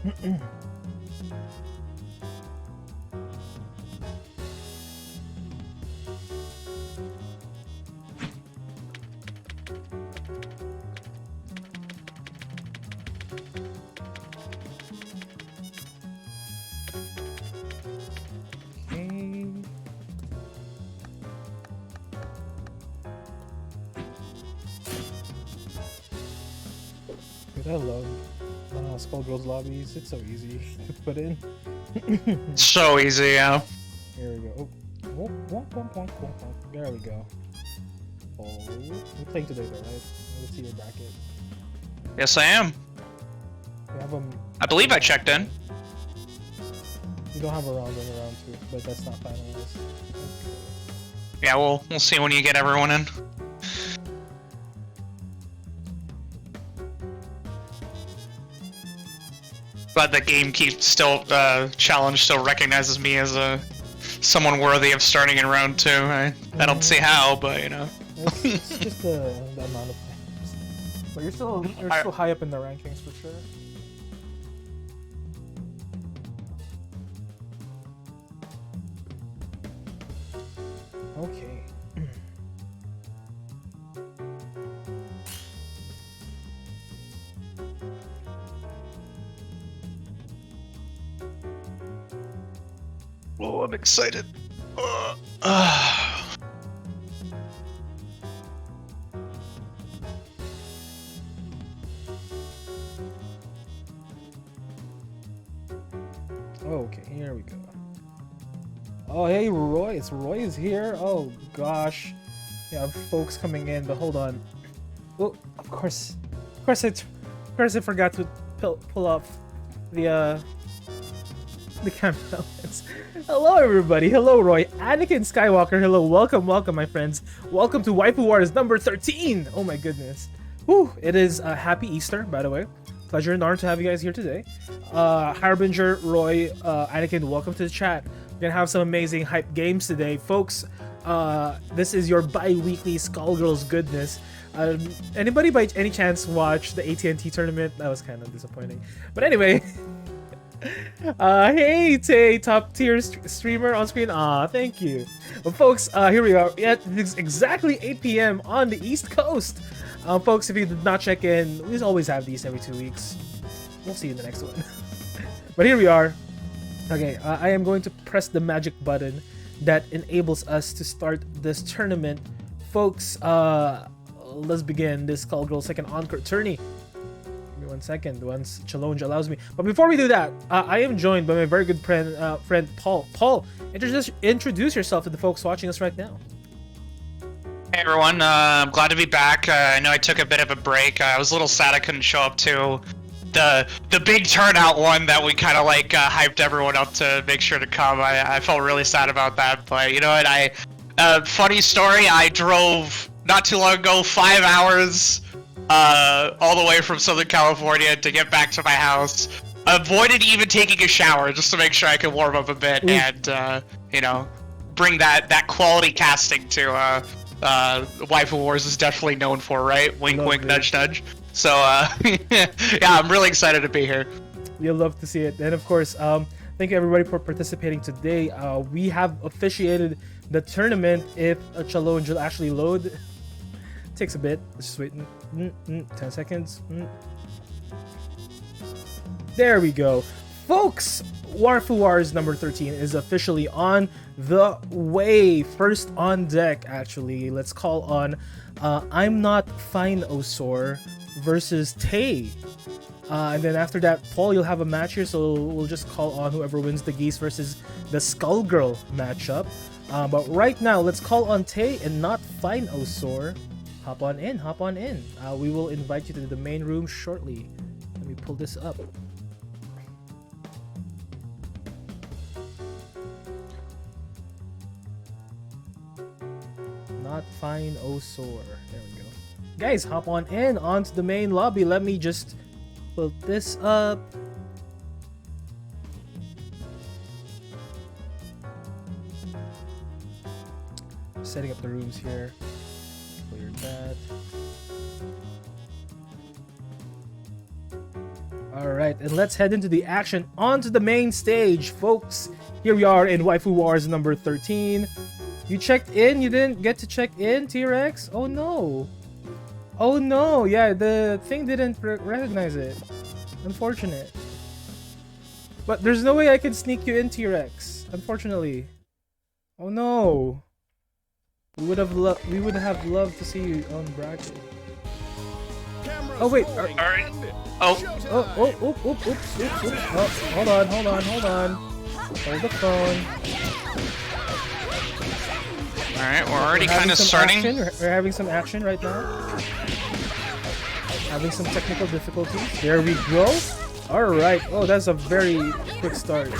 I love Skullgirls lobbies. It's so easy to put in. So easy, yeah. Here we go. Oh, there we go. Oh, you're playing today though, right? Let's see your bracket. Yes, I am. You have I believe I checked in. You don't have a round 1 or round 2, but that's not finalized. Okay. Yeah, we'll see when you get everyone in. But the game keeps still challenge still recognizes me as someone worthy of starting in round 2. I don't see how, but you know. It's just the amount of times. But you're still high up in the rankings for sure. Okay. Oh, I'm excited. Okay, here we go. Oh, hey, Roy. Roy is here. Oh, gosh. Yeah, folks coming in, but hold on. Oh, of course I forgot to pull off the camera elements. Hello, everybody. Hello, Roy. Anakin Skywalker. Hello. Welcome, my friends. Welcome to Waifu Wars number 13. Oh, my goodness. Whew. It is happy Easter, by the way. Pleasure and honor to have you guys here today. Harbinger, Roy, Anakin, welcome to the chat. We're gonna have some amazing hype games today, folks. This is your bi-weekly Skullgirls goodness. Anybody by any chance watch the AT&T tournament? That was kind of disappointing. But anyway, hey Tay, top tier streamer on screen. Thank you. But folks, here we are. Yeah, it's exactly 8 p.m. on the East Coast. Folks, if you did not check in, we always have these every 2 weeks. We'll see you in the next one. But here we are. Okay, I am going to press the magic button that enables us to start this tournament. Folks, let's begin this Skullgirls second Encore Tourney. Give me 1 second, once challenge allows me. But before we do that, I am joined by my very good friend Paul. Paul, introduce yourself to the folks watching us right now. Hey everyone, I'm glad to be back. I know I took a bit of a break. I was a little sad I couldn't show up to the big turnout one that we kind of like hyped everyone up to make sure to come. I felt really sad about that, but you know what? Funny story. I drove not too long ago 5 hours all the way from Southern California to get back to my house. Avoided even taking a shower just to make sure I could warm up a bit and you know, bring that quality casting to Waifu Wars is definitely known for, right? Wink, wink, nudge, nudge. So, yeah, I'm really excited to be here. You'll love to see it. And of course, thank you everybody for participating today. We have officiated the tournament. If a challenge will actually load, it takes a bit. Let's just wait 10 seconds. There we go. Folks, Waifu Wars number 13 is officially on the way. First on deck, actually. Let's call on I'm Not Fine Osor versus Tay. And then after that, Paul, you'll have a match here, so we'll just call on whoever wins the Geese versus the Skullgirl matchup. But right now, let's call on Tay and Not Fine Osor. Hop on in, hop on in. We will invite you to the main room shortly. Let me pull this up. Not Fine Osor. There we go. Guys, hop on in onto the main lobby. Let me just put this up. Setting up the rooms here. Clear that. Alright, and let's head into the action onto the main stage, folks. Here we are in Waifu Wars number 13. You checked in? You didn't get to check in, T-Rex? Oh no. Oh no, yeah, the thing didn't recognize it. Unfortunate. But there's no way I can sneak you in, T-Rex. Unfortunately. Oh no. We would have loved to see you on bracket. Oh wait. Alright. Oh, Oops. Oh, hold on. Hold the phone. alright, we're already kind of starting. We're having some action right now. Having some technical difficulties. There we go. Alright. Oh, that's a very quick start.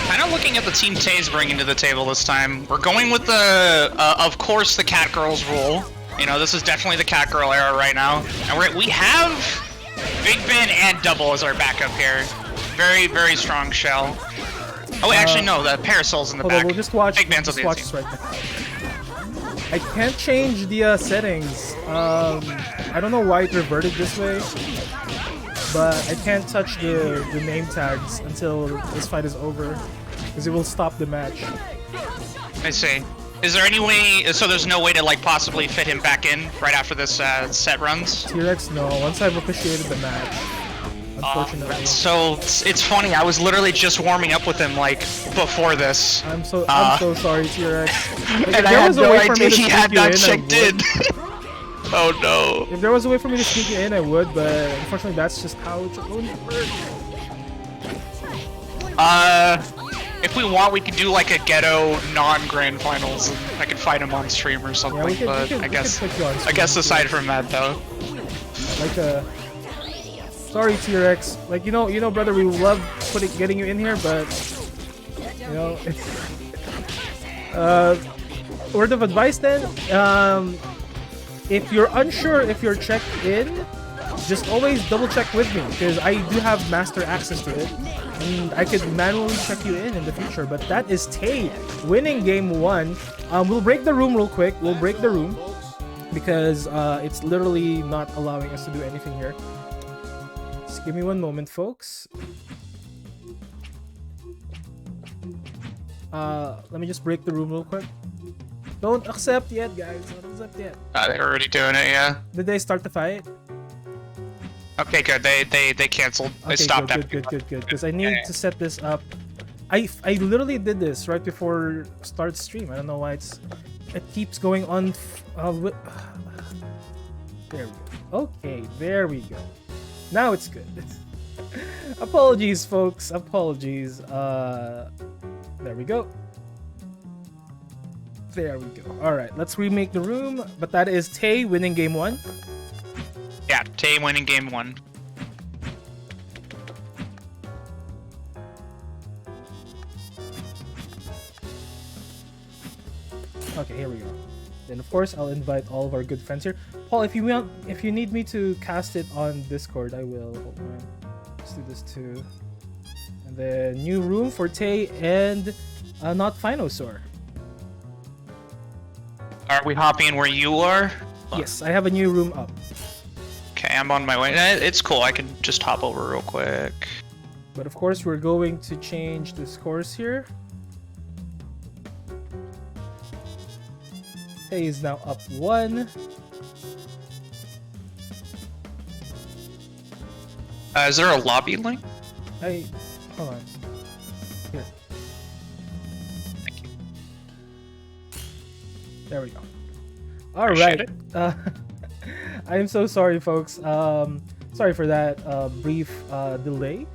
Kind of looking at the team Tay's bringing to the table this time. We're going with the, of course, the Cat Girls rule. You know, this is definitely the Cat Girl era right now. And we have Big Ben and Double as our backup here. Very, very strong shell. Oh, actually, no, the Parasol's in the back. We'll just watch, Big Ben's on the watch this right now. I can't change the settings. I don't know why it reverted this way. But I can't touch the name tags until this fight is over. Because it will stop the match. I see. Is there any way, so there's no way to like possibly fit him back in right after this set runs? T-Rex, no. Once I've officiated the match, unfortunately. So it's funny. I was literally just warming up with him like before this. I'm so sorry, T-Rex. And I had no idea he had not checked in. Oh no. If there was a way for me to sneak it in, I would, but unfortunately that's just how it's going to work. If we want, we could do like a ghetto non-grand finals. And I could fight him on stream or something. I guess aside from that, though. Like sorry, T-Rex. Like you know, brother, we love getting you in here, but you know, word of advice then. If you're unsure if you're checked in, just always double check with me because I do have master access to it. And I could manually check you in the future, but that is Tay winning game 1. We'll break the room real quick. We'll break the room because it's literally not allowing us to do anything here. Just give me one moment, folks. Let me just break the room real quick. Don't accept yet, guys. Don't accept yet. They're already doing it, yeah. Did they start the fight? Okay, good. They canceled. They stopped. Good. Because I need to set this up. I literally did this right before start stream. I don't know why it keeps going on. There we go. Okay, there we go. Now it's good. Apologies, folks. Apologies. There we go. There we go. All right, let's remake the room. But that is Tay winning game 1. Yeah, Tay winning game 1. Okay, here we go. Then of course I'll invite all of our good friends here. Paul, if you need me to cast it on Discord, I will. Hold on. Let's do this too. And then new room for Tay and not Finosaur. Are we hopping where you are? Yes, I have a new room up. Okay, I'm on my way. It's cool. I can just hop over real quick. But of course, we're going to change the scores here. Tay is now up 1. Is there a lobby link? Hold on. Here. Thank you. There we go. All right. I am so sorry, folks. Sorry for that brief delay.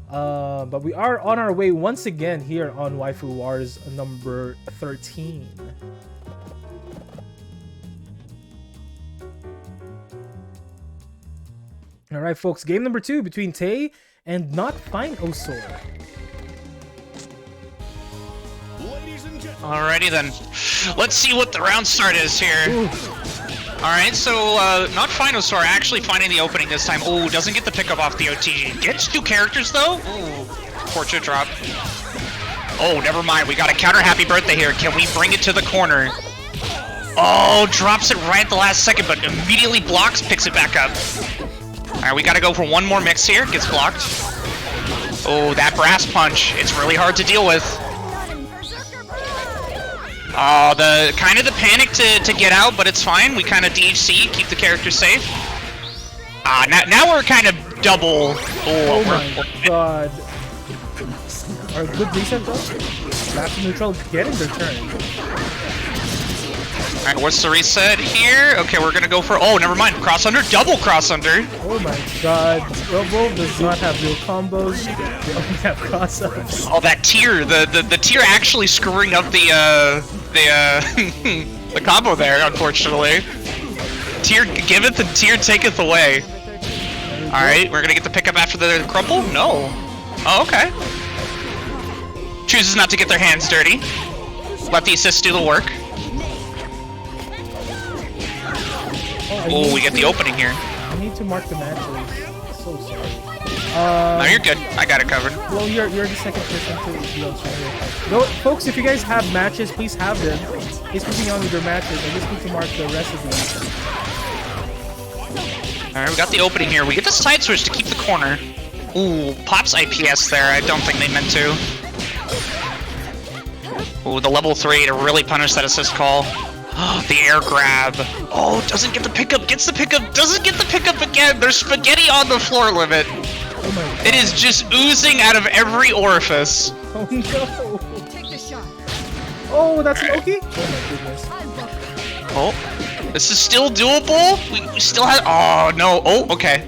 But we are on our way once again here on Waifu Wars number 13. All right, folks. Game number 2 between Tay and Not Finosaur. Alrighty then. Let's see what the round start is here. Alright, so not Finosaur actually finding the opening this time. Oh, doesn't get the pickup off the OTG. Gets 2 characters though. Ooh, portrait drop. Oh, never mind. We got a counter happy birthday here. Can we bring it to the corner? Oh, drops it right at the last second, but immediately blocks, picks it back up. Alright, we gotta go for one more mix here. Gets blocked. Oh, that brass punch. It's really hard to deal with. Oh, the panic to get out, but it's fine. We kind of DHC, keep the character safe. Now we're kind of double. Oh my god. Our good reset though. Last neutral getting their turn. Alright, what's the reset here? Okay, we're gonna go for. Oh, never mind. Cross under, double cross under. Oh my god. Robo does not have real combos. They only have cross ups. Oh, that tier. The tier actually screwing up the the combo there, unfortunately. Tier giveth and tier taketh away. Alright, we're gonna get the pickup after the crumble? No. Oh, okay. Chooses not to get their hands dirty. Let the assist do the work. Oh, we get the opening here. I need to mark the matches. So sorry. No, you're good. I got it covered. Well, you're the second person to be on stream here. No, folks, if you guys have matches, please have them. Please continue on with your matches. I just need to mark the rest of them. Alright, we got the opening here. We get the side switch to keep the corner. Ooh, pops IPS there. I don't think they meant to. Ooh, the level 3 to really punish that assist call. The air grab. Oh, doesn't get the pickup. Gets the pickup. Doesn't get the pickup again. There's spaghetti on the floor limit. Oh my god. It is just oozing out of every orifice. Oh no. Take the shot. Oh, that's Loki? Oh my goodness. Oh, this is still doable. We still have. Oh no. Oh, okay.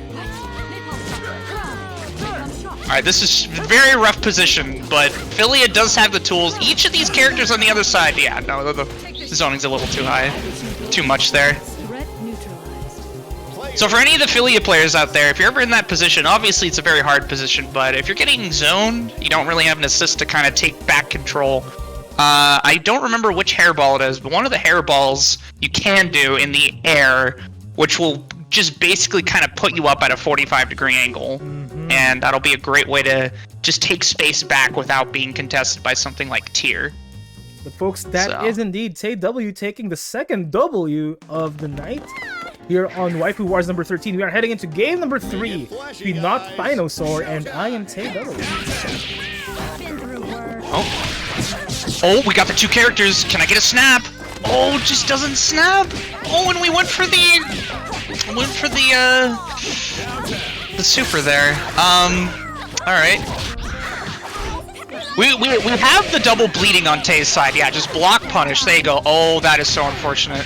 Alright, this is very rough position, but Philia does have the tools. Each of these characters on the other side, yeah, no, the zoning's a little too high. Too much there. So for any of the Philia players out there, if you're ever in that position, obviously it's a very hard position, but if you're getting zoned, you don't really have an assist to kind of take back control. I don't remember which hairball it is, but one of the hairballs you can do in the air, which will just basically kind of put you up at a 45-degree angle. And that'll be a great way to just take space back without being contested by something like tier. But folks, that is indeed Tay W taking the second W of the night here on Waifu Wars number 13. We are heading into game number 3 between Not Finosaur and I am Tay W. Oh, we got the two characters. Can I get a snap? Oh, just doesn't snap. Oh, and we went for the super there. All right. We have the double bleeding on Tay's side. Yeah, just block punish. There you go. Oh, that is so unfortunate.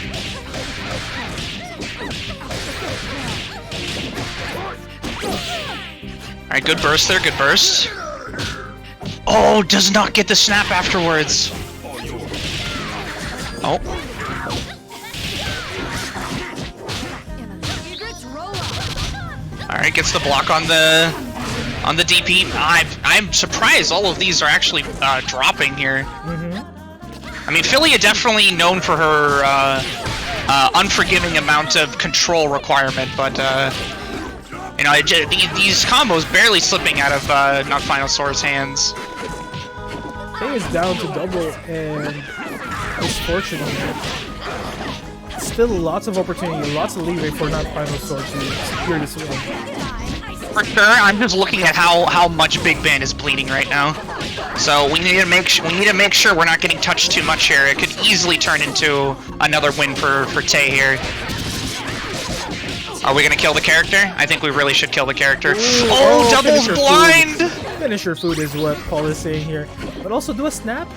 All right, good burst there. Good burst. Oh, does not get the snap afterwards. Oh. All right, gets the block on the DP. I'm surprised all of these are actually dropping here. I mean, Philia definitely known for her unforgiving amount of control requirement, but you know, these combos barely slipping out of Not Finosaur's hands. Tay is down to double, and it's fortunate. Still lots of opportunity, lots of leeway for Not Finosaur to secure this win. For sure, I'm just looking at how much Big Band is bleeding right now. So we need to make sure we're not getting touched too much here. It could easily turn into another win for Tay here. Are we gonna kill the character? I think we really should kill the character. Ooh, oh, doubles blind! Finisher food is what Paul is saying here. But also do a snap.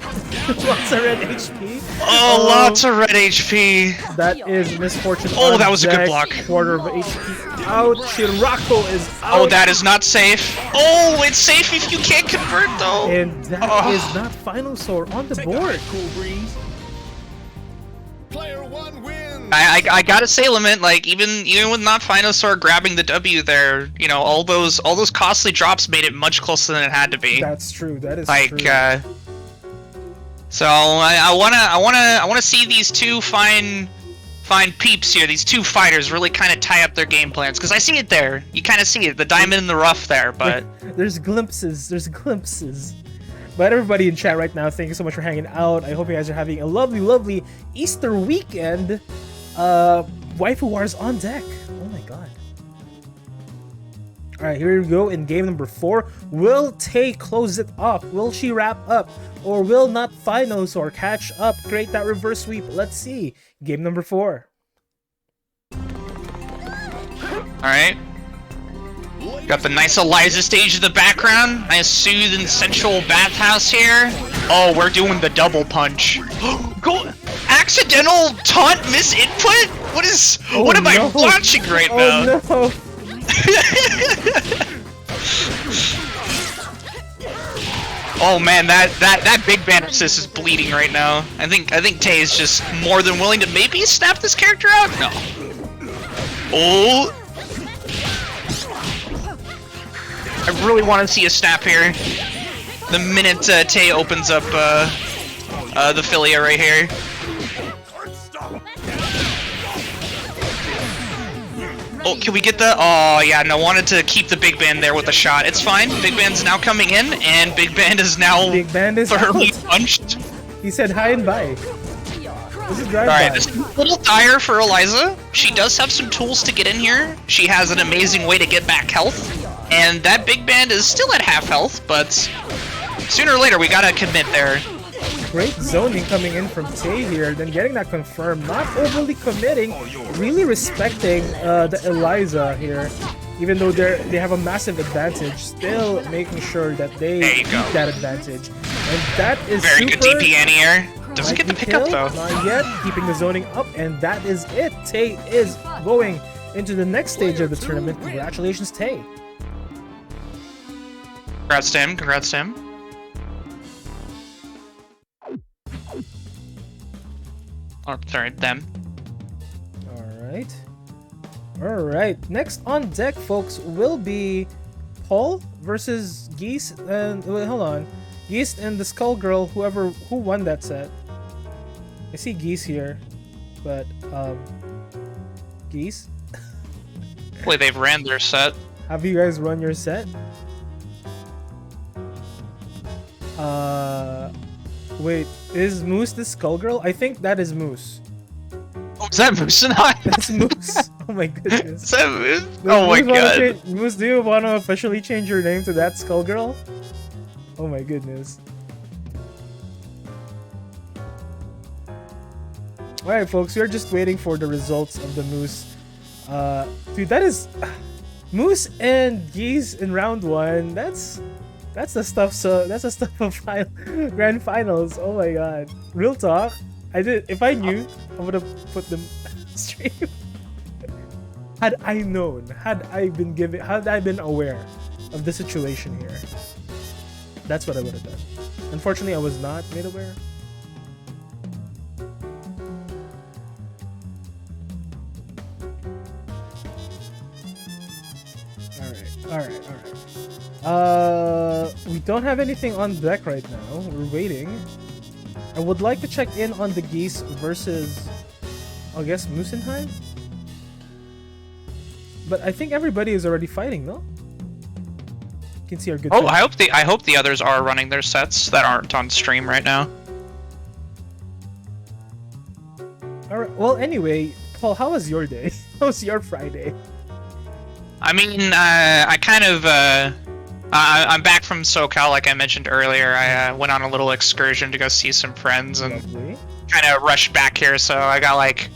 Lots of red HP. Oh, lots of red HP. That is misfortune. Oh, that was a good block. Quarter of HP out. Shirako is out. Oh, that is not safe. Oh, it's safe if you can't convert though. And that is Not Finosaur on the board. Cool breeze. Player 1 wins. I gotta say, Lament, like even with Not Finosaur grabbing the W there, you know, all those costly drops made it much closer than it had to be. That's true. That is like, true. So I wanna see these two fine peeps here, these two fighters really kind of tie up their game plans, because I see it there. You kind of see it, the diamond in the rough there, but there's glimpses. There's glimpses. But everybody in chat right now, thank you so much for hanging out. I hope you guys are having a lovely, lovely Easter weekend. Waifu Wars on deck. Oh my god. All right, here we go in game number 4. Will Tay close it off? Will she wrap up? Or will not Phinosaur catch up, create that reverse sweep? Let's see. Game number 4. Alright. Got the nice Eliza stage in the background. Nice soothing sensual bathhouse here. Oh, we're doing the double punch. Go accidental taunt miss input? What am I watching right now? No. Oh man, that big band assist is bleeding right now. I think Tay is just more than willing to maybe snap this character out. No. Oh. I really want to see a snap here. The minute Tay opens up the Philia right here. Oh, can we get the... Oh, yeah, no, wanted to keep the Big Band there with a shot. It's fine. Big Band's now coming in, and Big Band is now thoroughly punched. He said hi and bye. This is drive Alright, this is a little dire for Eliza. She does have some tools to get in here. She has an amazing way to get back health. And that Big Band is still at half health, but sooner or later we gotta commit there. Great zoning coming in from Tay here, then getting that confirmed, not overly committing, really respecting the Eliza here, even though they have a massive advantage, still making sure that they keep that advantage. And that is very good DP anti-air. Doesn't get the pickup though. Not yet, keeping the zoning up, and that is it. Tay is going into the next stage of the tournament. Congratulations, Tay. Congrats to him, congrats to him. Oh, sorry, them. Alright. Next on deck, folks, will be Paul versus Geese and... Wait, hold on. Geese and the Skullgirl, who won that set. I see Geese here, but, Geese? Hopefully they've ran their set. Have you guys run your set? Wait, is Moose the Skullgirl? I think that is Moose. Oh, is that Moose and I? That's Moose. Oh my goodness. Is that Moose? Oh my god. Moose, do you want to officially change your name to that Skullgirl? Oh my goodness. Alright folks, we're just waiting for the results of the Moose. Dude, that is... Moose and Geese in round 1, that's the stuff. So that's the stuff of grand finals. Oh my god, real talk. If I knew, I would have put them straight. Had I known, had I been aware of the situation here, that's what I would have done. Unfortunately, I was not made aware. All right. We don't have anything on deck right now. We're waiting. I would like to check in on the Geese versus, I guess, Musenheim. But I think everybody is already fighting, no? You can see our good. Oh, I hope the others are running their sets that aren't on stream right now. All right. Well, anyway, Paul, how was your day? How was your Friday? I mean, I'm back from SoCal, like I mentioned earlier. I went on a little excursion to go see some friends and kind of rushed back here, so I got like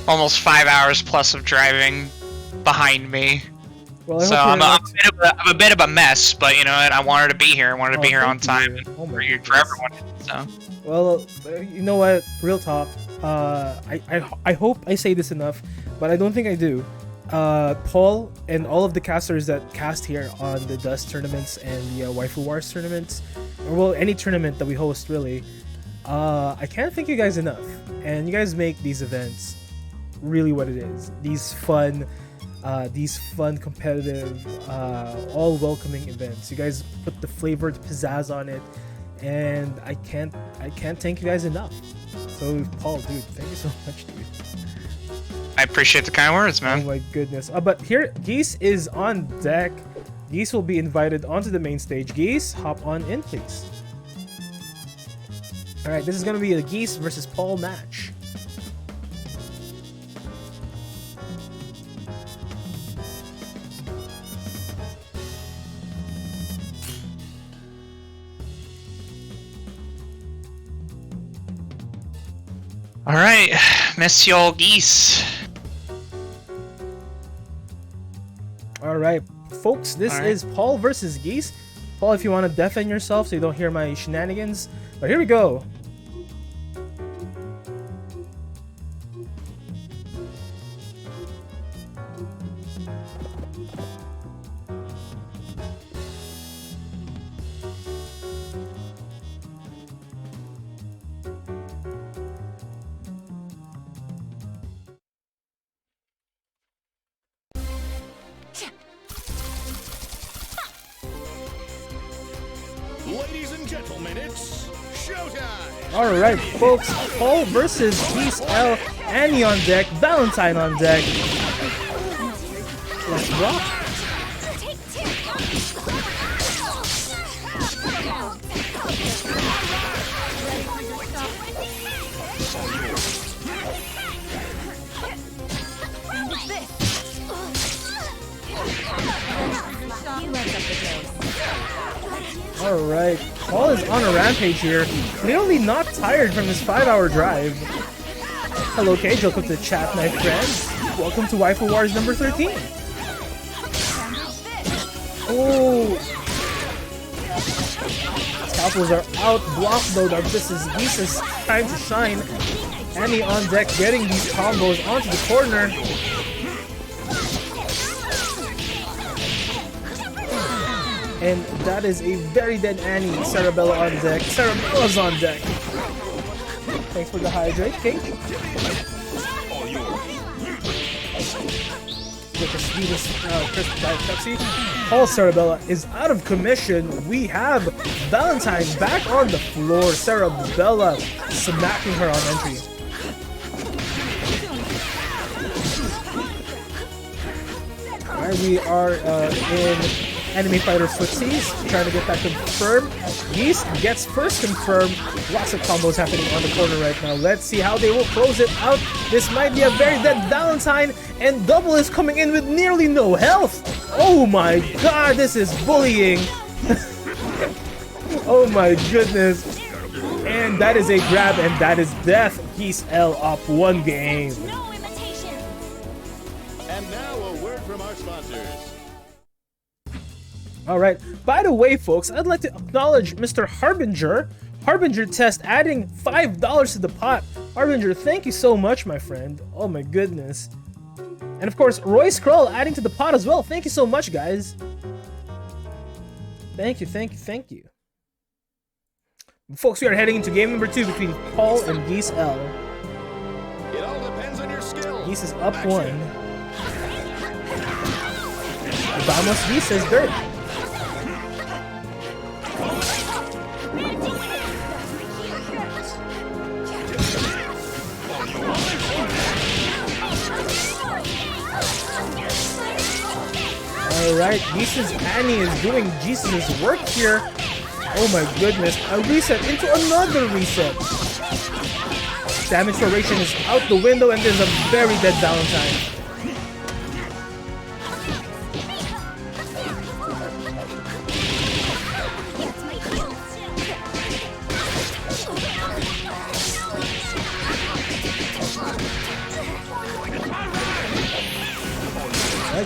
almost 5 hours plus of driving behind me. Well, so I'm a bit of a mess, but you know what? I wanted to be here. I wanted to be here on time for everyone. So. Well, you know what? Real talk. I hope I say this enough, but I don't think I do. Paul and all of the casters that cast here on the Dust tournaments and the Waifu Wars tournaments, or well, any tournament that we host really, I can't thank you guys enough. And you guys make these events really what it is. These fun, competitive, all welcoming events. You guys put the flavored pizzazz on it, and I can't thank you guys enough. So Paul, dude, thank you so much, dude. I appreciate the kind words, man. Oh my goodness. But here, Geese is on deck. Geese will be invited onto the main stage. Geese, hop on in, please. Alright, this is going to be a Geese versus Paul match. All right, Monsieur Geese. All right, folks, this All right. is Paul versus Geese. Paul, if you want to defend yourself so you don't hear my shenanigans. But here we go. Ladies and gentlemen, it's showtime! Alright, folks, Paul versus Geese L, Annie on deck, Valentine on deck. Let's rock. Alright, Paul is on a rampage here, clearly not tired from his 5-hour drive. Hello Cage, welcome to the chat, my friend. Welcome to Waifu Wars number 13. Oh, scalpels are out, blocked though. Now this is Geese's time to shine. Annie on deck getting these combos onto the corner. And that is a very dead Annie. Cerebella on deck. Cerebella's on deck. Thanks for the hydrate, Cage. With the sweetest crisp Diet Pepsi. Paul Cerebella is out of commission. We have Valentine back on the floor. Cerebella smacking her on entry. Alright, we are in Enemy Fighter Footsies, trying to get that confirmed. Geese gets first confirmed. Lots of combos happening on the corner right now. Let's see how they will close it out. This might be a very dead Valentine, and Double is coming in with nearly no health. Oh my god, this is bullying. Oh my goodness. And that is a grab, and that is death. Geese L up 1 game. And now a word from our sponsors. Alright, by the way folks, I'd like to acknowledge Mr. Harbinger. Harbinger Test adding $5 to the pot. Harbinger, thank you so much, my friend. Oh my goodness. And of course, Roy Skrull adding to the pot as well. Thank you so much, guys. Thank you, thank you, thank you. Folks, we are heading into game number 2 between Paul and Geese L. It all depends on your skill. Geese is up 1. Vamos Geese is dirt. Alright, Geese's Annie is doing Jesus' work here. Oh my goodness, a reset into another reset. Damage duration is out the window and there's a very dead Valentine.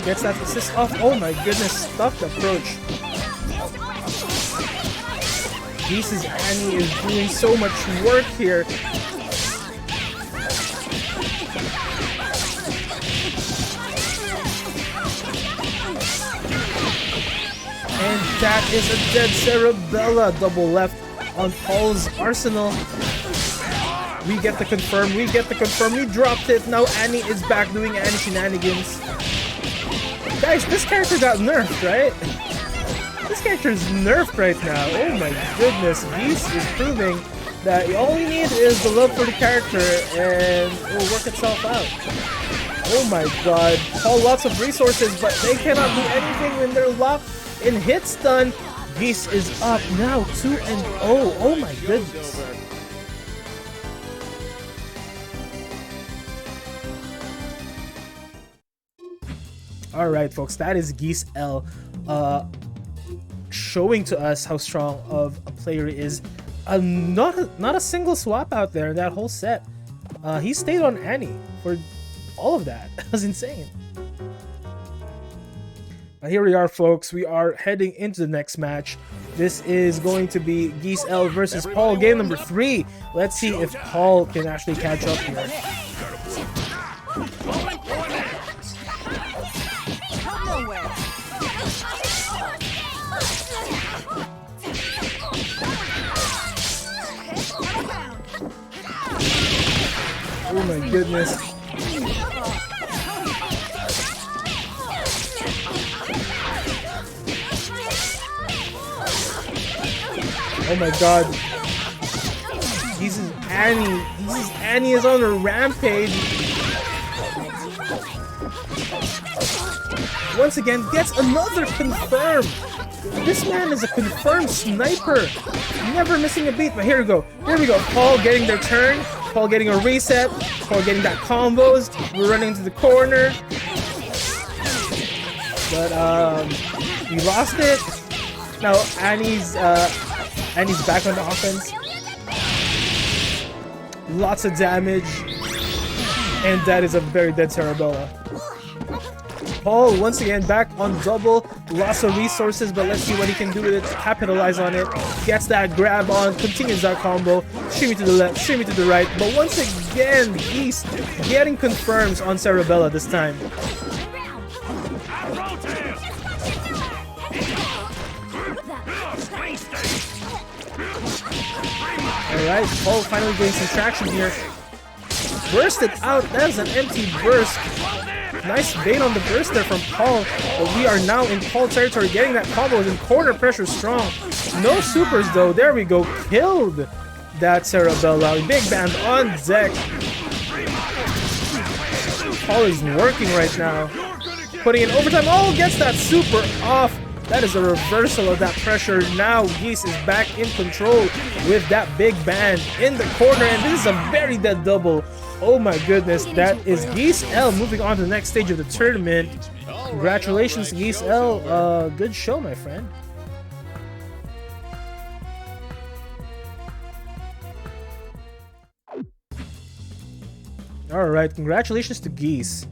Gets that assist off. Oh my goodness, stuffed approach. Geese's Annie is doing so much work here. And that is a dead Cerebella. Double left on Paul's arsenal. We get the confirm, we get the confirm, we dropped it. Now Annie is back doing Annie shenanigans. Guys, this character got nerfed, right? This character is nerfed right now. Oh my goodness. Geese is proving that all you need is the love for the character and it will work itself out. Oh my god. Paul, lots of resources, but they cannot do anything when they're locked in hit stun. Geese is up now 2-0. Oh my goodness. Alright folks, that is Geese L showing to us how strong of a player he is. Not a single swap out there in that whole set. he stayed on Annie for all of that. That was insane. Here we are, folks. We are heading into the next match. This is going to be Geese L versus Paul, game number 3. Let's see if Paul can actually catch up here. Oh my goodness. Oh my god. Jesus, Annie is on a rampage. Once again, gets another confirm. This man is a confirmed sniper. Never missing a beat, but here we go. Here we go. Paul getting their turn. Paul getting a reset. Paul getting that combos. We're running into the corner. But, we lost it. Now, Annie's back on the offense. Lots of damage. And that is a very dead Cerebella. Paul once again back on double. Lots of resources, but let's see what he can do with it. Capitalize on it. Gets that grab on. Continues that combo. Shimmy to the left. Shimmy to the right. But once again, he's getting confirms on Cerebella this time. Alright, Paul finally getting some traction here. Bursted out. That is an empty burst. Nice bait on the burst there from Paul. But we are now in Paul territory, getting that combo and corner pressure strong. No supers though. There we go. Killed that Cerebella. Big band on deck. Paul is working right now. Putting in overtime. Oh, gets that super off. That is a reversal of that pressure. Now Geese is back in control with that big band in the corner. And this is a very dead double. Oh my goodness. That is Geese L moving on to the next stage of the tournament. Congratulations, Geese L. Good show, my friend. Alright, congratulations to Geese.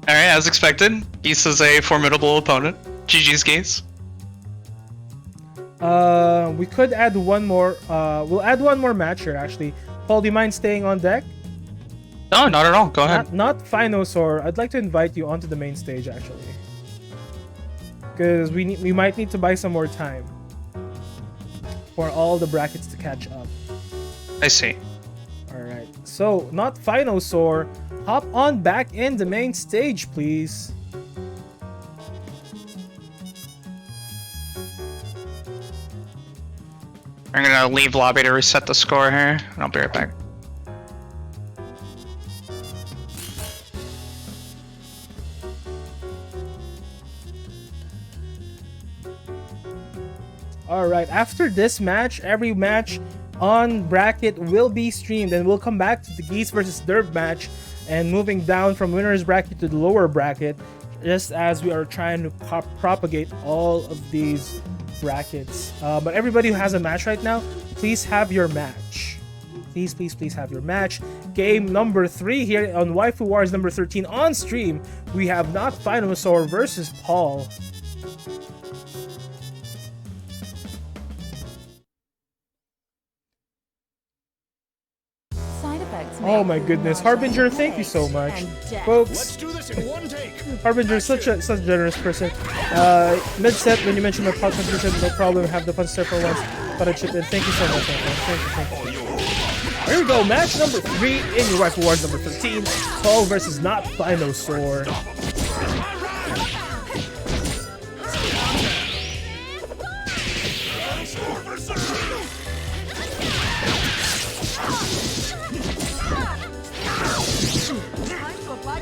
Alright, as expected, Geese is a formidable opponent. GG's Geese. We could add one more. We'll add one more match here, actually. Paul, do you mind staying on deck? No, not at all. Go ahead. Not Phinosaur. I'd like to invite you onto the main stage, actually. Because we might need to buy some more time for all the brackets to catch up. I see. Alright. So, not Phinosaur. Hop on back in the main stage, please. I'm gonna leave lobby to reset the score here, and I'll be right back. Alright, after this match, every match on bracket will be streamed, and we'll come back to the Geese versus Derb match and moving down from winner's bracket to the lower bracket, just as we are trying to propagate all of these brackets. But everybody who has a match right now, please have your match. Please, please, please have your match. Game number 3 here on Waifu Wars number 13 on stream. We have Not Phinosaur versus Paul. Oh my goodness, Harbinger, thank you so much, folks. Let's do this in one take. Harbinger is such a generous person. Mid-set, when you mentioned my pod contribution, no problem. Have the punch there for once. Thought I'd chip in. Thank you so much, thank you. Here we go, match number 3 in your Waifu Wars number 13. Paul versus Not Phinosaur.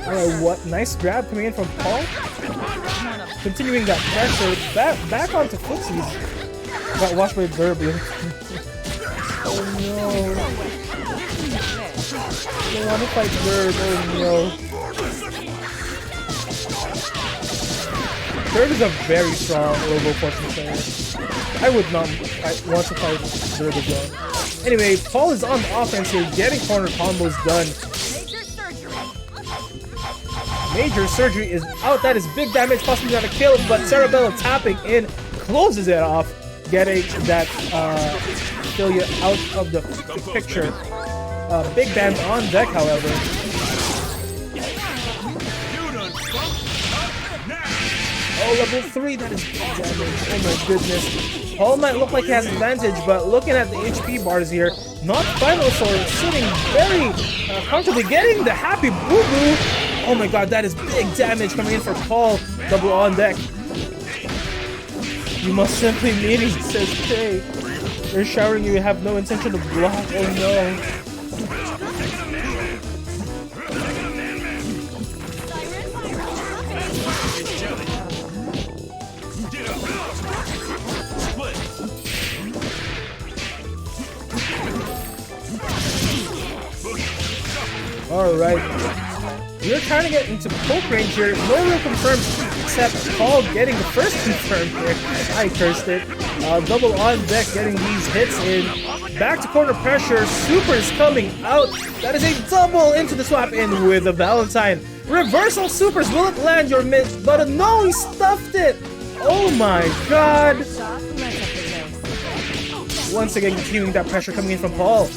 Alright, what nice grab coming in from Paul. Continuing that pressure, back onto footsies. Got washed by Derby. Oh no. They want to fight Derb, oh no. Derb is a very strong Robo Fortune player. I would not want to fight Derb as well. Anyway, Paul is on the offense here, getting corner combos done. Major surgery is out. That is big damage, possibly not a kill, but Cerebella tapping in, closes it off, getting that failure out of the picture. Big Band on deck, however. Oh, level 3, that is big damage. Oh my goodness. Paul might look like he has advantage, but looking at the HP bars here, not Spinosaur sitting very comfortably, getting the happy boo-boo. Oh my god, that is big damage coming in for Paul. Double on deck. You must simply mean it, says Kay. They're showering you have no intention to block. Oh no. Alright. We're trying to get into poke range here. No real confirmed except Paul getting the first confirmed here. I cursed it. Double on deck getting these hits in. Back to corner pressure. Super is coming out. That is a double into the swap in with a Valentine. Reversal supers. Will it land your mid? But no, he stuffed it. Oh my god. Once again, continuing that pressure coming in from Paul.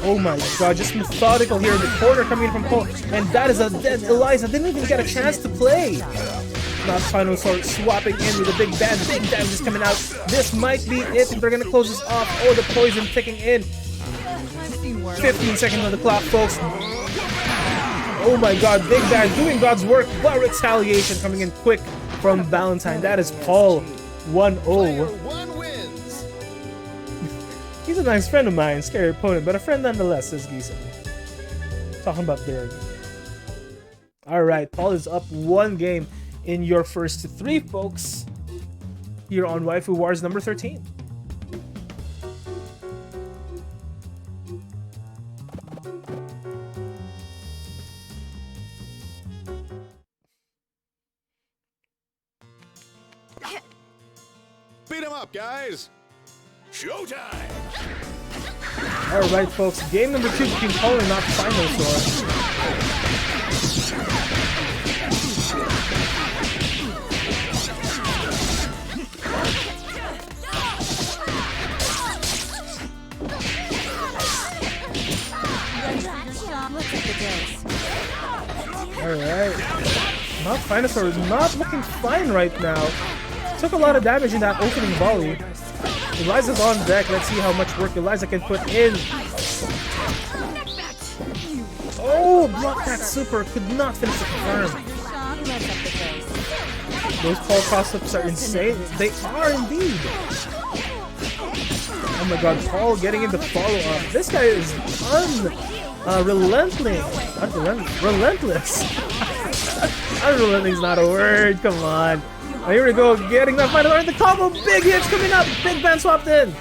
Oh my god, just methodical here in the corner coming in from Paul. And that is a dead Eliza. Didn't even get a chance to play. Not Spinosaur swapping in with a big band. Big damage is coming out. This might be it if they're going to close this off. Oh, the poison ticking in. 15 seconds on the clock, folks. Oh my god, big band doing God's work. But retaliation coming in quick from Valentine. That is Paul 1-0. He's a nice friend of mine, scary opponent, but a friend nonetheless, says Gisa. Talking about Derek. Alright, Paul is up 1 game in your first 3, folks. Here on Waifu Wars number 13. Beat him up, guys! Showtime! Alright, folks, game number 2 between Paul and not Spinosaur. Alright. Not Spinosaur is not looking fine right now. Took a lot of damage in that opening volley. Eliza's on deck. Let's see how much work Eliza can put in. Oh, block that super. Could not finish the confirm. Those Paul cross-ups are insane. They are indeed. Oh my god, Paul getting into follow-up. This guy is relentless. Unrelenting is not a word. Come on. Oh, here we go, getting that final round. The combo, big hits coming up. Big band swapped in.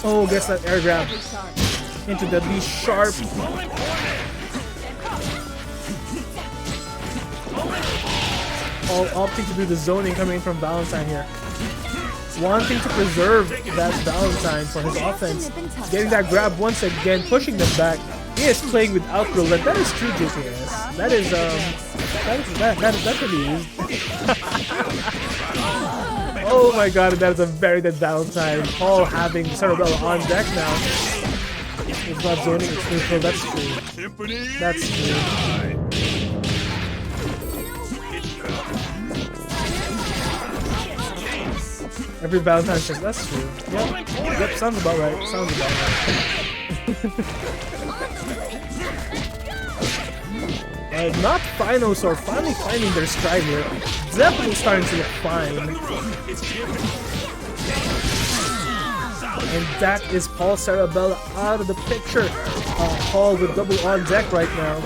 Oh, gets that air grab into the B sharp. All opting to do the zoning coming in from Valentine here. Wanting to preserve that Valentine for his offense. Getting that grab once again, pushing them back. He is playing without relent. That is true, JPS. That is that could be used. Oh my god, that is a very dead Valentine. Paul having Cerebella on deck now. It's not zoning, it's neutral. That's true. That's true. Every Valentine says that's true. Yep, sounds about right. Sounds about right. Not Spinosaur finally finding their stride here. Definitely starting to look fine. And that is Paul Cerebella out of the picture. Paul with double on deck right now.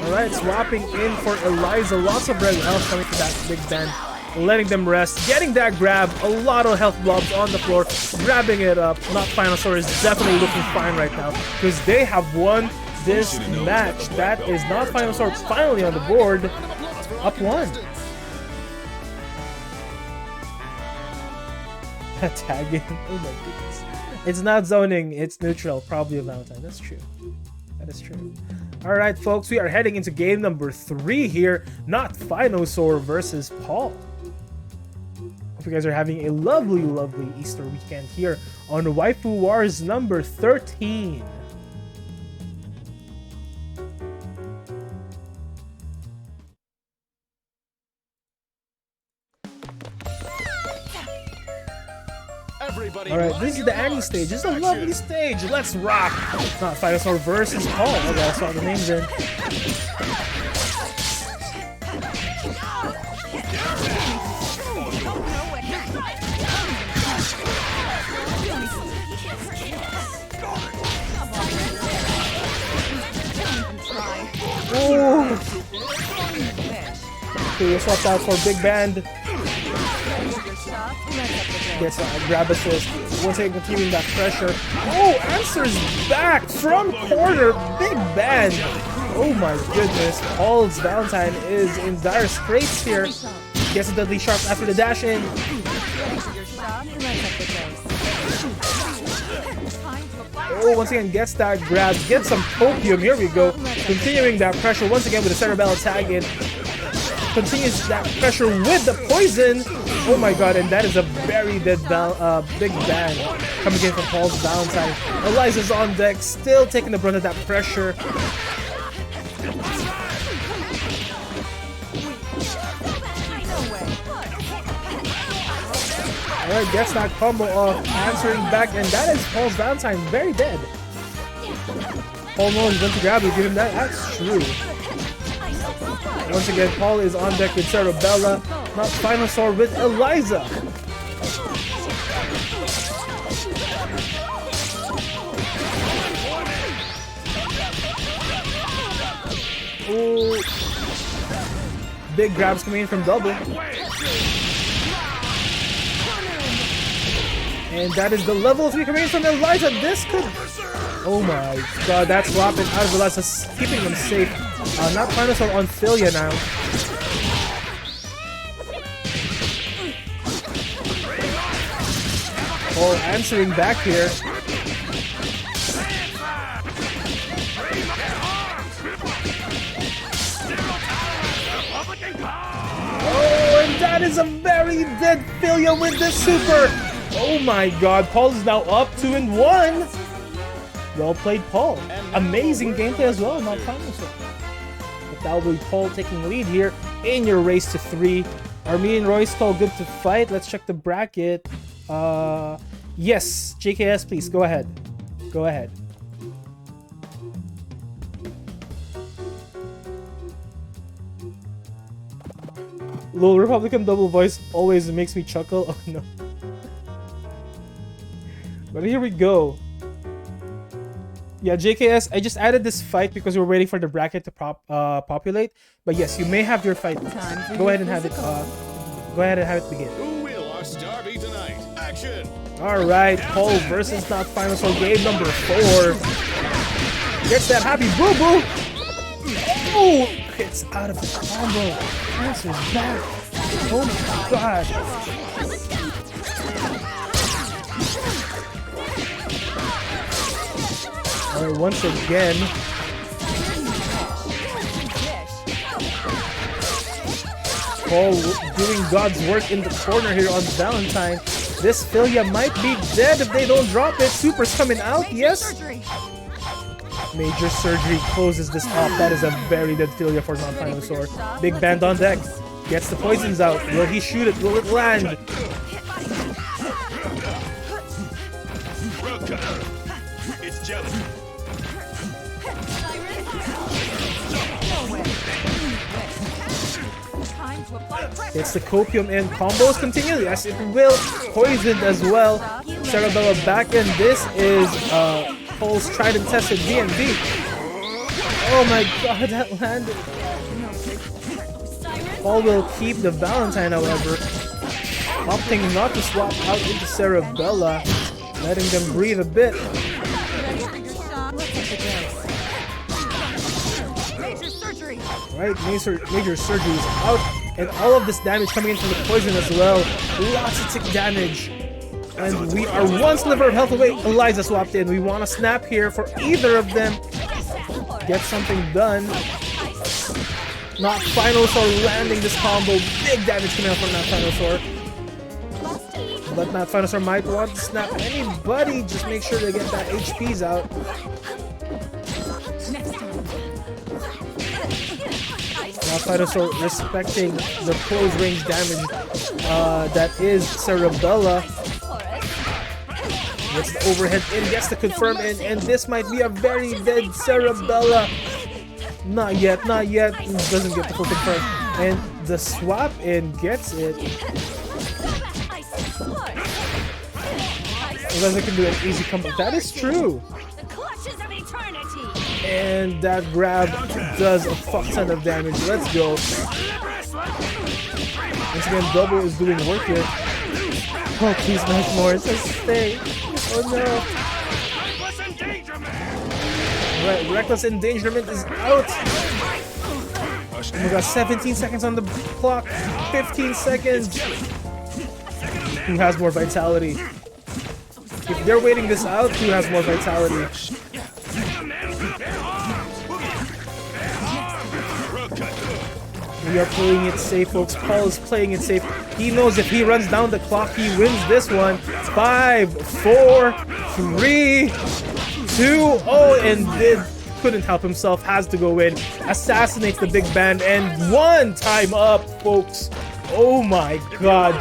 Alright, swapping in for Eliza. Lots of red health coming to that big band. letting them rest, getting that grab, a lot of health blobs on the floor, grabbing it up. Not Spinosaur is definitely looking fine right now because they have won this match. That is Not Spinosaur finally on the board, up 1. Tagging, oh my goodness. It's not zoning, it's neutral, probably a Valentine. That's true. That is true. Alright folks, we are heading into game number 3 here. Not Spinosaur versus Paul. Hope you guys are having a lovely, lovely Easter weekend here on Waifu Wars number 13. Alright, this is the Annie stage. This is a lovely stage. Let's rock! Not Spinosaur versus Paul. Okay, I saw the names in. Ooh. Okay, we swapped out for Big Band. Gets a grab assist. Once again, continuing that pressure. Oh, answers back from corner. Big Band. Oh my goodness. Paul's Valentine is in dire straits here. Gets a deadly sharp after the dash in. Oh, once again, gets that grab. Gets some copium. Here we go. Continuing that pressure once again with a cerebellum tag in. Continues that pressure with the poison. Oh my god, and that is a very dead Big Bang coming in from Paul's Valentine. Eliza's on deck, still taking the brunt of that pressure. Alright, gets that combo off, answering back, and that is Paul's Valentine, very dead. Paul knows when to grab it, give him that, that's true. Once again, Paul is on deck with Cerebella, Not Spinosaur with Eliza. Ooh. Big grabs coming in from Double. And that is the level 3 coming in from Eliza. This could... Oh my god, that's swapping out of Eliza, keeping them safe. Not Spinosaur on Philia now. Oh, answering back here. Oh, and that is a very dead Philia with the super. Oh my god, Paul is now up 2-1. Well played, Paul. Amazing gameplay as well, not Spinosaur. But that will be Paul taking the lead here in your race to 3. Are me and Royce Skull good to fight? Let's check the bracket. Yes, JKS, please go ahead. Go ahead. Lol, Republican double voice always makes me chuckle. Oh no. But here we go. Yeah, JKS, I just added this fight because we're waiting for the bracket to populate. But yes, you may have your fight. Go ahead and have it. Go ahead and have it begin. Who will our star be tonight? Action! All right, Paul versus Not Spinosaur, game number 4. Gets that happy boo boo. Oh, it's out of the combo. Answers back. Oh my god. Alright, once again. Paul doing God's work in the corner here on Valentine. This Philia might be dead if they don't drop it. Super's coming out, yes? Major surgery closes this off. That is a very dead Philia for Not Spinosaur. Big Band on deck. Gets the poisons out. Will he shoot it? Will it land? It's jealous. It's the copium and combos continue. Yes, it will. Poisoned as well. Cerebella back in. This is Paul's tried and tested BNB. Oh my god, that landed. Paul will keep the Valentine, however, opting not to swap out into Cerebella, letting them breathe a bit. Right, major surgery is out, and all of this damage coming in from the poison as well. Lots of tick damage. And we are one sliver of health away. Eliza swapped in. We want to snap here for either of them. Get something done. Not Phinosaur landing this combo. Big damage coming out from that Phinosaur. But that Phinosaur might want to snap anybody. Just make sure to get that HPs out. Now Phinosaur respecting the close range damage that is Cerebella. Gets the overhead in, gets the confirm in, and this might be a very dead Cerebella. Not yet, not yet. Doesn't get the full confirm. And the swap in gets it. Eliza can do an easy comeback. That is true. And that grab does a fuck ton of damage. Let's go. Once again, Double is doing work here. Oh, please, Max Morris, just stay. Oh no. Alright, Reckless Endangerment is out. And we got 17 seconds on the clock. 15 seconds. Who has more vitality? If they're waiting this out, who has more vitality? We are playing it safe, folks. Paul is playing it safe. He knows if he runs down the clock, he wins this one. 5, 4, 3, 2, oh, and couldn't help himself. Has to go in. Assassinates the big band, and one time up, folks. Oh my God,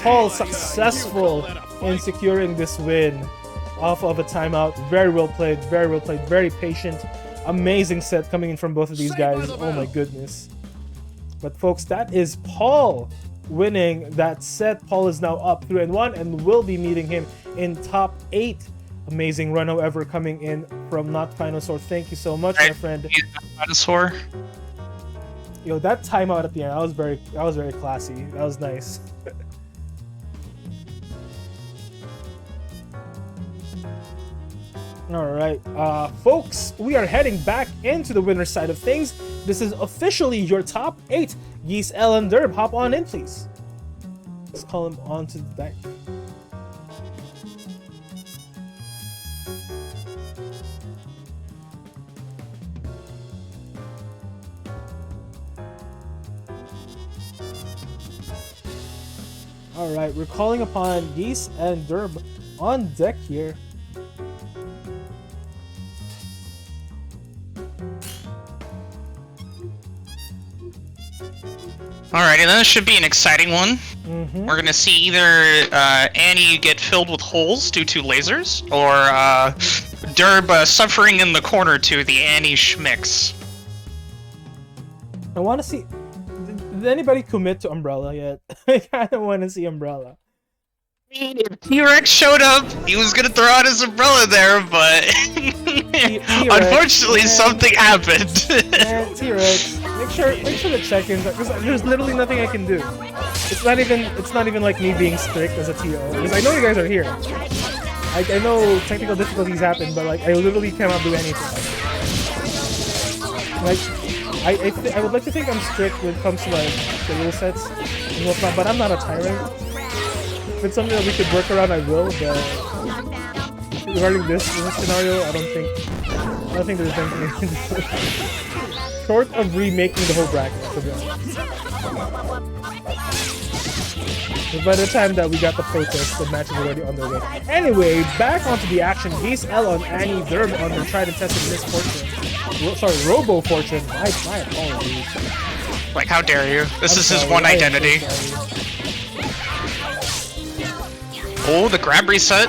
Paul successful in securing this win off of a timeout. Very well played. Very well played. Very patient. Amazing set coming in from both of these guys. Oh my goodness. But folks, that is Paul winning that set. Paul is now up 3-1 and will be meeting him in top 8. Amazing run, however, coming in from Not Phinosaur. Thank you so much, my friend. Phinosaur. Yo, that timeout at the end, that was very classy. That was nice. Alright, folks, we are heading back into the winner's side of things. This is officially your top 8. Geese, L, and Derb, hop on in, please. Let's call him onto the deck. Alright, we're calling upon Geese and Derb on deck here. Alrighty, then this should be an exciting one. We're gonna see either Annie get filled with holes due to lasers, or Derb suffering in the corner to the Annie Schmicks. I want to see... Did anybody commit to Umbrella yet? I kind of want to see Umbrella. If T-Rex showed up, he was gonna throw out his umbrella there, but unfortunately something happened. T-Rex, make sure to check in, because there's literally nothing I can do. It's not even like me being strict as a TO, because I know you guys are here. I know technical difficulties happen, but like I literally cannot do anything. Like I would like to think I'm strict when it comes to like the rule sets and whatnot, but I'm not a tyrant. If it's something that we could work around, I will, but regarding this scenario, I don't think there's anything I can do. Short of remaking the whole bracket, to be honest. But by the time that we got the protest, the match is already underway. Anyway, back onto the action. Geese L on Annie, Derb on the tried and tested Misfortune. Sorry, Robo Fortune. My apologies. Like, how dare you? This is his one identity. Oh, the grab reset.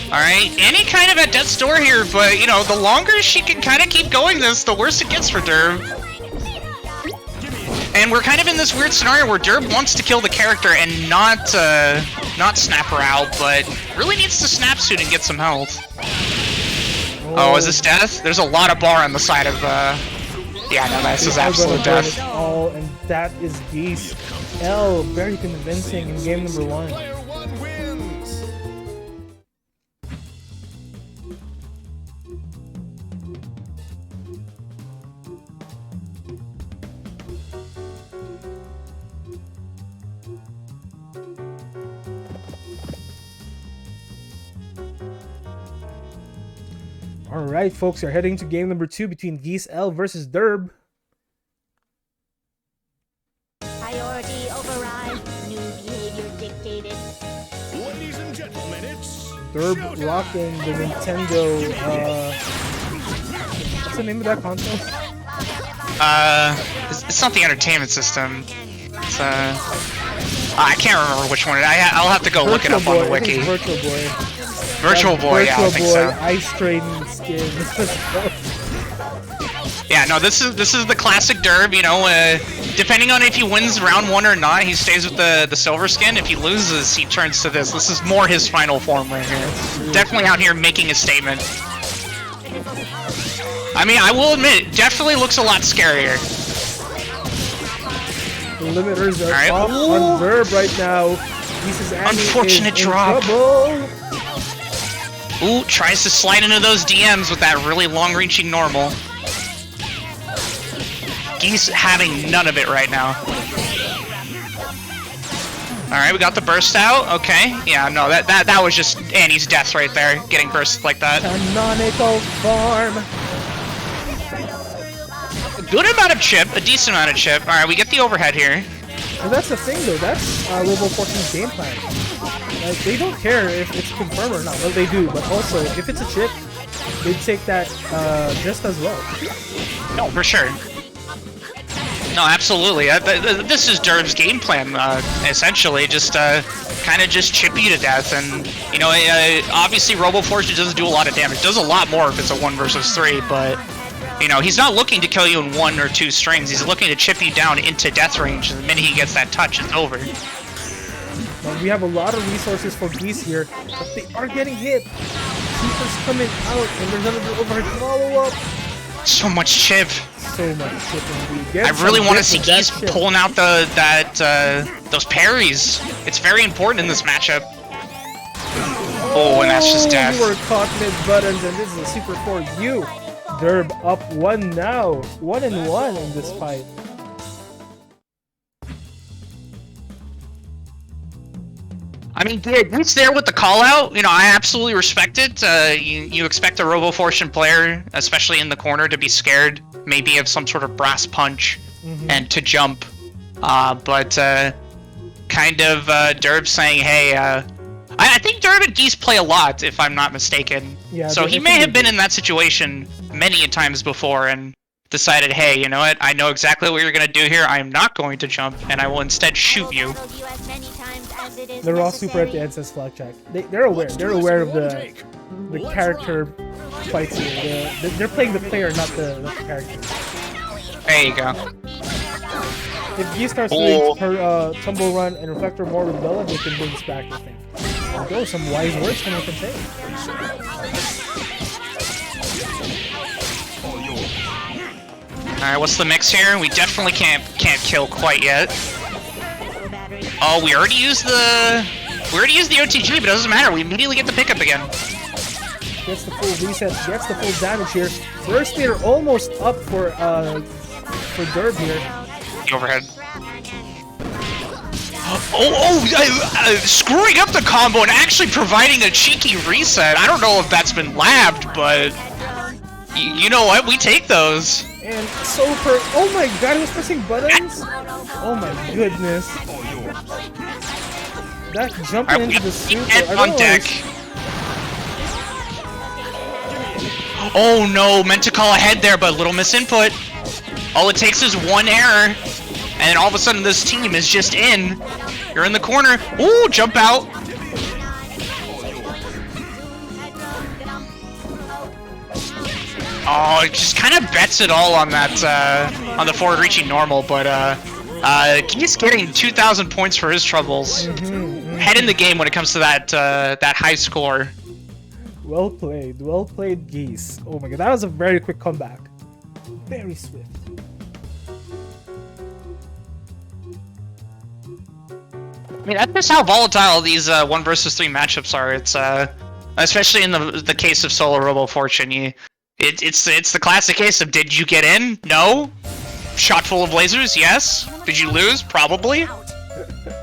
Alright, Annie kind of at death's door here, but, you know, the longer she can kind of keep going this, the worse it gets for Derb. And we're kind of in this weird scenario where Derb wants to kill the character and not snap her out, but really needs to snap soon and get some health. Oh, is this death? There's a lot of bar on the side of Yeah, no, this is They are absolute gonna burn it death. all, and that is Geese. L, very convincing in game number 1. Player 1 wins. Alright, folks, we're heading to game number 2 between Geese L versus Derb. Priority override. New behavior dictated. Ladies and gentlemen, it's Derb showtime. rocking the Nintendo, what's the name of that console? It's not the entertainment system. It's, I can't remember which one it is. I'll have to go look it up on the I think wiki. it's Virtual Boy. Virtual Boy, yeah, I Virtual think Boy, so. Ice Trading skin. Yeah, no, this is the classic Derb. You know, depending on if he wins round 1 or not, he stays with the silver skin. If he loses, he turns to this. This is more his final form right here. Definitely out here making a statement. I mean, I will admit, it definitely looks a lot scarier. The limiters are Alright, off ooh. on Derb right now. Mrs. Annie Unfortunate is in drop. trouble. Ooh, tries to slide into those DMs with that really long-reaching normal. Geese having none of it right now. Alright, we got the burst out. Okay. Yeah, no, that was just Annie's death right there, getting bursted like that. Canonical farm. A good amount of chip, a decent amount of chip. Alright, we get the overhead here. And that's the thing, though. That's Robo 14's game plan. Like, they don't care if it's confirmed or not. Well, they do, but also, if it's a chip, they take that just as well. No, for sure. No, absolutely. This is Derb's game plan, essentially. Just kind of just chip you to death. And, you know, obviously Robo Fortune doesn't do a lot of damage. Does a lot more if it's a 1 versus 3, but... You know, he's not looking to kill you in 1 or 2 strings. He's looking to chip you down into death range. And the minute he gets that touch, it's over. But we have a lot of resources for Geese here, but they are getting hit. Keeper's coming out, and there's another overhead follow-up. So much chip. So much chip indeed. Get I some really want to hits see with that Geese chip. pulling out those parries. It's very important in this matchup. Oh, and that's just death. You were caught mid-buttons, and this is a super for you. Derb up 1 now. 1-1 in this fight. I mean, Geese there with the call out. You know, I absolutely respect it. You expect a Robo Fortune player, especially in the corner, to be scared, maybe of some sort of brass punch, and to jump. But kind of Derb saying, hey, I think Derb and Geese play a lot, if I'm not mistaken. Yeah, so they he may have definitely been in that situation many a times before and decided, hey, you know what? I know exactly what you're going to do here. I am not going to jump, and I will instead shoot you. They're all super at the end, says Flagjack. They're aware. They're aware of the character fights here. They're playing the player, not the character. There you go. If Geese starts doing her tumble run and reflector more with Bella, they can bring this back, I think. There you go, some wise words coming from Tay. Alright, what's the mix here? We definitely can't kill quite yet. Oh, we already used the OTG, but it doesn't matter. We immediately get the pickup again. Gets the full reset, gets the full damage here. First, they're almost up for Derb here. The overhead. Screwing up the combo and actually providing a cheeky reset. I don't know if that's been labbed, but you know what? We take those. And Soper, oh my god, he was pressing buttons? Oh my goodness. That jumping Alright, we into got the super, head I on don't deck. Oh no, meant to call ahead there, but little misinput. All it takes is one error, and then all of a sudden this team is just in. You're in the corner. Ooh, jump out. Oh, it just kind of bets it all on that, on the forward reaching normal, but he's getting 2,000 points for his troubles. Head in the game when it comes to that, that high score. Well played Geese. Oh my god, that was a very quick comeback. Very swift. I mean, that's just how volatile these 1 versus 3 matchups are. It's especially in the case of Solo Robo Fortune, it's the classic case of did you get in? No. Shot full of lasers? Yes. Did you lose? Probably.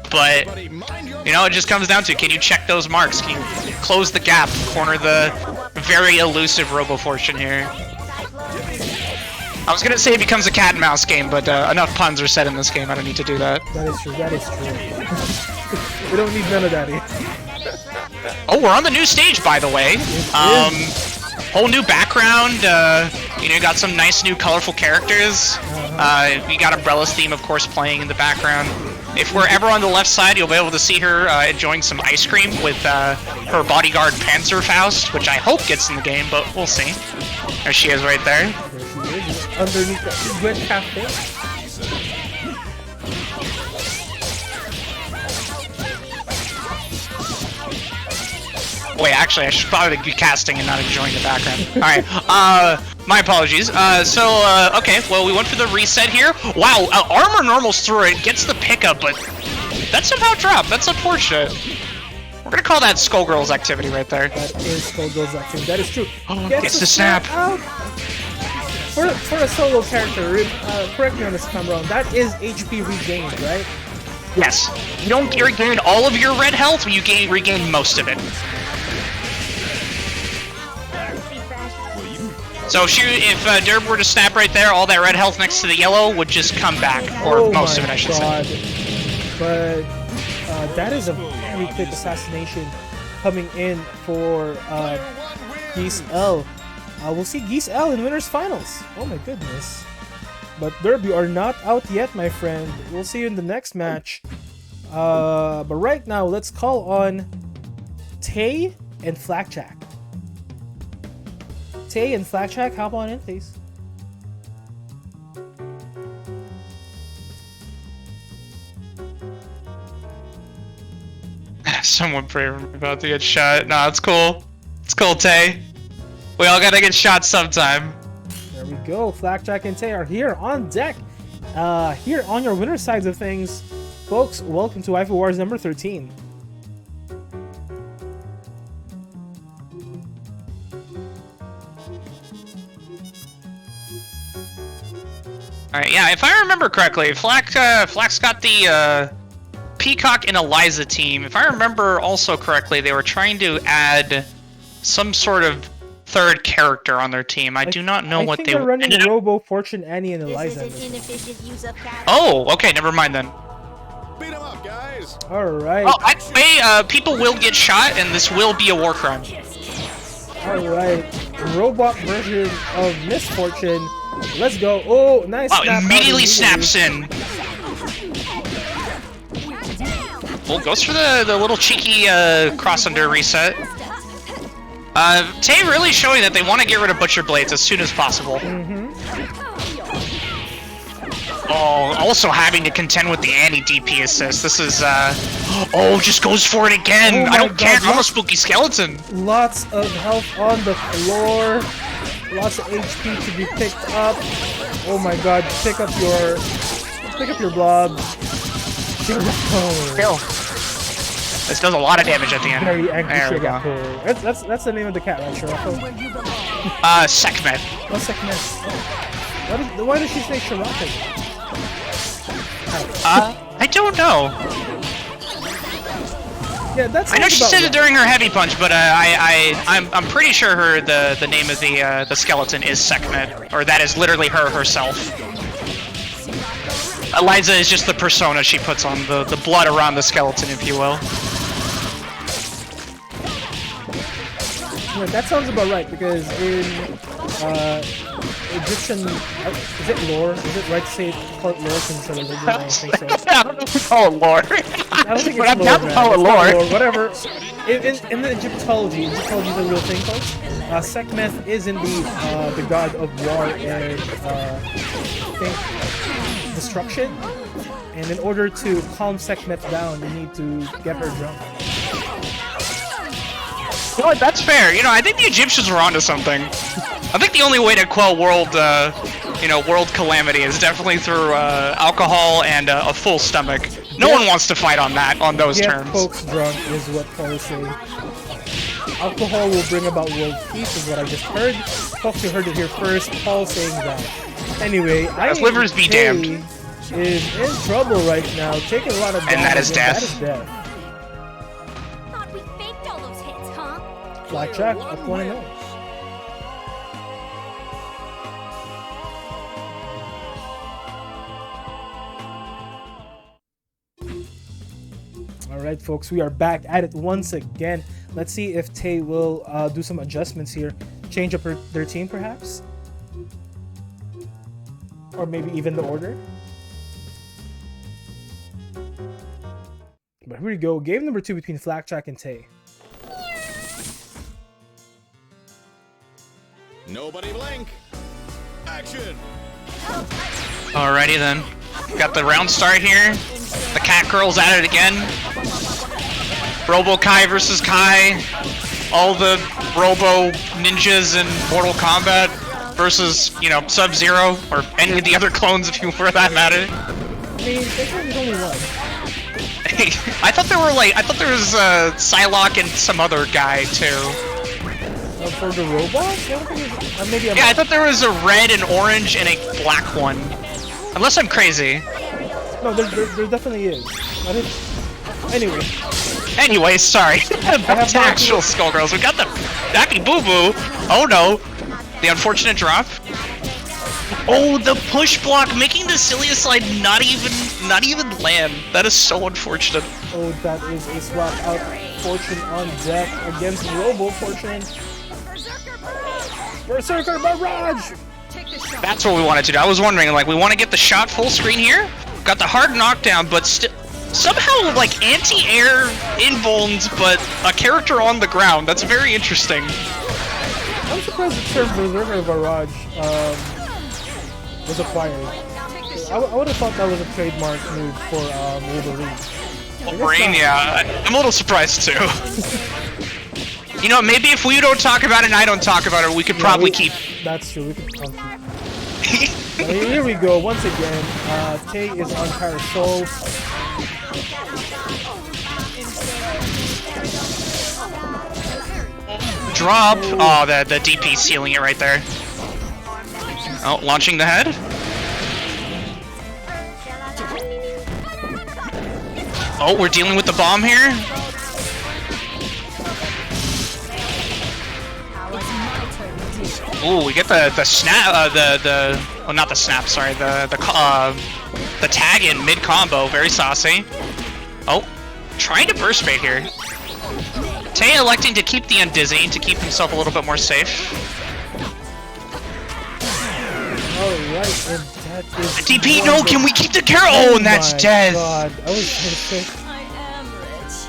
But you know, it just comes down to can you check those marks? Can you close the gap? Corner the very elusive Robo Fortune here. I was gonna say it becomes a cat and mouse game, but enough puns are said in this game. I don't need to do that. That is true. That is true. We don't need none of that here. Oh, we're on the new stage, by the way. Whole new background. You know, got some nice new colorful characters. You got Umbrella's theme, of course, playing in the background. If we're ever on the left side, you'll be able to see her enjoying some ice cream with her bodyguard Panzerfaust, which I hope gets in the game, but we'll see. There she is right there. There she is, underneath that red cafe. Wait, actually, I should probably be casting and not enjoying the background. Alright, my apologies. Okay, well, we went for the reset here. Wow, armor normals through it, gets the pickup, but that somehow dropped. That's unfortunate. We're gonna call that Skullgirls activity right there. That is Skullgirls activity. That is true. Gets the snap. Out. For a solo character, correct me on this if I'm wrong, that is HP regained, right? Yes. You don't regain all of your red health, but you regain most of it. So if Derb were to snap right there, all that red health next to the yellow would just come back, or most of it, I should say. But that is a very quick assassination coming in for Geese L. We'll see Geese L in winners finals. Oh my goodness. But Derb, you are not out yet, my friend. We'll see you in the next match. But right now, let's call on Tay and Flakjack. Tay and Flakjack, hop on in, please. Someone pray for me about to get shot. Nah, it's cool. It's cool, Tay. We all gotta get shot sometime. There we go. Flakjack and Tay are here on deck. Here on your winner sides of things. Folks, welcome to Waifu Wars number 13. Alright, yeah, if I remember correctly, Flax got the Peacock and Eliza team. If I remember also correctly, they were trying to add some sort of third character on their team. I do not know what they were running. ended up... Robo, Fortune, Annie, and Eliza. Oh, okay, never mind then. Beat 'em up, guys. All right. Oh, people will get shot, and this will be a war crime. All right. Robot version of Misfortune. Let's go. Oh, nice. Wow, immediately snaps in. Well, goes for the little cheeky cross under reset. Tay really showing that they want to get rid of Butcher Blades as soon as possible. Oh, also having to contend with the anti-DP assist. This is, oh, just goes for it again. I don't care. I'm a spooky skeleton. Lots of health on the floor. Lots of HP to be picked up. Oh my god, pick up your blob. Kill. This does a lot of damage at the end. Very angry there we go. That's the name of the cat, right, Shirako? Sekhmet. What's Sekhmet? Why does she say Shirako? I don't know. Yeah, that's. I know she said it during her heavy punch, but I'm pretty sure the name of the skeleton is Sekhmet, or that is literally herself. Eliza is just the persona she puts on, the blood around the skeleton, if you will. Yeah, that sounds about right, because in Egyptian, is it lore? Is it right to say call it lore since religion? I don't think so. I don't know if we call it lore. I don't think but it's I'm lore, down to call it lore. Whatever. In the Egyptology is a real thing, folks. Sekhmet is indeed the god of war and destruction. And in order to calm Sekhmet down, you need to get her drunk. You know what, that's fair. You know, I think the Egyptians were onto something. I think the only way to quell world you know, world calamity is definitely through alcohol and a full stomach. No one wants to fight on those Get terms. folks drunk is what Paul say. Alcohol will bring about world peace is what I just heard. Folks, you heard it here first. Paul saying that. Anyway, As livers be damned. Is in trouble right now, taking a lot of damage. And that is death. That is death. Thought we faked all those hits, huh? Blackjack, up 1-0. Alright folks, we are back at it once again. Let's see if Tay will do some adjustments here. Change up their team perhaps? Or maybe even the order? But here we go, game number 2 between Blackjack and Tay. Nobody blink. Action. Alrighty then. Got the round start here. The cat girl's at it again. Robo Kai versus Kai. All the Robo ninjas in Mortal Kombat versus, you know, Sub-Zero or any of the other clones if you for that matter. I mean, there's only one. I thought there was Psylocke and some other guy too. For the robot? Maybe I thought there was a red and orange and a black one. Unless I'm crazy. No, there definitely is. Anyway, sorry. Back to actual Skullgirls. We got the Dappy Boo Boo. Oh no. The unfortunate drop. Oh, the push block, making the silliest slide not even land. That is so unfortunate. Oh, that is a swap out. Fortune on deck against Robo Fortune. Berserker Barrage! That's what we wanted to do. I was wondering, like, we want to get the shot full screen here. Got the hard knockdown, but still somehow like anti-air invulns, but a character on the ground. That's very interesting. I'm surprised the term Berserker Barrage was acquired. I would have thought that was a trademark move for Wolverine. Wolverine, yeah. I'm a little surprised too. You know, maybe if we don't talk about it and I don't talk about it, we could probably keep. That's true. We could probably keep. Here we go. Once again, Tay is on Parasol. Drop. Oh, the DP sealing it right there. Oh, launching the head. Oh, we're dealing with the bomb here. Ooh, we get the snap, oh, not the snap, sorry, the tag in mid combo, very saucy. Oh, trying to burst bait here. Tay electing to keep the undizzy to keep himself a little bit more safe. Alright, and that is DP, no, can we keep the carrot? Oh, and that's death. God, I was perfect. I am rich.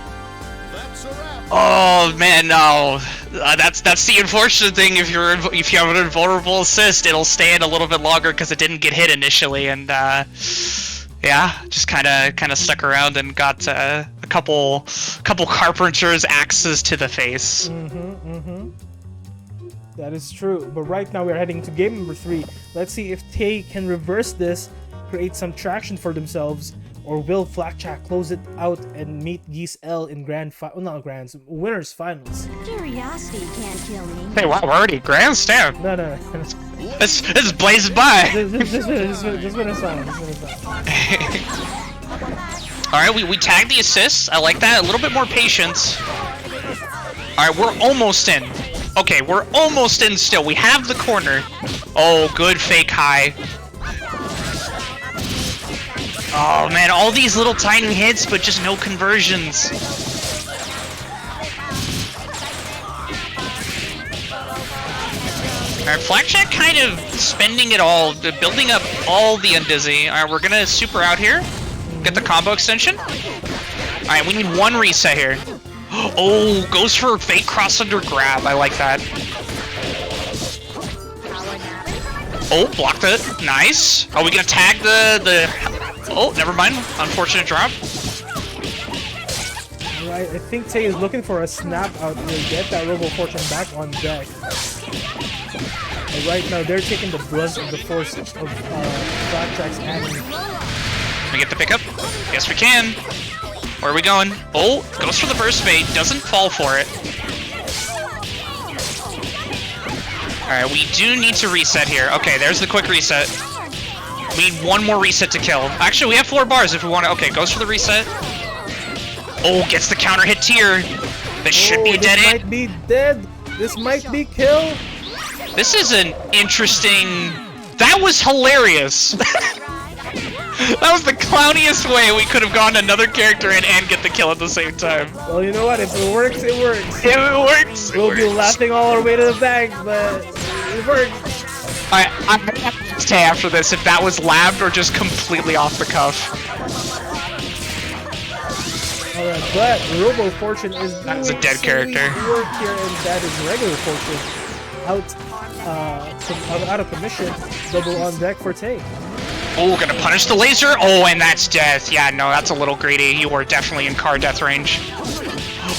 That's a wrap. Oh man, no. That's the unfortunate thing. If you have an invulnerable assist, it'll stay in a little bit longer because it didn't get hit initially, and yeah, just kind of stuck around and got a couple carpenter's axes to the face. That is true. But right now we're heading to game number 3. Let's see if Tay can reverse this, create some traction for themselves, or will Blackjack close it out and meet Geese L in winners finals? Curiosity can't kill me. Hey, wow, we're already grand stamp. No. This is blazing by. Just winners finals. All right, we tagged the assists. I like that. A little bit more patience. All right, we're almost in. Okay, we're almost in still. We have the corner. Oh, good fake high. Oh man, all these little tiny hits, but just no conversions. Alright, Blackjack kind of spending it all, building up all the undizzy. Alright, we're gonna super out here. Get the combo extension. Alright, we need one reset here. Oh, goes for a fake cross under grab. I like that. Oh, blocked it. Nice. Are we gonna tag the... Oh, never mind. Unfortunate drop. Alright, I think Tay is looking for a snap out here. Get that Robo Fortune back on deck. But right now, they're taking the brunt of the force of Blackjack's agony. Can we get the pickup? Yes, we can. Where are we going? Oh, goes for the burst bait. Doesn't fall for it. Alright, we do need to reset here. Okay, there's the quick reset. We need one more reset to kill. Actually, we have 4 bars if we want to. Okay, goes for the reset. Oh, gets the counter hit tier. This should be a dead end. This end. might be dead. This might be kill. This is an interesting... That was hilarious. That was the clowniest way we could have gone another character in and get the kill at the same time. Well, you know what? If it works, it works. If it works, we'll be laughing all our way to the bank, but it works. I'm gonna have to say after this if that was labbed or just completely off the cuff. Alright, but Robo Fortune is doing That's a dead character. Work here, and that is regular Fortune out of commission. Double on deck for Tay. Oh, gonna punish the laser. Oh, and that's death. Yeah, no, that's a little greedy. You were definitely in car death range.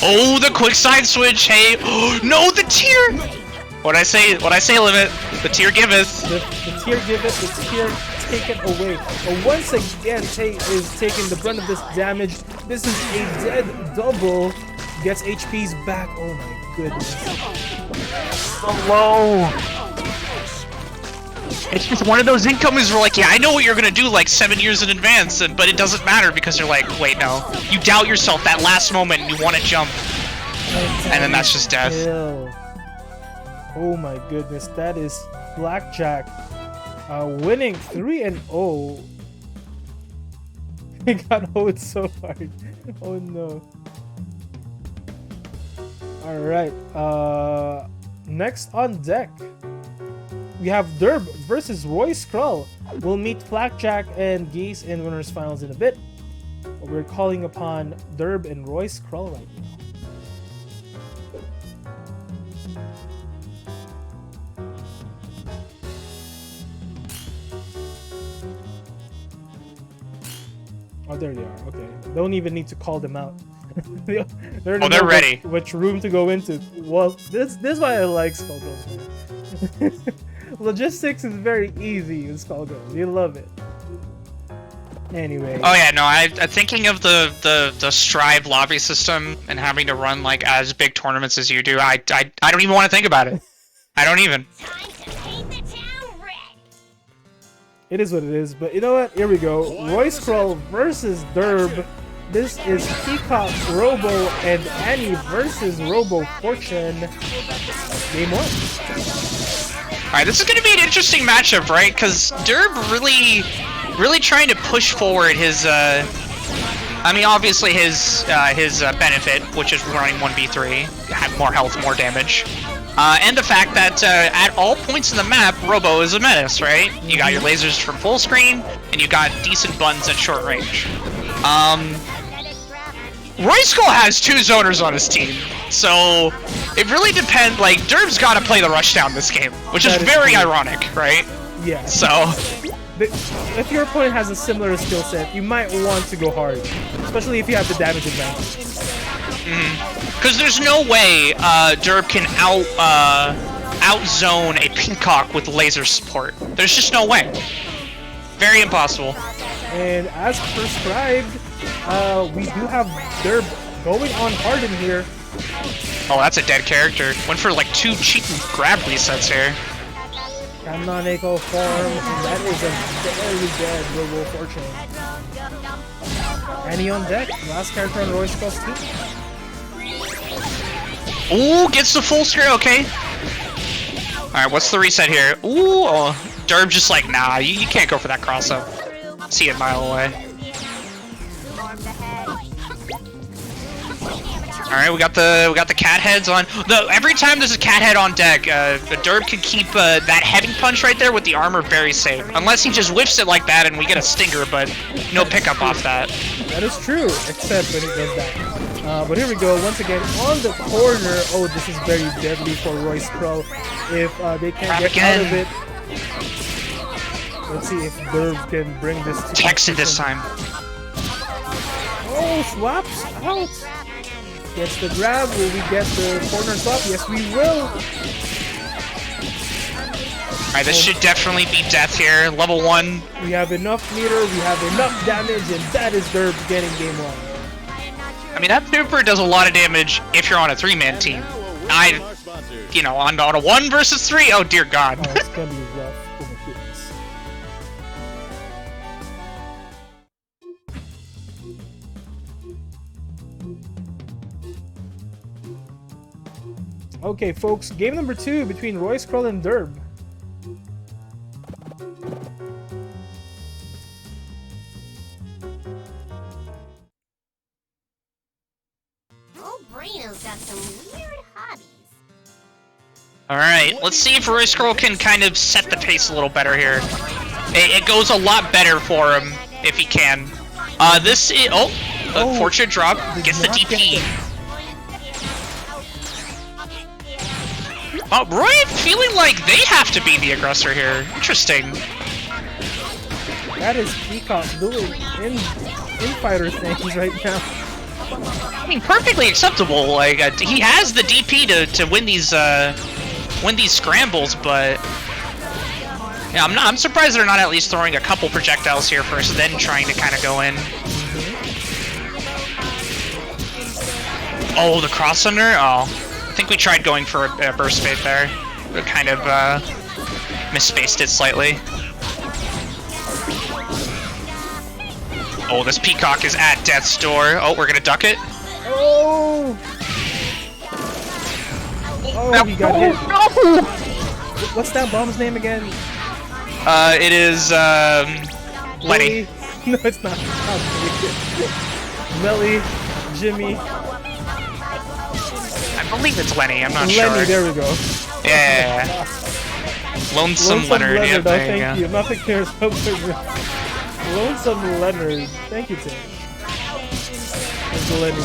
Oh, the quick side switch. Hey, oh, no, the tier. What I say, Limit. The tier giveth. The tier giveth. The tier taken away. But once again, Tay is taking the brunt of this damage. This is a dead double. Gets HPs back. Oh my goodness. Hello. It's just one of those incomings where like, yeah, I know what you're gonna do like 7 years in advance, but it doesn't matter because you're like, wait, no. You doubt yourself that last moment and you want to jump. And then that's just death. Kill. Oh my goodness, that is Blackjack winning 3-0. He got hoed so hard. Oh no. Alright, next on deck, we have Derb versus Roy Skrull. We'll meet Blackjack and Geese in winners finals in a bit. But we're calling upon Derb and Roy Skrull right now. Oh, there they are. Okay. Don't even need to call them out. they're ready. Which room to go into. Well, this is why I like Skullgirls, man. Logistics is very easy in Skullgirls. You love it. Anyway. Oh yeah, no, I'm thinking of the Strive lobby system and having to run like as big tournaments as you do. I don't even want to think about it. I don't even. It is what it is, but you know what? Here we go. Roy Skrull versus Derb. This is Peacock, Robo, and Annie versus Robo Fortune. Game 1. Alright, this is going to be an interesting matchup, right? Because Derb really trying to push forward his, I mean, obviously his benefit, which is running 1v3, have more health, more damage. And the fact that at all points in the map, Robo is a menace, right? You got your lasers from full screen, and you got decent buttons at short range. Roy Skrull has 2 zoners on his team, so it really depends. Like, Derb's got to play the rushdown this game, which is very ironic, right? Yeah. So, if your opponent has a similar skill set, you might want to go hard, especially if you have the damage advantage. Because there's no way Derb can out-zone a Peacock with laser support. There's just no way. Very impossible. And as prescribed, we do have Derb going on hard in here. Oh, that's a dead character. Went for like 2 cheap grab resets here. Canonical form, that is a very dead Robo Fortune. Annie on deck, last character on Roy Skrull's team. Ooh, gets the full screen, okay. Alright, what's the reset here? Ooh, oh, Derb just like, nah, you can't go for that cross-up. See it a mile away. Alright, we got the cat heads on. Every time there's a cat head on deck, Derb can keep that heading punch right there with the armor very safe. Unless he just whiffs it like that and we get a stinger, but no pickup off that. That is true, except when he does that. But here we go, once again, on the corner. Oh, this is very deadly for Roy Skrull. If they can't get out of it. Let's see if Derb can bring this to Text it this time. Oh, swaps out. Gets the grab. Will we get the corner swap? Yes, we will. Alright, this should definitely be death here. Level 1. We have enough meter, we have enough damage, and that is Derb getting game 1. I mean, that super does a lot of damage if you're on a 3-man team. You know, on a 1 versus 3, oh dear god. Oh, it's gonna be rough. Oh my goodness. Okay, folks, game number 2 between Roy Scroll and Derb. Old Braino's got some weird hobbies. Alright, let's see if Roy Scroll can kind of set the pace a little better here. It goes a lot better for him if he can. This is... Oh! Fortune drop. Gets the DP. Roy feeling like they have to be the aggressor here. Interesting. That is Peacock doing in-fighter things right now. I mean, perfectly acceptable. Like, he has the DP to win these scrambles, but... Yeah, I'm surprised they're not at least throwing a couple projectiles here first, then trying to kind of go in. Oh, the cross under? Oh. I think we tried going for a burst fade there. We kind of misspaced it slightly. Oh, this Peacock is at death's door. Oh, we're gonna duck it. Oh! Oh, he got hit. No! What's that bomb's name again? It is, Lenny. No, it's not. Melly, Jimmy. I believe it's Lenny, I'm not Lenny, sure. there we go. Yeah. Lonesome Leonard, yeah, there you thank go. you. Nothing cares about Lonesome Leonard. Thank you, Tim. There's Lenny.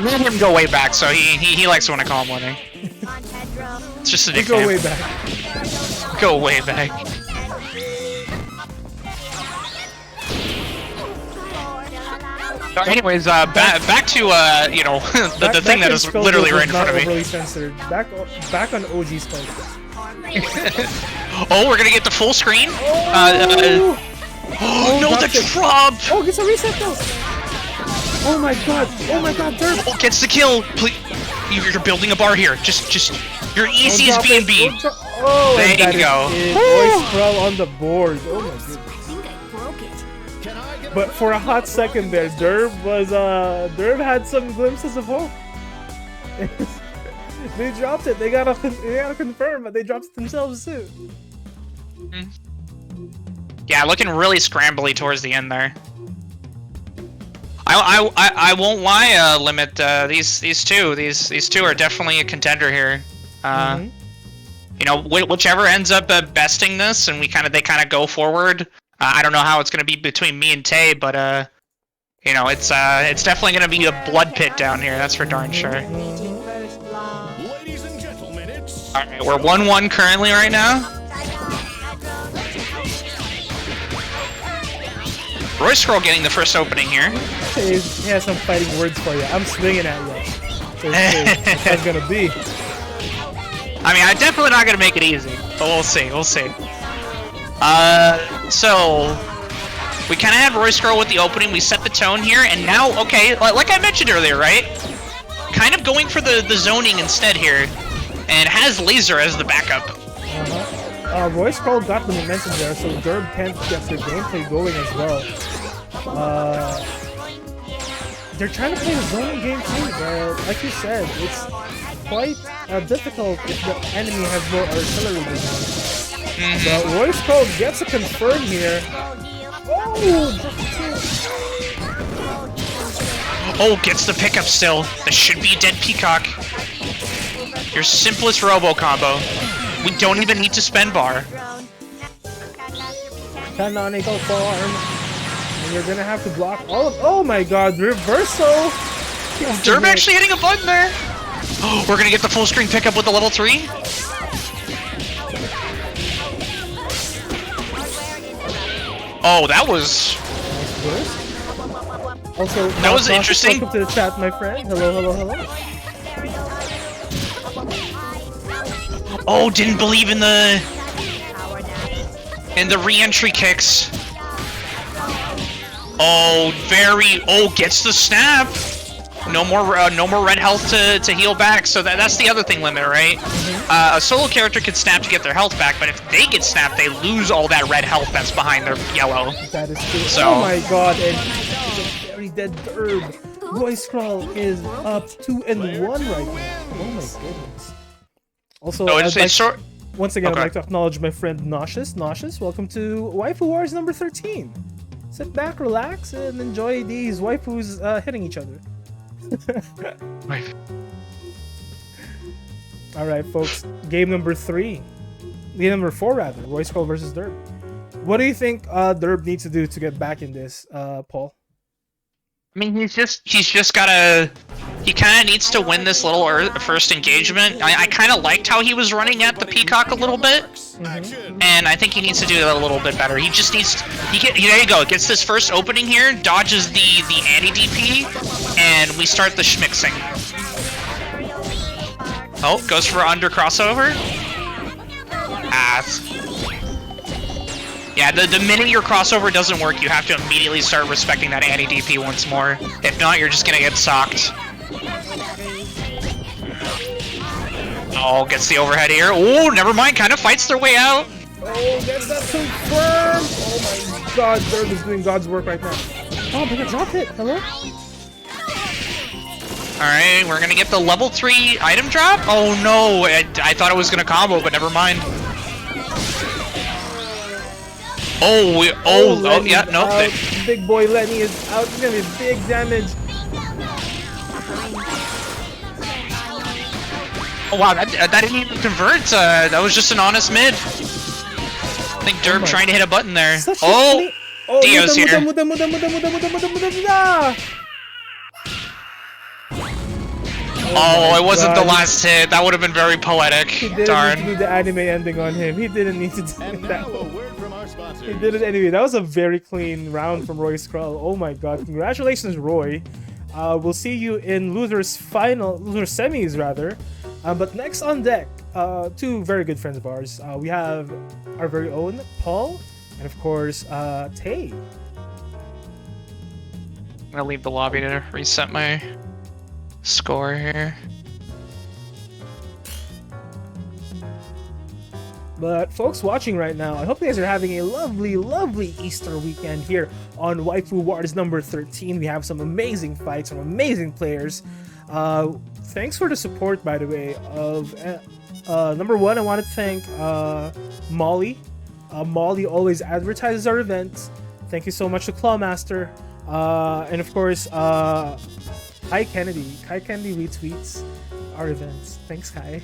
Me and him go way back, so he likes when I call him Lenny. It's just a We nickname. go way back. Go way back. Anyways, back to you know the thing that is literally right in front of me. Overly censored. Back on OG Skullgirls. Oh, we're gonna get the full screen. Oh, No, the drop. Oh, gets a reset though. Oh my god, Derb. Oh, gets the kill. Please, you're building a bar here. Just you're easy as B&B. Oh, there and you that go. is it. Voice Scroll on the board. Oh my goodness. I think I broke it. But for a hot second there, Derb had some glimpses of hope. They dropped it. They gotta confirm, but they dropped it themselves too. Yeah, looking really scrambly towards the end there. I won't lie, Limit. These two are definitely a contender here. You know, whichever ends up besting this, and they kind of go forward. I don't know how it's gonna be between me and Tay, but you know, it's definitely gonna be a blood pit down here. That's for darn sure. Ladies and gentlemen, it's All right, we're 1-1 currently right now. Roy Scroll getting the first opening here. He has some fighting words for you. I'm swinging at you. So what's that gonna be? I mean, I'm definitely not gonna make it easy, but we'll see. So we kind of had Roy Scroll with the opening. We set the tone here, and now, okay, like I mentioned earlier, right? Kind of going for the zoning instead here, and has laser as the backup. Roy Scroll got the momentum there, so Derb can't get their gameplay going as well. They're trying to play the zoning game too, but like you said, it's quite difficult if the enemy has more artillery than you. But Roy Scroll gets a confirm here. Oh, gets the pickup still. This should be a dead Peacock. Your simplest robo combo. We don't even need to spend bar. Canonical form. And you're gonna have to block all of. Oh my god, reversal! Derb actually hitting a button there. Oh, we're gonna get the full screen pickup with the level 3. Oh, that was... Also, that was interesting. Welcome to the chat, my friend. Hello. Oh, didn't believe in the re-entry kicks. Oh, gets the snap. No more red health to heal back. So that's the other thing, Limit, right? A solo character can snap to get their health back, but if they get snapped, they lose all that red health that's behind their yellow. That is true. So, oh my god, and he's a very dead Derb. Roy Skrull is up 2-1 right now. Oh my goodness. Also, once again, I'd like to acknowledge my friend Nauseous. Nauseous, welcome to Waifu Wars number 13. Sit back, relax, and enjoy these waifus hitting each other. Alright, folks. Game number 3. Game number 4, rather. Roy Skrull versus Derb. What do you think Derb needs to do to get back in this, Paul? I mean, he's just gotta... He kind of needs to win this little first engagement. I kind of liked how he was running at the Peacock a little bit. And I think he needs to do that a little bit better. He just needs... there you go. Gets this first opening here, dodges the anti-DP, and we start the schmixing. Oh, goes for under crossover. Yeah, the minute your crossover doesn't work, you have to immediately start respecting that anti-DP once more. If not, you're just gonna get socked. Oh, gets the overhead here. Oh, never mind, kind of fights their way out. Oh, gets that confirmed! Oh my god, Derb is doing God's work right now. Oh, but it dropped it. Hello? Alright, we're gonna get the level 3 item drop? Oh no, I thought it was gonna combo, but never mind. Oh, yeah, no. Big boy Lenny is out. It's gonna be big damage. Oh wow, that didn't even convert. That was just an honest mid. I think Derb trying to hit a button there. Oh, Dio's here. Oh, it wasn't the last hit. That would have been very poetic. He didn't need to do the anime ending on him. He didn't need to do that. He did it anyway. That was a very clean round from Roy Skrull. Oh my god. Congratulations, Roy. We'll see you in Luther's semis, rather. But next on deck, two very good friends of ours. We have our very own Paul, and of course, Tay. I'm gonna leave the lobby to reset my score here. But folks watching right now, I hope you guys are having a lovely, lovely Easter weekend here on Waifu Wars number 13. We have some amazing fights, some amazing players. Thanks for the support, by the way. Number one, I want to thank Molly. Molly always advertises our events. Thank you so much to Clawmaster. And of course, Kai Kennedy. Kai Kennedy retweets our events. Thanks, Kai.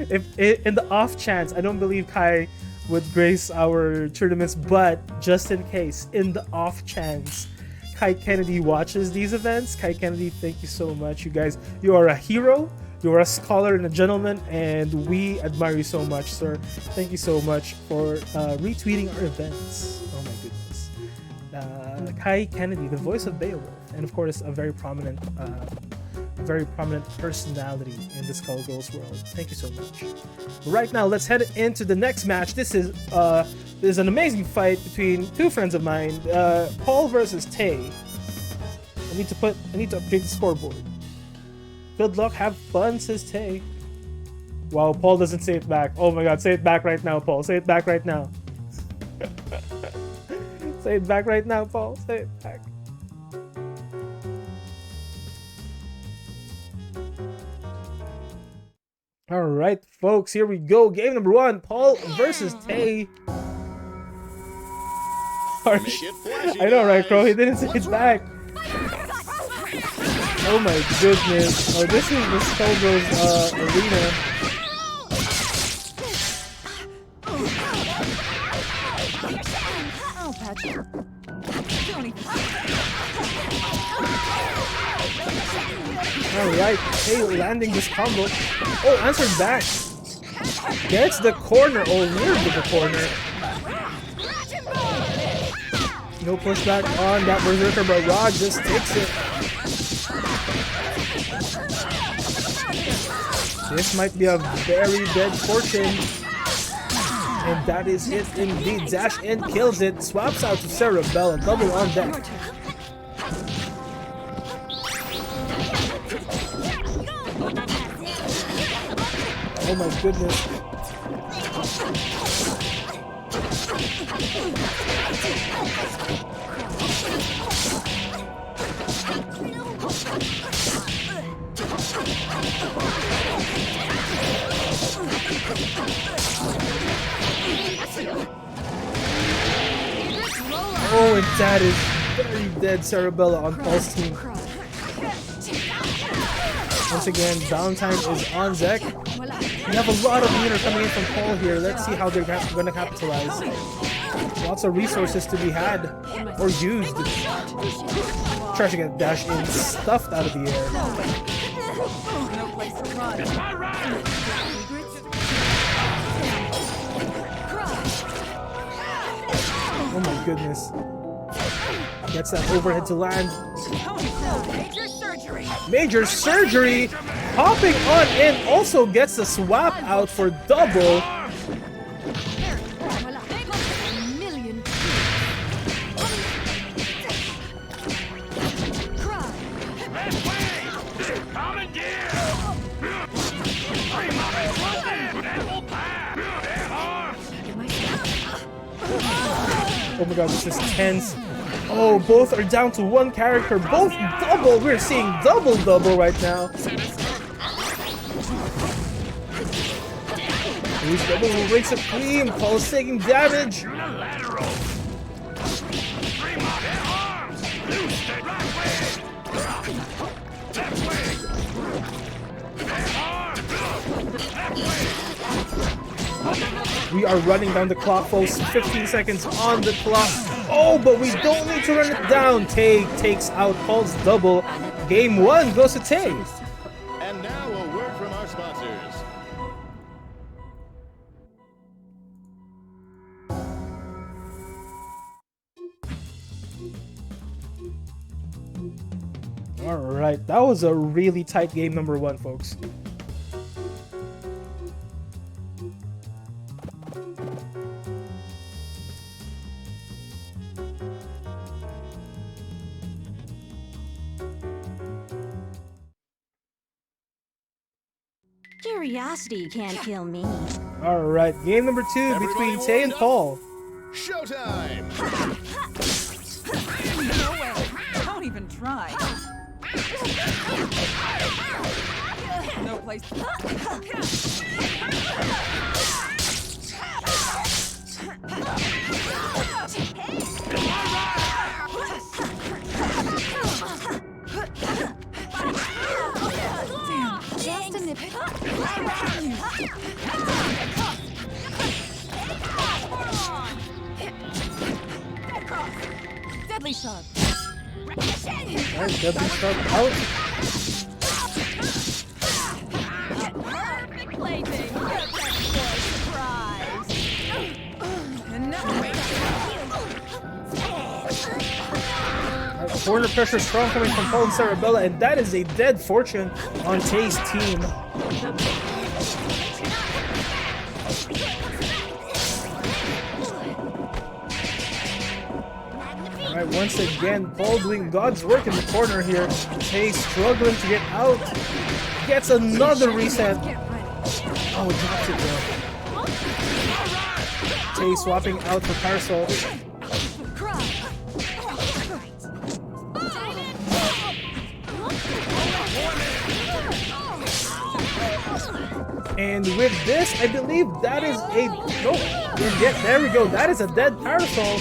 If in the off chance, I don't believe Kai would grace our tournaments, but just in case, in the off chance Kai Kennedy watches these events, Kai Kennedy, thank you so much. You guys, you are a hero, you are a scholar and a gentleman, and we admire you so much, sir. Thank you so much for retweeting our events. Oh my goodness. Kai Kennedy, the voice of Beowulf, and of course a very prominent personality in the Skullgirls world. Thank you so much. Right now, let's head into the next match. This is an amazing fight between two friends of mine, Paul versus Tay. I need to update the scoreboard. Good luck, have fun, says Tay. Wow, Paul doesn't say it back. Oh my god, say it back right now, Paul. Say it back right now. Say it back right now, Paul. Say it back. Alright, folks, here we go. Game number one, Paul versus Tay. Harsh. I know, right, Crow? He didn't say it back. Oh my goodness. Oh, this is the Skullgirls arena. Alright, Tay landing this combo. Oh, answered back. Gets the corner. Oh, weird with the corner. No pushback on that Berserker, but Rod just takes it. This might be a very dead fortune. And that is it indeed. Dash in kills it. Swaps out to Cerebella. Double on deck. Oh my goodness. Oh, and that is very dead Cerebella on Paul's team. Once again, downtime is on deck. We have a lot of meter coming in from Paul here. Let's see how they're going to capitalize. Lots of resources to be had or used. Trying to get Dash in stuffed out of the air. Oh my goodness. Gets that overhead to land. Major surgery! Hopping on in also gets the swap out for double. Oh my god, this is tense. Oh, both are down to one character. Both double. We're seeing double right now. Who's double will break supreme. Paul's taking damage. We are running down the clock, folks. 15 seconds on the clock. Oh, but we don't need to run it down. Tay takes out Paul's double. Game 1 goes to Tay. And now a word from our sponsors. Alright, that was a really tight game number 1, folks. Curiosity can't kill me. Alright, game number 2 between Tay and Paul. Showtime! No way. Don't even try. No place. Just a nip. Deadly shot. Alright, Deadly Sharp out. Perfect plaything. Surprise. And now Corner pressure strong coming from Paul and Cerebella, and that is a dead fortune on Tay's team. Alright, once again, Paul doing God's work in the corner here. Tay struggling to get out. Gets another reset. Oh, drops it though. Tay swapping out for Parasol. And with this, I believe that is a... Nope. There we go. That is a dead Parasol.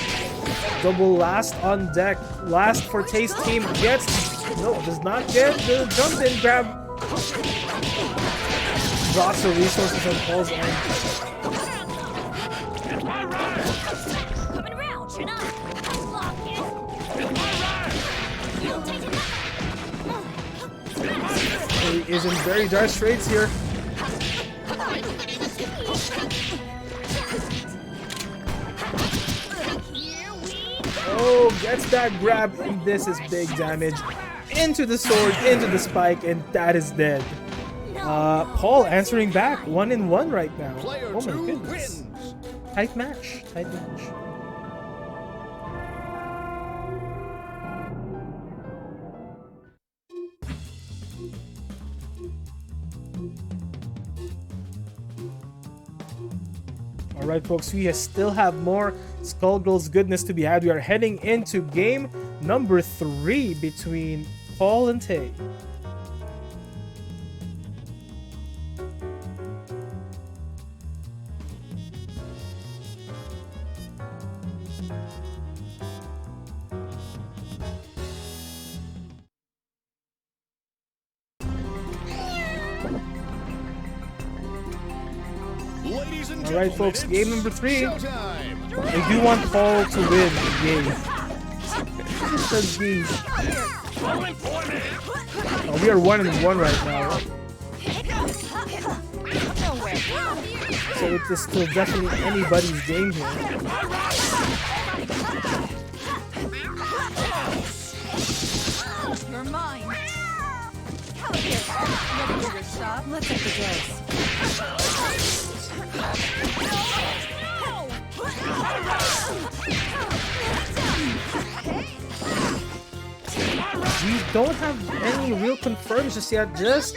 Double last on deck. Last for Tay's team gets... No, does not get the jump in grab. Lots of resources on Paul's end. Coming around, Trina. Unlock it. He is in very dire straits here. Oh, gets that grab, and this is big damage. Into the sword, into the spike, and that is dead. Paul answering back 1-1 right now. Player Oh my 2 goodness. wins. Tight match. Tight match. Alright folks, we still have more Skullgirls goodness to be had. We are heading into game number 3 between Paul and Tay. Ladies and Alright gentlemen, folks, game number 3. Showtime. I do want Paul to win. Yay. Just says yay. Oh, we are 1-1 right now. So it is still definitely anybody's game here. You're mine. Ready for your shot? Let's take the dose. We don't have any real confirms just yet. Just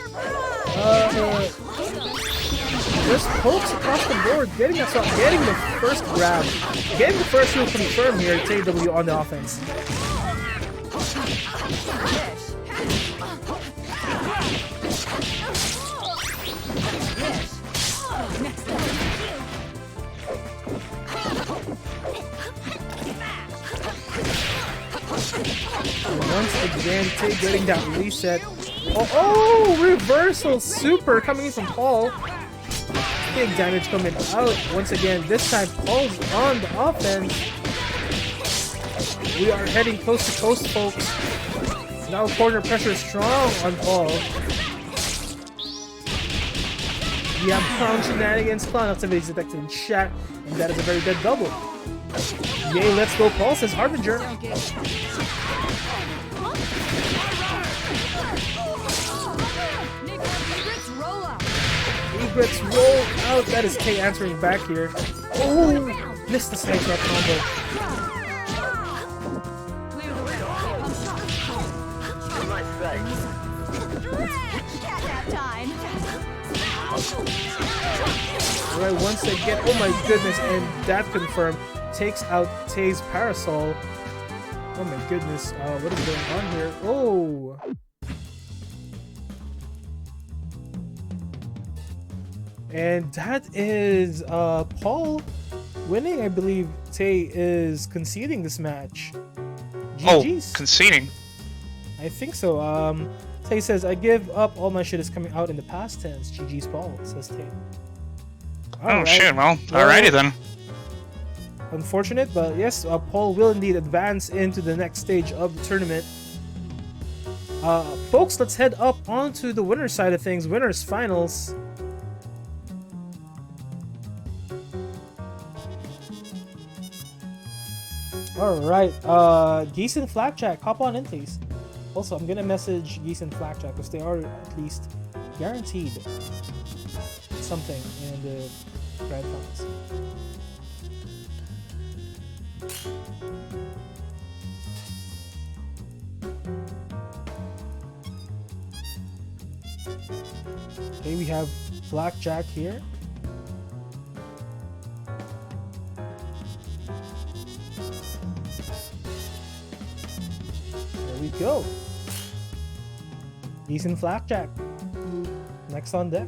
pokes across the board, getting us up, getting the first grab, getting the first real confirm here. TW on the offense. Once again, Tay getting that reset. Oh, reversal super coming in from Paul. Big damage coming out. Once again, this time Paul's on the offense. We are heading coast to coast, folks. Now corner pressure is strong on Paul. We have clown shenanigans, clown activities detected in chat, and that is a very dead double. Yay, let's go, Paul, says Harbinger. Egrets roll out. That is Tay answering back here. Oh, missed the snake trap combo. Alright, once again, oh my goodness, and that confirmed takes out Tay's parasol. Oh my goodness, what is going on here? Oh! And that is Paul winning. I believe Tay is conceding this match. GG's. Oh, conceding. I think so. Tay says, I give up, all my shit is coming out in the past tense. GG's Paul, says Tay. Oh shit, well, alrighty then. Unfortunate, but yes, Paul will indeed advance into the next stage of the tournament. Folks, let's head up onto the winner's side of things. Winners finals. Alright, Geese and Flapjack, hop on in please. Also, I'm gonna message Geese and Flapjack because they are at least guaranteed something in the grand finals. Okay, we have Blackjack here. There we go. Decent Blackjack. Next on deck.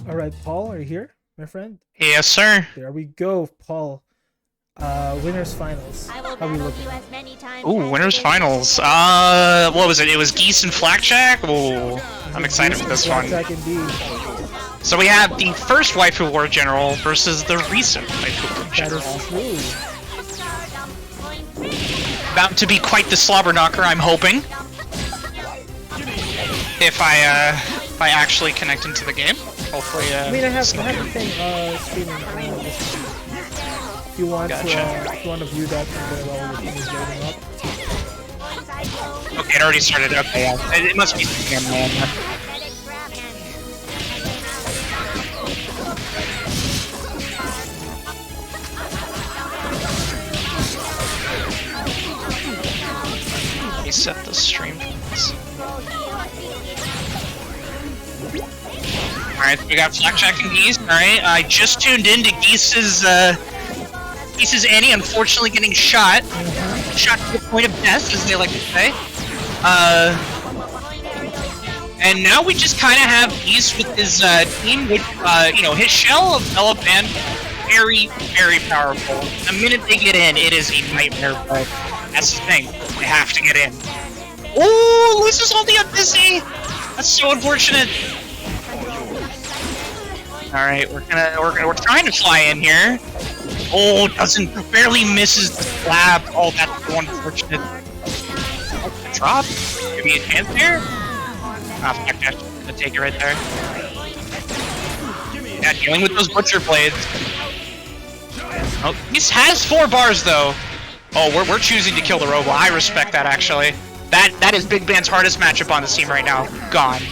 Alright, Paul, are you here, my friend? Yes, sir. There we go, Paul. Winners finals. I will How we battle looking? you as many times Ooh, as winners it is finals. necessary. What was it? It was Geese and Flapjack? Ooh, I'm excited for this one. Blackjack indeed. So we have the first Waifu War General versus the recent Waifu War That General. is true. Stardom, going about to be quite the slobber knocker, I'm hoping. If I actually connect into the game. Hopefully, I mean, I have the thing streaming this week. If you want Gotcha. to view that while your team is loading up. Okay, it already started. Okay, yeah. It must be man. Reset the stream. Alright, we got Blackjack and Geese. Alright, I just tuned in to Geese's Annie unfortunately getting shot. Shot to the point of death, as they like to say. And now we just kind of have Geese with his team, which, you know, his shell of Elephant, very, very powerful. The minute they get in, it is a nightmare, but that's the thing. They have to get in. Ooh, loses all the busy. That's so unfortunate. All right, we're trying to fly in here. Oh, barely misses the slab. Oh, that's so unfortunate. Drop? Give me a chance here. Ah, fuck, I'm gonna take it right there. Yeah, dealing with those butcher blades. Oh, this has 4 bars though. Oh, we're choosing to kill the robot. I respect that actually. That is Big Band's hardest matchup on the team right now. Gone.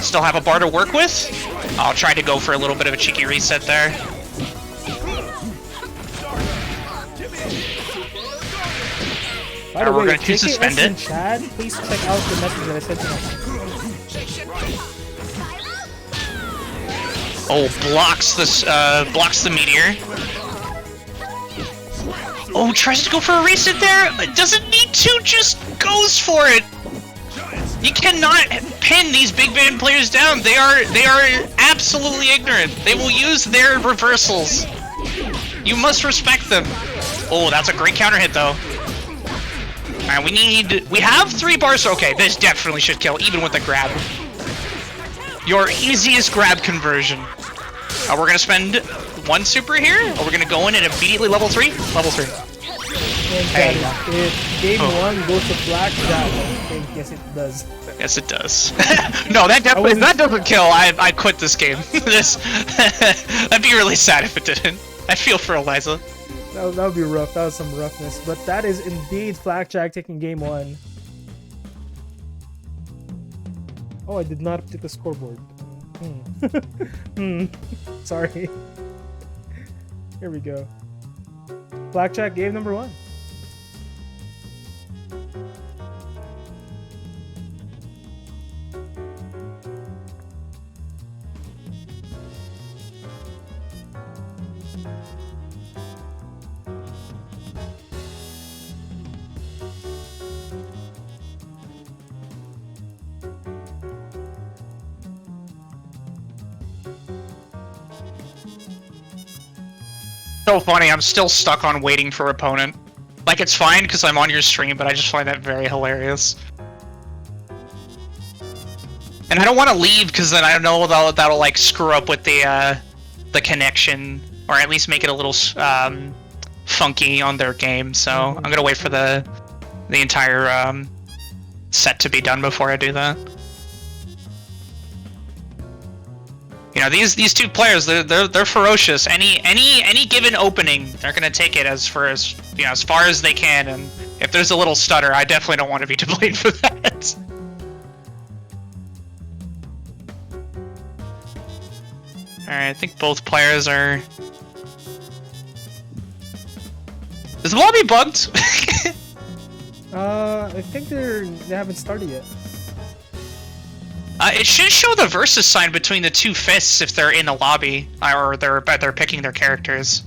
Still have a bar to work with. I'll try to go for a little bit of a cheeky reset there. By the way, we're going to suspend it. Chad, please check out the message that I sent to him. Oh, blocks the meteor. Oh, tries to go for a reset there. Doesn't need to, just goes for it. You cannot pin these Big Band players down. They are absolutely ignorant. They will use their reversals. You must respect them. Oh, that's a great counter hit though. Alright, we have 3 bars. Okay, this definitely should kill, even with the grab. Your easiest grab conversion. We're gonna spend 1 super here, or we're gonna go in and immediately level 3? Level 3. Hey. If game 1 goes to Blackjack, yes it does. Yes it does. No, that definitely, if that doesn't kill, I quit this game. That'd be really sad if it didn't. I feel for Eliza. That would be rough. That was some roughness. But that is indeed Blackjack taking game 1. Oh, I did not update the scoreboard. Sorry. Here we go. Blackjack game number 1. So funny, I'm still stuck on waiting for opponent. Like, it's fine because I'm on your stream, but I just find that very hilarious. And I don't want to leave because then I know that'll like screw up with the connection, or at least make it a little funky on their game. So I'm gonna wait for the entire set to be done before I do that. You know, these 2 players, they're ferocious. Any given opening, they're gonna take it as far as they can. And if there's a little stutter, I definitely don't want to be to blame for that. Alright, I think both players are... Is the lobby bugged? I think they haven't started yet. It should show the versus sign between the 2 fists if they're in the lobby, or they're picking their characters.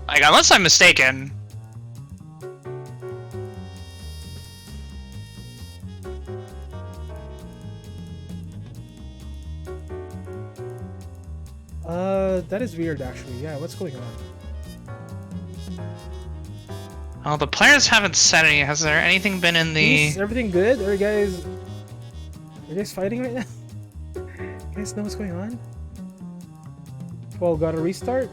Like, unless I'm mistaken. That is weird actually. Yeah, what's going on? Oh, the players haven't said any. Has there anything been in the... Is everything good? Are you guys fighting right now? You guys know what's going on? Well, gotta restart.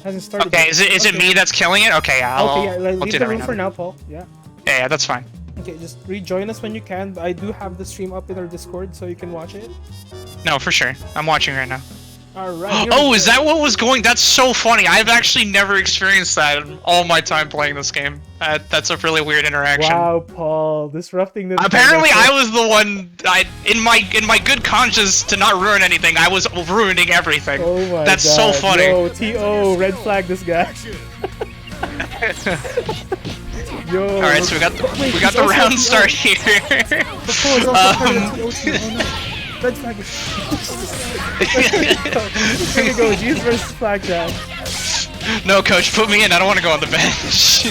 Hasn't started. Okay, yet. is it me that's killing it? Okay, yeah. Okay, yeah. I'll Leave do the that room right for now. now, Paul. Yeah. Yeah, that's fine. Okay, just rejoin us when you can. I do have the stream up in our Discord, so you can watch it. No, for sure. I'm watching right now. All right. Oh, is that what was going? That's so funny. I've actually never experienced that in all my time playing this game. That's a really weird interaction. Wow, Paul, disrupting the. Apparently, I was the one. In my good conscience to not ruin anything, I was ruining everything. Oh my That's God. so funny. Yo, TO, red flag this guy. Yo. All right, so we got the round start here. Paul is also part of the TO. Oh no. Red flag. Here we go. G's versus Blackjack. No, coach, put me in. I don't want to go on the bench.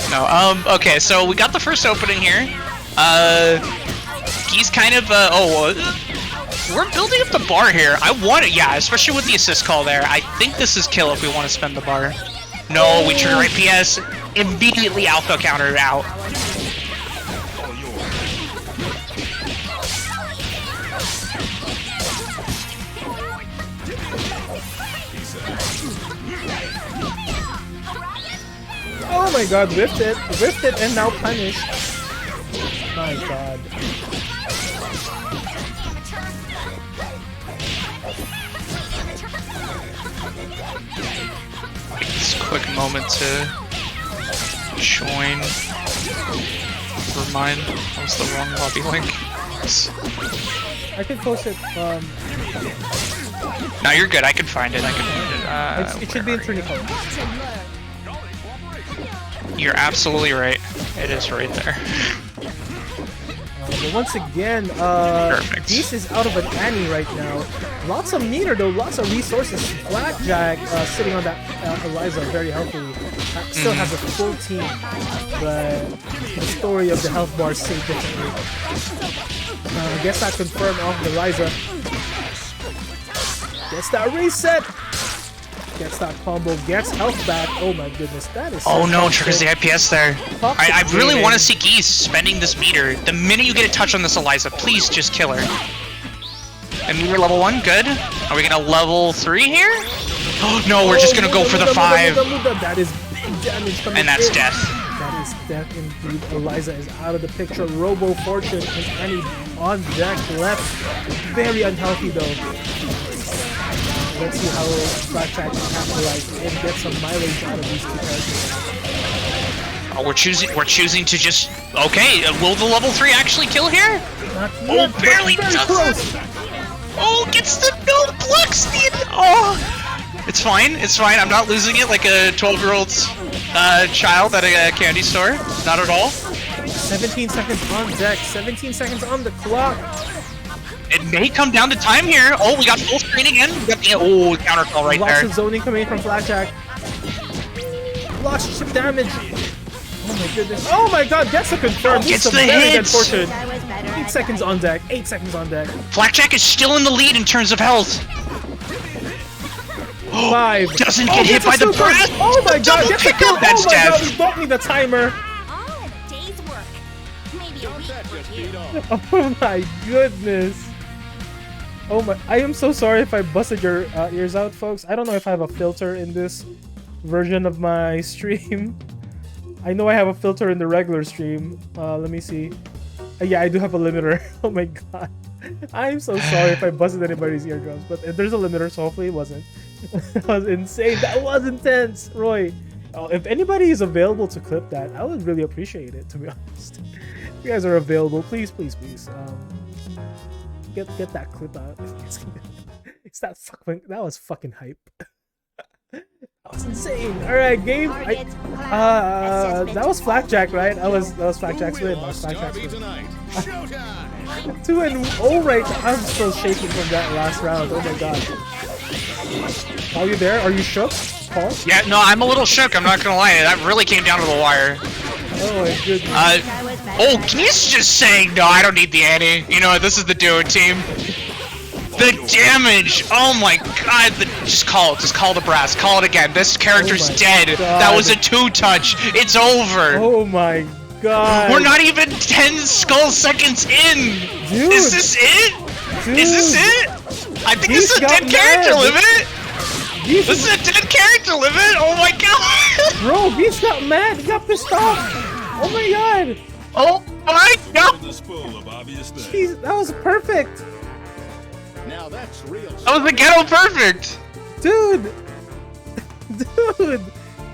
No. Okay, so we got the first opening here. He's kind of we're building up the bar here. I want it, yeah, especially with the assist call there. I think this is kill if we want to spend the bar. No, we trigger IPS. Immediately alpha counter out. Oh my God, whiffed it, and now punished. My God. This quick moment to join. Never mind, that was the wrong lobby link. I can post it. No, you're good. I can find it. It should be in Trinity color. You're absolutely right. It is right there. But once again, Perfect. Geese is out of an Annie right now. Lots of meter though, lots of resources. Blackjack sitting on that Eliza very healthily. Still has a full team, but the story of the health bars say differently. Gets that confirmed off the Eliza. Gets that reset. Gets that combo, gets health back. Oh my goodness, that is. Oh no, triggers the IPS there. I really want to see Geese spending this meter. The minute you get a touch on this Eliza, please just kill her. And meter level 1, good. Are we gonna level 3 here? Oh no, we're just gonna go for the 5. That is big damage coming And that's in. death. That is death indeed. Eliza is out of the picture. Robo Fortune and Annie on deck left. Very unhealthy though. Let's see how Blackjack can capitalize and get some mileage out of these two characters. Oh, we're choosing to just. Okay, will the level 3 actually kill here? Not yet, but barely very does. close. Oh, gets the no Plex. Oh, it's fine. It's fine. I'm not losing it like a 12-year-old child at a candy store. Not at all. 17 seconds on deck. 17 seconds on the clock. It may come down to time here. Oh, we got full screen again. We got the counter call right Lots there. of zoning coming from Blackjack. Lots of chip damage. Oh my goodness. Oh my God, gets a confirm. Gets Some the very good hits. fortune. That was better. 8 seconds on deck. 8 seconds on deck. Blackjack is still in the lead in terms of health. 5. Doesn't get hit by the super. brass. Oh my God, Double gets a pick kill. up. That's Oh my God, death. he bought me the timer. All a day's work. Maybe a week with you. Oh my goodness. Oh my, I am so sorry if I busted your ears out, folks. I don't know if I have a filter in this version of my stream. I know I have a filter in the regular stream. Let me see. Yeah, I do have a limiter. Oh my God. I'm so sorry if I busted anybody's eardrums, but there's a limiter, so hopefully it wasn't. That was insane. That was intense, Roy. If anybody is available to clip that, I would really appreciate it, to be honest. If you guys are available, please, please, please. Get that clip out. It's that fucking. That was fucking hype. That was insane. All right, game. That was Blackjack, right? That was Blackjack's win. That was Blackjack's Derby win. tonight. Showtime. 2-0 right now. I'm still shaking from that last round. Oh my God. Are you there? Are you shook, Paul? Yeah, no, I'm a little shook. I'm not gonna lie. That really came down to the wire. Oh my goodness. That was better. Oh, Geese just saying, no, I don't need the Annie. You know, this is the duo team. The damage! Oh my God! Just call it. Just call the brass. Call it again. This character's Oh my dead. God. That was a 2-touch. It's over. Oh my God. We're not even 10 skull seconds in. Dude. Is this it? Dude. Is this it? I think Geese this is a got dead character mad. limit! Geese This is a dead character limit! Oh my god! Bro, Geese got mad. He got pissed off. Oh my god. Oh my god! This full of obvious things. Jeez, that was perfect. Now that's real. That was the ghetto perfect! Dude. Dude.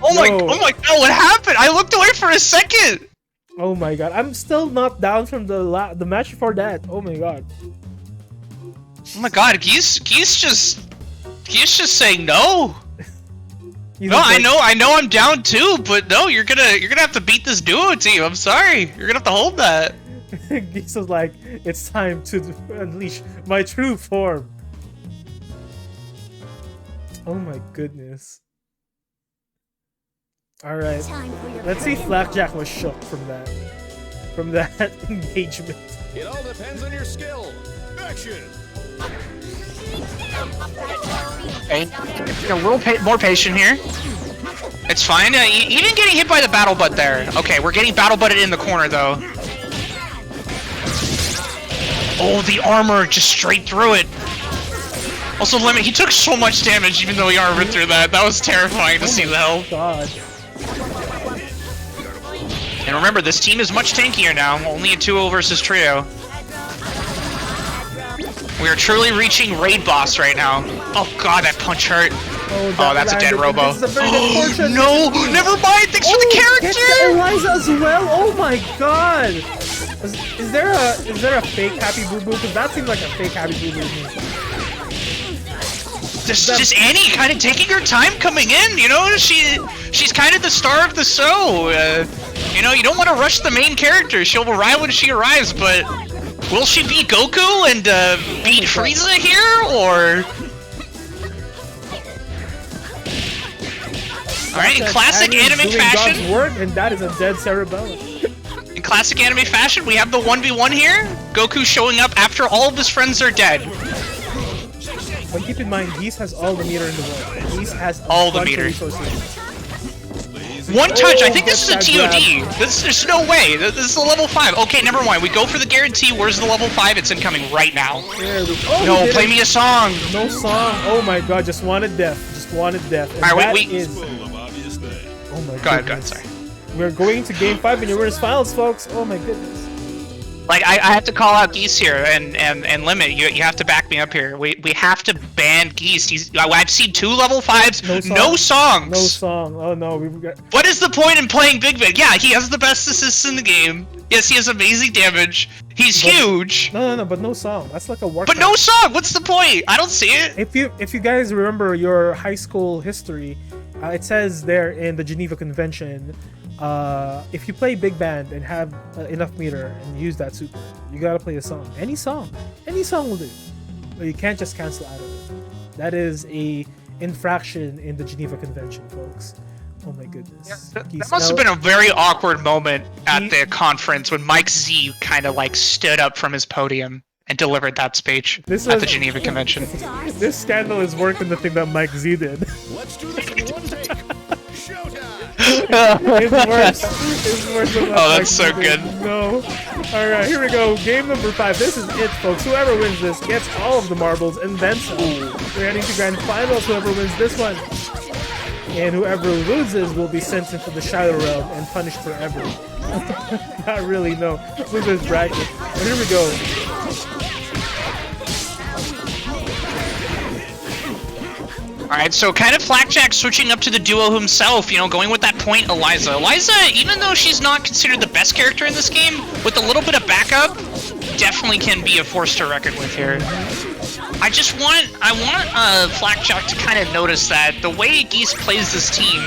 Oh my No. god, what happened? I looked away for a second! Oh my god. I'm still not down from the match before that. Oh my god. Oh my god, Geese just saying no. He's No, just like, I know I'm down too, but no, you're gonna have to beat this duo team. I'm sorry. You're gonna have to hold that. Geese was like, it's time to unleash my true form. Oh my goodness. Alright. Time for your Let's see if Blackjack was shook from that engagement. It all depends on your skill. Action. Okay, a little more patient here. It's fine. He didn't get hit by the battle butt there. Okay, we're getting battle butted in the corner though. Oh, the armor just straight through it. Also, Lemon, he took so much damage even though he armored through that. That was terrifying to see the health. God. And remember, this team is much tankier now. Only a 2-0 versus trio. We are truly reaching raid boss right now. Oh god, that punch hurt. Oh, That's a dead landed. robo. This is a very good portion. No, never mind. Thanks for the Get the character. Eliza as well. Oh my god. Is there a fake Happy Boo Boo? Because that seems like a fake Happy Boo Boo to me. Just Annie kind of taking her time coming in. You know, she's kind of the star of the show. You know, you don't want to rush the main character. She'll arrive when she arrives, but will she beat Goku and beat Frieza here, or? Alright, in classic anime fashion. God's work, and that is a dead cerebellum. In classic anime fashion, we have the 1v1 here. Goku showing up after all of his friends are dead. But keep in mind, Geese has all the meter in the world. Geese has All the bunch of meter. resources. One touch, I think this is a gets that TOD. There's no way. This is a level 5. Okay, never mind. We go for the guarantee. Where's the level 5? It's incoming right now. There we go. Oh, No, he did play it. me a song. No song. Oh my god, just wanted death. Just wanted death. And Alright, that wait. is- Full of obvious things. Oh my Go ahead, goodness. sorry. We're going to game 5 in your winners finals, folks. Oh my goodness. Like, I have to call out Geese here, and Limit, you have to back me up here. We have to ban Geese. I've seen 2 level 5s, no songs. No song. Oh no, we've got. What is the point in playing Big Bang? Yeah, he has the best assists in the game. Yes, he has amazing damage. He's huge. No, but no song. That's like a workout. But no song. What's the point? I don't see it. If you guys remember your high school history, it says there in the Geneva Convention, if you play big band and have enough meter and use that super, you gotta play a song. Any song will do. But you can't just cancel out of it. That is a infraction in the Geneva Convention, folks. Oh my goodness. That must have been a very awkward moment at the conference when Mike Z kind of like stood up from his podium and delivered that speech at the Geneva Convention. This scandal is worse than the thing that Mike Z did. Let's do this in one take. Showtime. It's worse. It's worse than what Oh, Mike that's so Z did. good. No. Alright, here we go. Game number 5. This is it, folks. Whoever wins this gets all of the marbles and then some. We're heading to grand finals. Whoever wins this one. And whoever loses will be sent into the Shadow Realm and punished forever. Not really, no. Loser's bracket. But here we go. Alright, so kind of Flakjack switching up to the duo himself, you know, going with that point Eliza. Eliza, even though she's not considered the best character in this game, with a little bit of backup, definitely can be a force to reckon with here. I want Flakjack to kind of notice that the way Geese plays this team,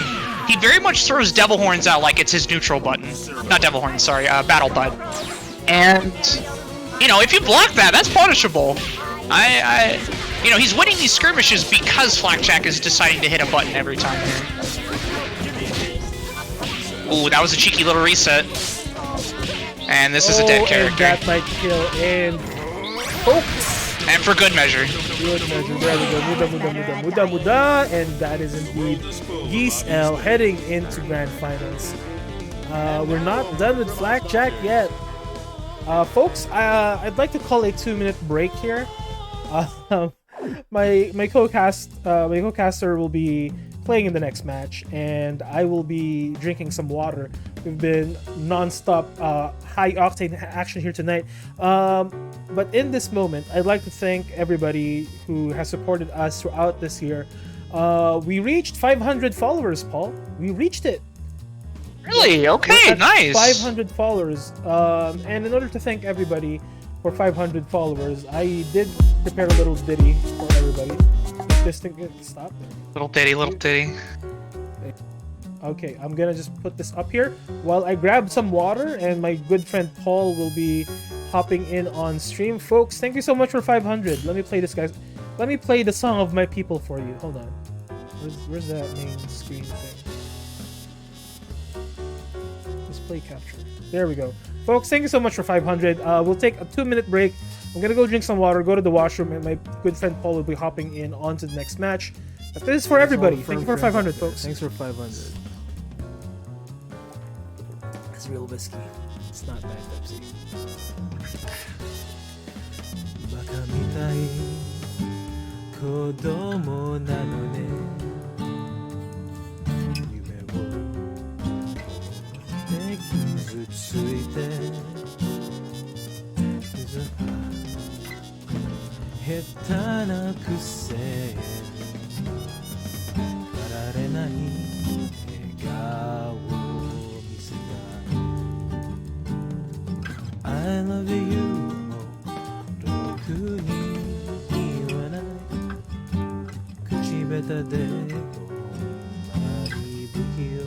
he very much throws Devil Horns out like it's his neutral button. Not Devil Horns, sorry, Battle Bud. And, you know, if you block that, that's punishable. You know, he's winning these skirmishes because Flakjack is deciding to hit a button every time here. Ooh, that was a cheeky little reset. And this is a dead character. And that might kill. And oops. And for good measure. Good measure. There we go. Muda. And that is indeed Geese L heading into grand finals. We're not done with Flakjack yet. Folks, I'd like to call a 2-minute break here. my co-caster will be playing in the next match, and I will be drinking some water. We've been non-stop high octane action here tonight. But in this moment, I'd like to thank everybody who has supported us throughout this year. We reached 500 followers, Paul. We reached it. Really? Okay, We're at nice. 500 followers. And in order to thank everybody for 500 followers, I did prepare a little ditty for everybody. This thing, stop there. Little ditty, little ditty. Okay, I'm gonna just put this up here while I grab some water, and my good friend Paul will be hopping in on stream. Folks, thank you so much for 500. Let me play this, guys. Let me play the song of my people for you. Hold on. Where's that main screen thing? Display capture. There we go. Folks, thank you so much for 500. We'll take a 2-minute break. I'm gonna go drink some water, go to the washroom, and my good friend Paul will be hopping in onto the next match. But this is for everybody. Thank you for 500, folks. Thanks for 500. It's real whiskey. It's not bad Pepsi. バカみたい子供なのね夢をで傷ついて下手なくせに変われない笑顔を見せた I love you もろくに言わない口下手でごまり不器用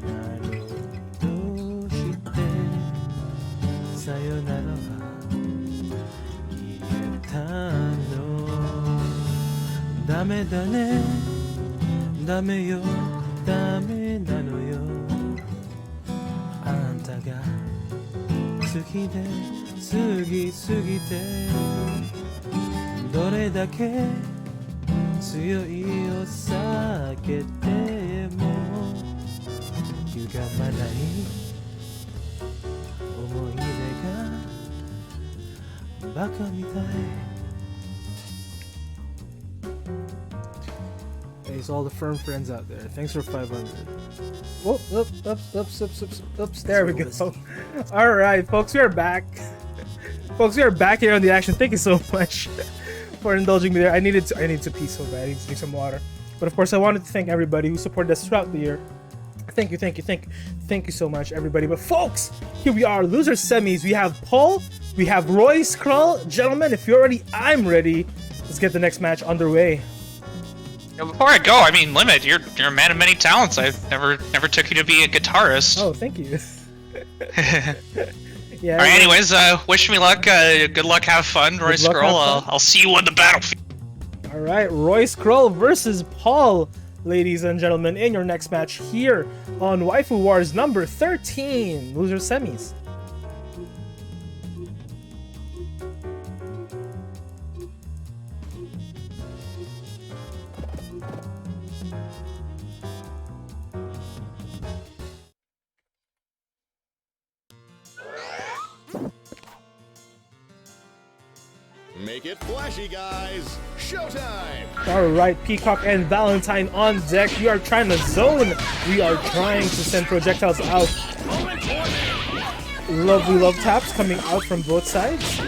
なのにどうしてさよならは言えたのダメだねダメよダメなのよあんたが好きで過ぎ過ぎてどれだけ強いを避けても歪まない思い出がバカみたい Hey, so all the firm friends out there, thanks for 500. Oh, oops. There we go. All right, folks, we are back. Folks, we are back here on the action. Thank you so much for indulging me there. I need to pee so bad. I need to drink some water. But of course, I wanted to thank everybody who supported us throughout the year. Thank you so much, everybody. But folks, here we are, loser semis. We have Paul, we have Roy Skrull. Gentlemen, if you're ready, I'm ready. Let's get the next match underway. Before I go, I mean, Limit, you're a man of many talents. I never took you to be a guitarist. Oh, thank you. Yeah. All right. Anyways, wish me luck. Good luck. Have fun, Roy Good luck, Skrull. have fun. I'll see you on the battlefield. All right, Roy Skrull versus Paul, ladies and gentlemen, in your next match here on Waifu Wars number 13, loser semis. Make it flashy, guys. Showtime. All right, Peacock and Valentine on deck. We are trying to zone. We are trying to send projectiles out. Lovely love taps coming out from both sides.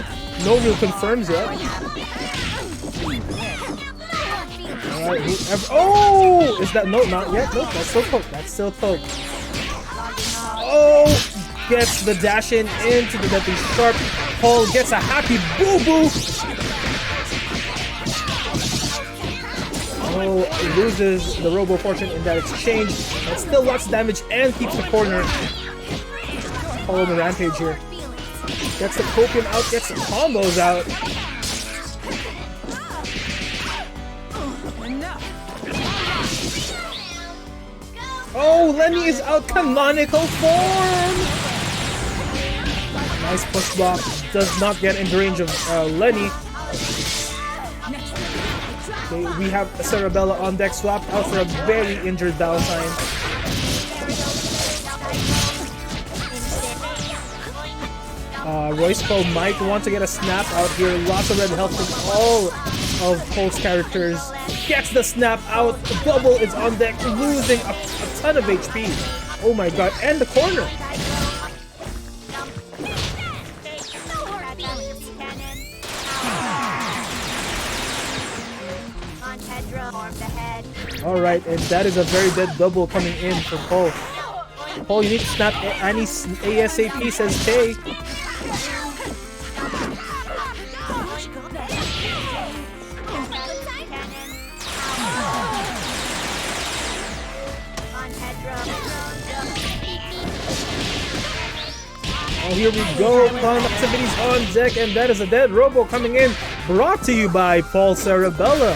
No real confirms yet. All right, whoever. Oh, is that no? Not yet. Nope, that's still poke. That's still poke. Oh, gets the dash in into the deadly sharp. Paul gets a happy boo-boo. Oh, loses the Robo Fortune in that exchange, but still lots of damage and keeps the corner. Paul on the rampage here. Gets the Copium out, gets the combos out. Oh, Lenny is out, canonical form! Nice push block, does not get in the range of Lenny. Okay, we have Cerebella on deck, swapped out for a very injured Valentine. Roy Skull might want to get a snap out here. Lots of red health from all of Pol's characters. Gets the snap out. Bubble is on deck, losing a ton of HP. Oh my god, and the corner. Alright, and that is a very dead double coming in for Pol. Pol, you need to snap Annie ASAP, says Kay. Oh, here we go. Clown activities on deck, and that is a dead robo coming in. Brought to you by Paul Sarabella.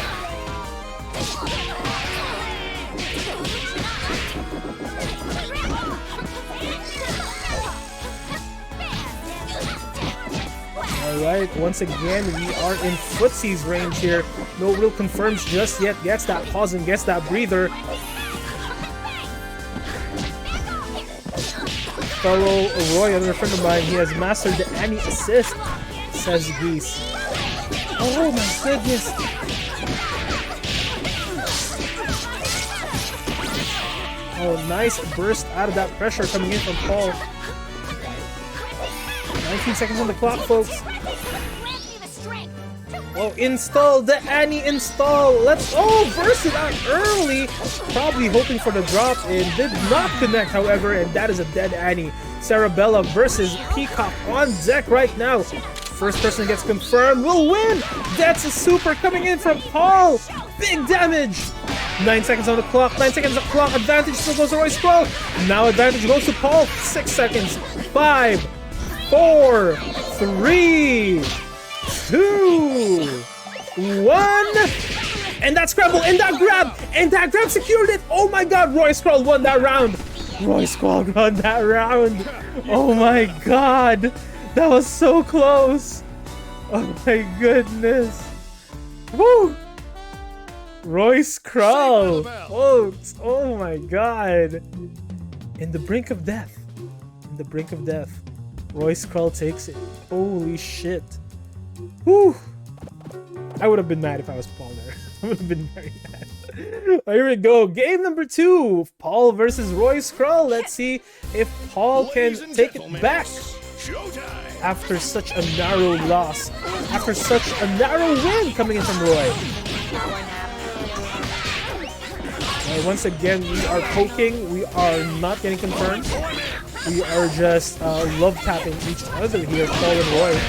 Alright, once again, we are in Footsie's range here. No real confirms just yet. Gets that pause and gets that breather. Fellow Roy, another friend of mine, he has mastered the Annie assist, says Geese. Oh my goodness! Oh, nice burst out of that pressure coming in from Paul. 19 seconds on the clock, folks. Oh, install the Annie install. Let's burst it out early. Probably hoping for the drop and did not connect, however, and that is a dead Annie. Sarabella versus Peacock on deck right now. First person gets confirmed will win. That's a super coming in from Paul. Big damage. 9 seconds on the clock. 9 seconds on the clock. Advantage still goes to Roy Skull. Now advantage goes to Paul. 6 seconds. 5, 4, 3, 2, 1, and that scramble, and that grab secured it. Oh my god, Roy Skull won that round. Roy Skull won that round. Oh my god, that was so close. Oh my goodness. Woo! Roy Skull, folks. Oh my god. In the brink of death. In the brink of death. Roy Skull takes it. Holy shit. Whew. I would have been mad if I was Paul there. I would have been very mad. Here we go. Game number 2. Paul versus Roy Skull. Let's see if Paul can take it back after such a narrow loss. After such a narrow win coming in from Roy. Once again, we are poking. We are not getting confirmed. We are just love tapping each other here, Paul and Roy.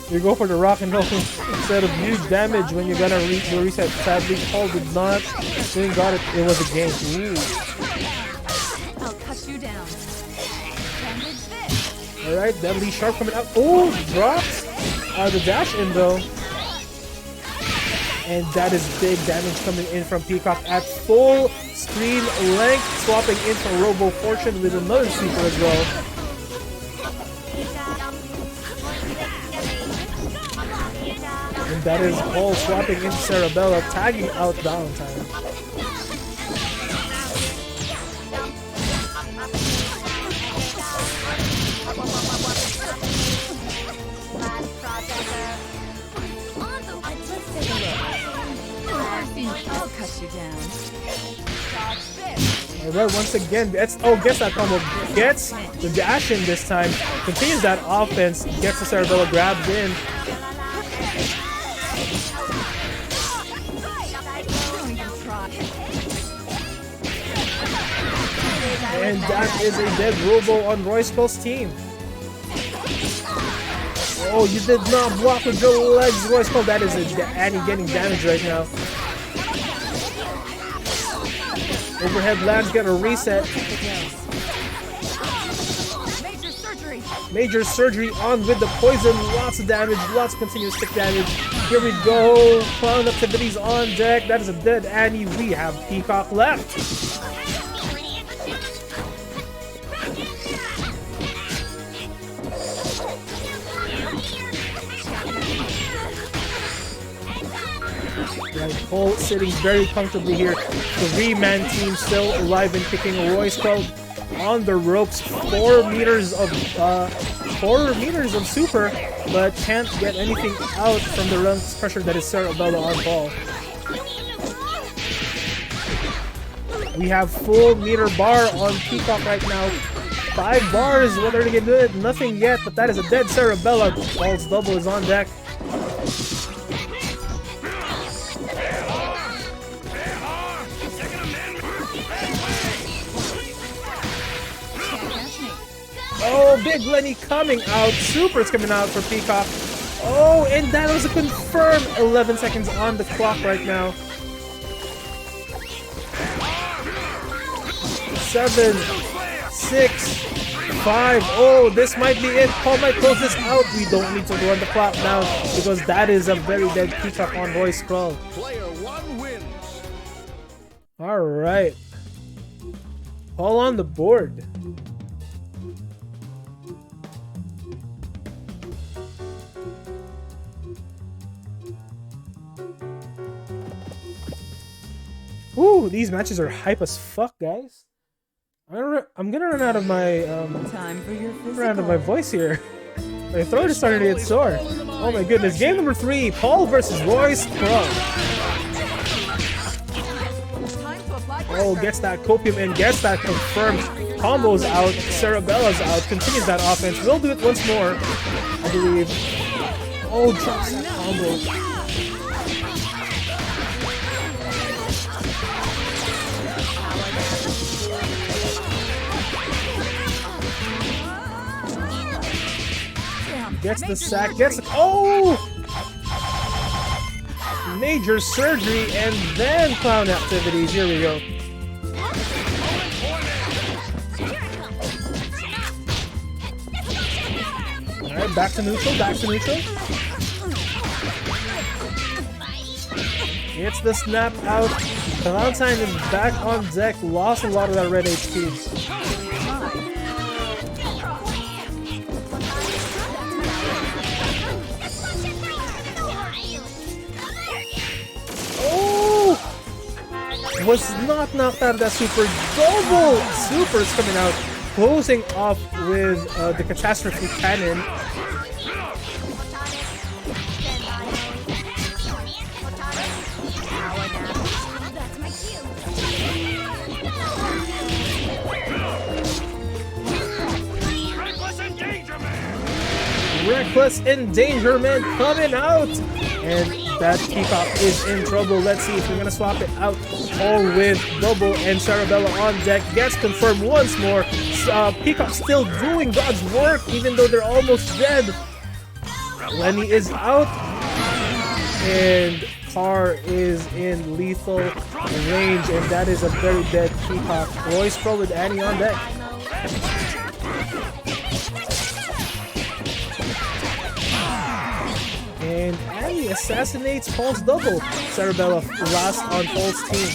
You go for the rock and roll instead of huge damage when you're gonna reset. Sadly, Paul did not. Didn't got it. It was a game. Ooh. I'll cut you down. Alright, Deadly Sharp coming out. Oh, drops the dash in though. And that is big damage coming in from Peacock at full screen length. Swapping in for Robo Fortune with another super as well. And that is Paul swapping into Sarabella, tagging out Valentine. I'll cut you down. Alright, once again, gets that combo. Gets the dash in this time. Continues that offense. Gets the Sarabella grabbed in. And that is a dead Robo on Roy Skull's team. Oh, you did not block with your legs, Roy Skull. That is Annie getting damage right now. Overhead lands, get a reset. Major surgery on with the poison. Lots of damage, lots of continuous stick damage. Here we go. Clown activities on deck. That is a dead Annie. We have Peacock left. Cole sitting very comfortably here. The 3-man team still alive and kicking. Roy Skull on the ropes. 4 meters of super, but can't get anything out from the relentless pressure that is Cerebella on Paul. We have full meter bar on Peacock right now. 5 bars, whether they can do it, nothing yet, but that is a dead Cerebella. Paul's double is on deck. Oh, Big Lenny coming out. Super's coming out for Peacock. Oh, and that was a confirmed 11 seconds on the clock right now. 7, 6, 5. Oh, this might be it. Paul might close this out. We don't need to run the clock now because that is a very dead Peacock on Royce Scroll. Player 1 wins. All right. Paul on the board. Ooh, these matches are hype as fuck, guys. I'm gonna run out of my Time for your physical. run out of my voice here. My throat is starting to get sore. Oh my goodness! Game number 3: Paul versus Royce Crow. Oh, gets that copium and gets that confirmed. Combo's out. Cerebella's out. Continues that offense. We'll do it once more, I believe. Oh, drops that combo. Gets the sack, gets oh! Major surgery and then clown activities. Here we go. Alright, back to neutral, back to neutral. Gets the snap out. Valentine is back on deck, lost a lot of that red HP. Was not knocked out of that super. Double supers coming out, closing off with the catastrophe cannon. Reckless endangerment coming out, and that Peacock is in trouble. Let's see if we're gonna swap it out. All with double and Cerebella on deck. Gets confirmed once more. Peacock still doing God's work even though they're almost dead. Lenny is out, and Carr is in lethal range, and that is a very dead Peacock. Royce Pro with Annie on deck. And Annie assassinates Paul's double. Cerebella last on Paul's team.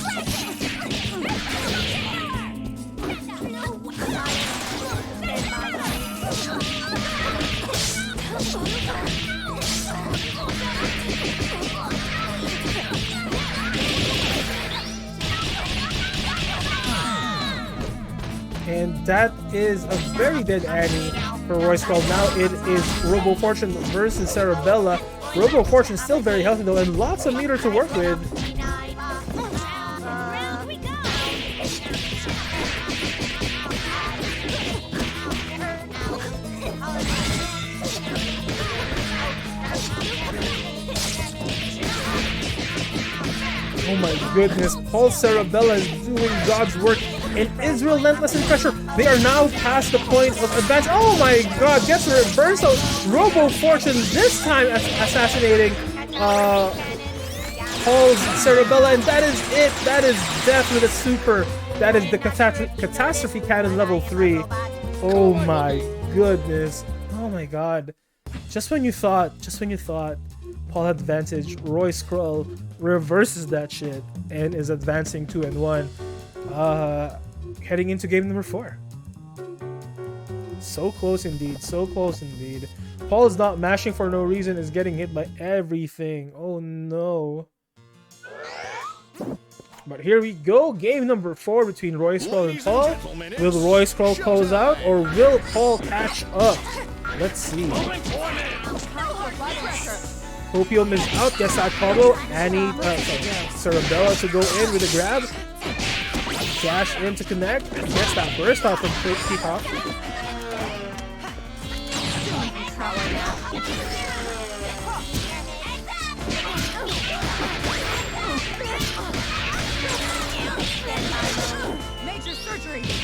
And that is a very dead Annie for Royce Gold. Now it is Robo Fortune versus Cerebella. Robo Fortune still very healthy though, and lots of meter to work with. Oh my goodness, Paul Cerebella is doing God's work, and is relentless in pressure. They are now past the point of advance. Oh my god, gets a reversal. Robo Fortune this time assassinating Paul's Cerebella, and that is it. That is death with a super. That is the Catastrophe Cannon level 3. Oh my goodness. Oh my god. Just when you thought Paul had advantage, Royce Krull reverses that shit and is advancing 2-1. Heading into game number 4. So close indeed, so close indeed. Paul is not mashing for no reason, is getting hit by everything. Oh no. But here we go, game number 4 between Roy Scroll and Ladies Paul. and gentlemen, it's Will Roy Scroll close out, showtime. or will Paul catch up? Let's see. Hopium is out, gets that combo. Cerebella to go in with a grab. Dash in to connect, and gets that burst off from Peacock.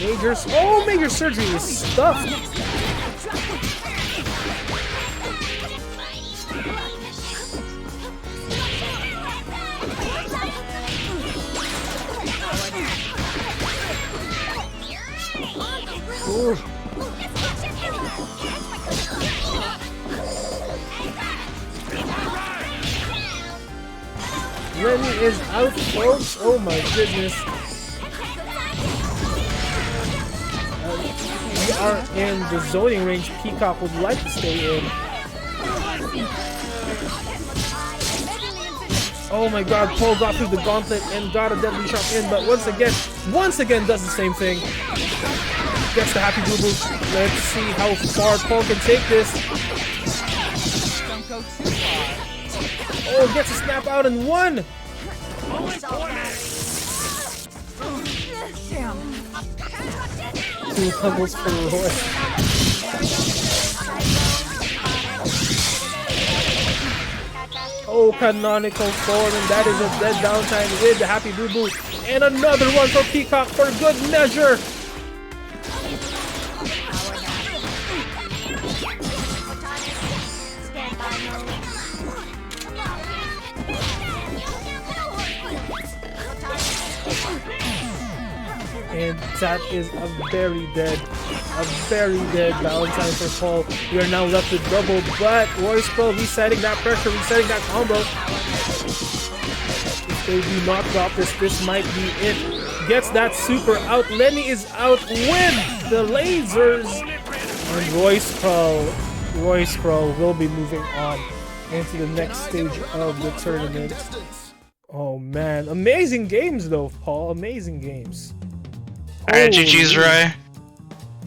Major surgery. Major surgery is stuffed. Ooh. Lenny is out, folks. Oh my goodness. We are in the zoning range Peacock would like to stay in. Oh my god, Paul got through the gauntlet and got a deadly shot in, but once again does the same thing. Gets the happy boo-boo. Let's see how far Paul can take this. Don't go too far. Oh, gets a snap out and one! Damn. 2 levels for Roy. Oh, canonical form, and that is a dead downtime with the happy boo-boo. And another one for Peacock for good measure. And that is a very dead Valentine for Paul. We are now left with double, but Roy Scroll resetting that pressure, resetting that combo. If they do not drop this, this might be it. Gets that super out. Lenny is out with the lasers. And Roy Scroll will be moving on into the next stage of the tournament. Oh man, amazing games though, Paul. Amazing games. Alright, GG's, Roy.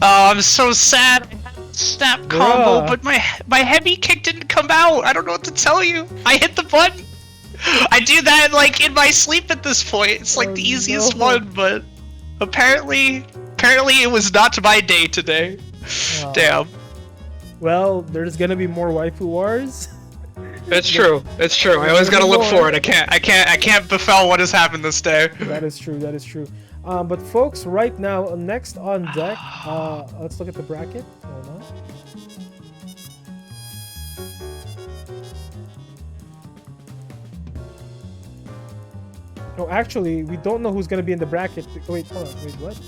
Oh, I'm so sad. I had a snap combo, Bruh. but my heavy kick didn't come out. I don't know what to tell you. I hit the button. I do that like in my sleep at this point. It's like the easiest no. one, but apparently it was not my day today. Damn. Well, there's gonna be more Waifu Wars. It's true. It's true. I always gotta look forward. I can't befell what has happened this day. That is true. That is true. But folks, right now, next on deck, let's look at the bracket. Hold on. No, actually, we don't know who's gonna be in the bracket. Wait, hold on. Wait, what?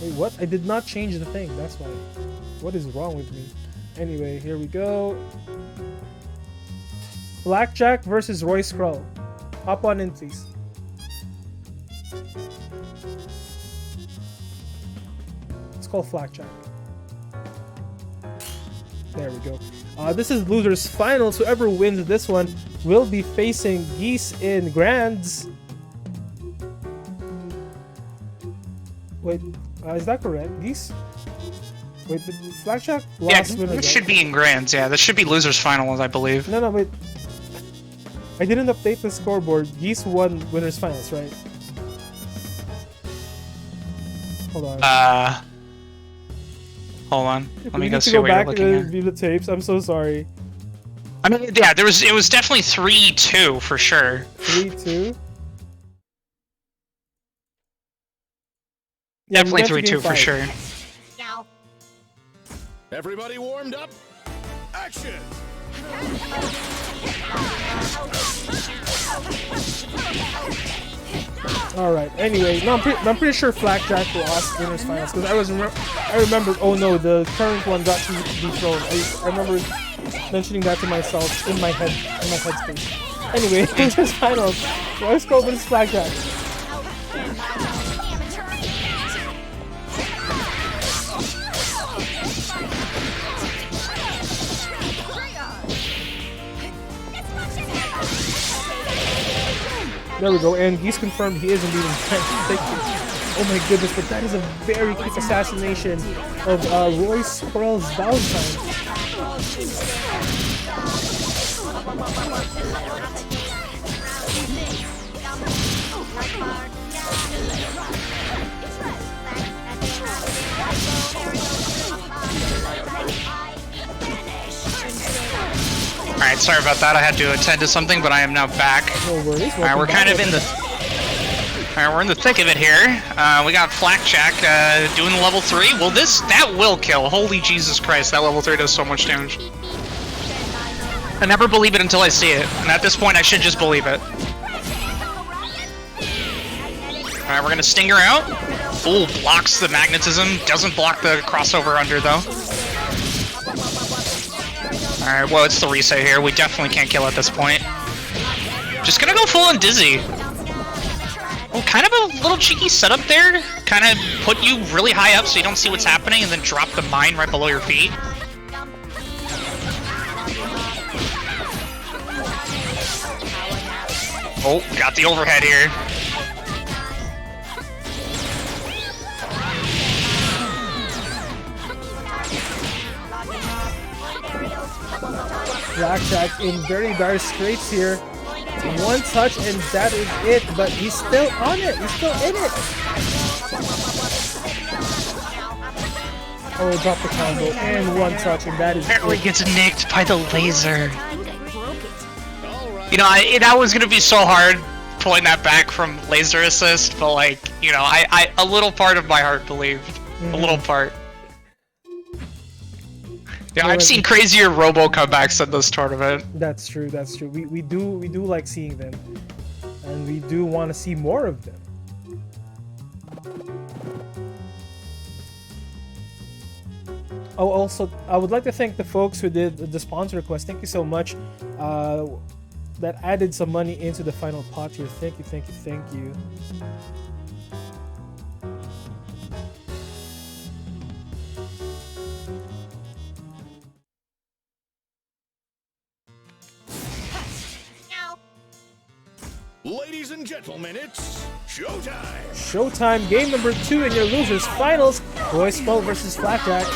Wait, what? I did not change the thing. That's why. What is wrong with me? Anyway, here we go. Blackjack versus Roy Scroll. Hop on in, please. It's called Blackjack. There we go. This is losers finals. Whoever wins this one will be facing Geese in Grands. Wait, is that correct? Geese? Wait, the Blackjack Yeah, lost winners. this should be in grands. Yeah, this should be losers finals, I believe. No, wait. I didn't update the scoreboard. Geese won winners finals, right? Hold on. Hold on. Let me We go need to see go what you're back looking and at. review the tapes. I'm so sorry. I mean, yeah, it was definitely 3-2 for sure. 3-2. Definitely we went to 3-2 for game sure. Now. Everybody warmed up? Action! Alright, anyway, no, I'm pretty sure Blackjack lost winners finals because I remember, oh no, the current one got dethroned. I remember mentioning that to myself in my headspace. Anyway, winners finals. Let's go with Blackjack. There we go, and he's confirmed he is indeed in Thank you. Oh my goodness, but that is a very quick assassination of Roy Squirrel's Valentine. Alright, sorry about that. I had to attend to something, but I am now back. No worries. Alright, we're kind of in the... Alright, we're in the thick of it here. We got Flakjack doing the level 3. Well, that will kill. Holy Jesus Christ, that level 3 does so much damage. I never believe it until I see it. And at this point, I should just believe it. Alright, we're gonna sting her out. Ooh, blocks the magnetism. Doesn't block the crossover under, though. Alright, well, it's the reset here. We definitely can't kill at this point. Just gonna go full on Dizzy. Oh, kind of a little cheeky setup there. Kind of put you really high up so you don't see what's happening and then drop the mine right below your feet. Oh, got the overhead here. Flakjack in very dire straits here. One touch and that is it, but he's still on it. He's still in it. Oh, drop the combo and one touch and that is Apparently it. gets nicked by the laser. You know, that was gonna be so hard pulling that back from laser assist, but like, you know, I a little part of my heart believed. A little part. Yeah, I've seen crazier Robo comebacks in this tournament. That's true, that's true. We do like seeing them. And we do want to see more of them. Oh, also, I would like to thank the folks who did the sponsor request. Thank you so much. That added some money into the final pot here. Thank you, thank you, thank you. Ladies and gentlemen, it's showtime! Showtime, game number 2 in your losers finals. Roy Skull versus Flakjack.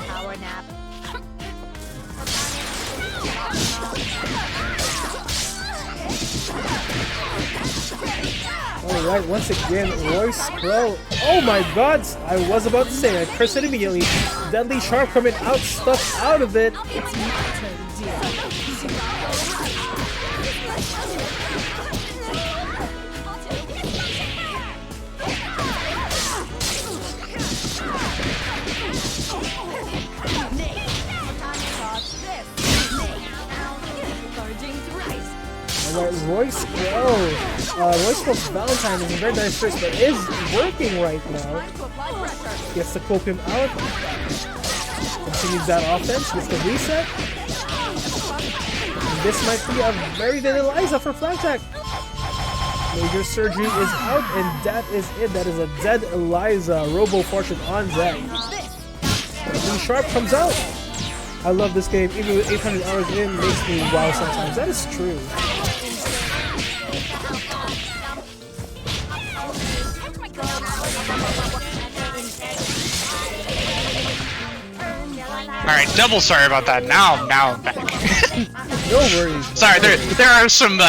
Power nap. Alright, once again, Roy Skull. Oh my god! I was about to say, I cursed it immediately. Deadly Sharp coming out, stuff out of it. It's my turn, dear. Alright, Roy Skull. Roy Skull's Valentine is in very nice first, but is working right now. Gets to cope him out. Continues that offense, gets the reset. And this might be a very dead Eliza for Flakjack. Major surgery is out, and that is it. That is a dead Eliza. Robo Fortune on deck. Deadly Sharp comes out. I love this game. Even with 800 hours in, makes me wow sometimes. That is true. Alright, double sorry about that. Now I'm back. No worries. Sorry, there are some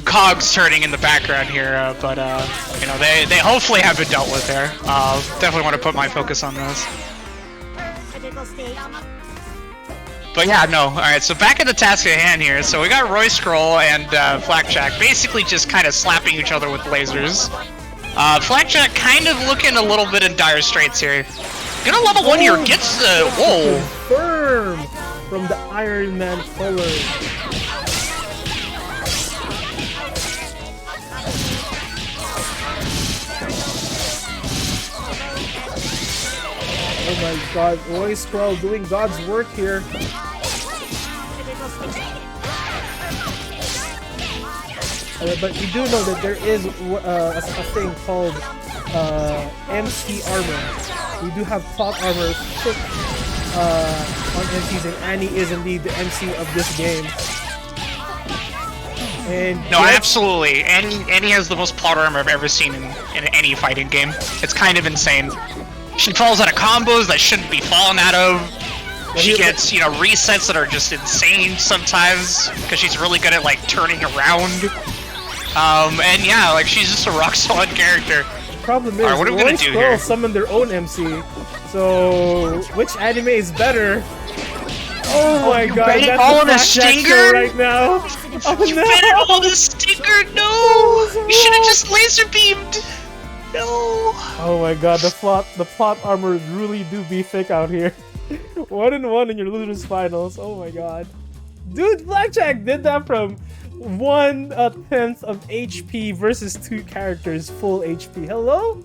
cogs turning in the background here, but you know, they hopefully have been dealt with there. Definitely want to put my focus on those. But yeah, no. Alright, so back at the task at hand here. So we got Roy Scroll and Flakjack basically just kind of slapping each other with lasers. Flakjack kind of looking a little bit in dire straits here. Gonna level 1 here, gets the... Whoa! Confirm from the Iron Man forward. Oh my god, Roy Scroll doing God's work here. But you do know that there is a thing called MC armor. We do have plot armor thick on MCs, and Annie is indeed the MC of this game. And No, absolutely. Annie has the most plot armor I've ever seen in any fighting game. It's kind of insane. She falls out of combos that shouldn't be falling out of. She gets, you know, resets that are just insane sometimes because she's really good at like turning around. And yeah, like she's just a rock solid character. Problem is, what are we gonna do here? Summon their own MC. So which anime is better? Oh my god, bet it that's all the on a Blackjack stinger? show right now. Oh You no! bet it on the stinger? No! You should have just laser beamed. No. Oh my god, the plot armor really do be thick out here. 1-1 in your losers finals. Oh my god, dude, Blackjack did that from 1/10 of HP versus 2 characters full HP. Hello,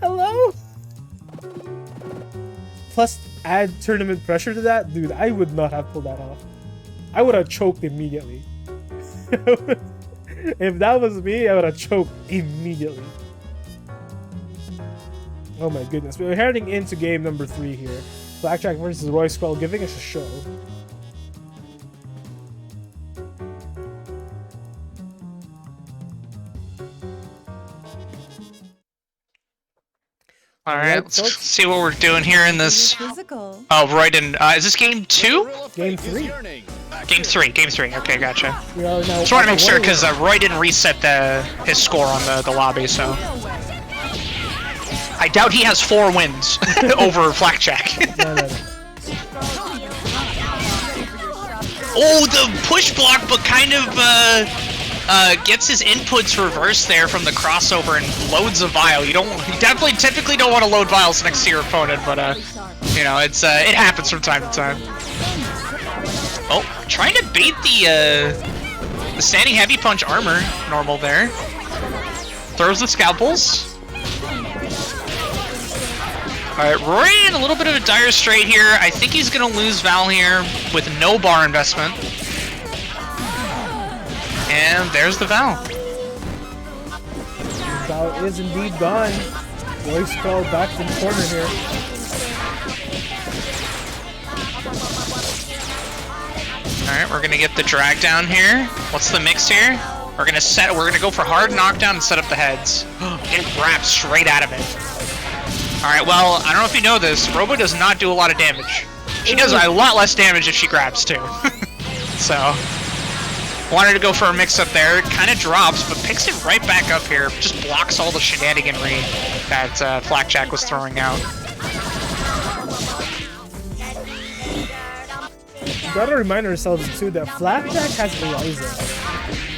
hello. Plus, add tournament pressure to that, dude. I would not have pulled that off. I would have choked immediately. If that was me, I would have choked immediately. Oh my goodness. We're heading into game number 3 here. Blackjack versus Roy Skull, giving us a show. Alright, let's see what we're doing here in this. Physical. Oh, Roy didn't. Is this game 2? Game 3. Game 3, game 3. Okay, gotcha. We are now. Just want to make sure because Roy didn't reset his score on the lobby, so. I doubt he has 4 wins over Blackjack. No. Oh, the push block, but kind of gets his inputs reversed there from the crossover and loads a vial. You typically don't want to load vials next to your opponent, but you know, it happens from time to time. Oh, trying to bait the standing heavy punch armor normal there. Throws the scalpels. Alright, Roy in a little bit of a dire strait here. I think he's gonna lose Val here with no bar investment. And there's the Val. Val is indeed gone. Roy Skull back in the corner here. Alright, we're gonna get the drag down here. What's the mix here? We're gonna go for hard knockdown and set up the heads. Get grabbed straight out of it. Alright, well, I don't know if you know this, Robo does not do a lot of damage. She does a lot less damage if she grabs too. So, wanted to go for a mix up there, kind of drops, but picks it right back up here. Just blocks all the shenaniganry that Blackjack was throwing out. We gotta remind ourselves too that Blackjack has Eliza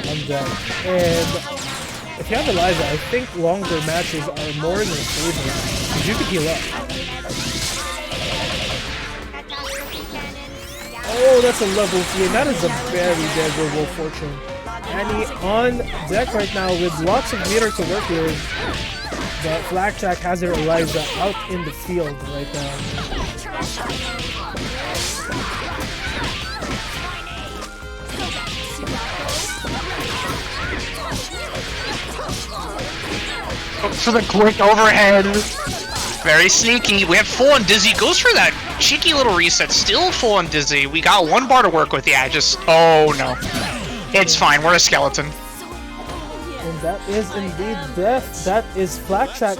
on deck, and if you have Eliza, I think longer matches are more in your favor because you can heal up. Oh, that's a level 3, and that is a very favorable fortune. Annie on deck right now with lots of meter to work with, but Blackjack has her Eliza out in the field right now. For the quick overhead. Very sneaky. We have full on Dizzy. Goes for that cheeky little reset. Still full on Dizzy. We got 1 bar to work with. Yeah, just... Oh, no. It's fine. We're a skeleton. And that is indeed death. That is Blackjack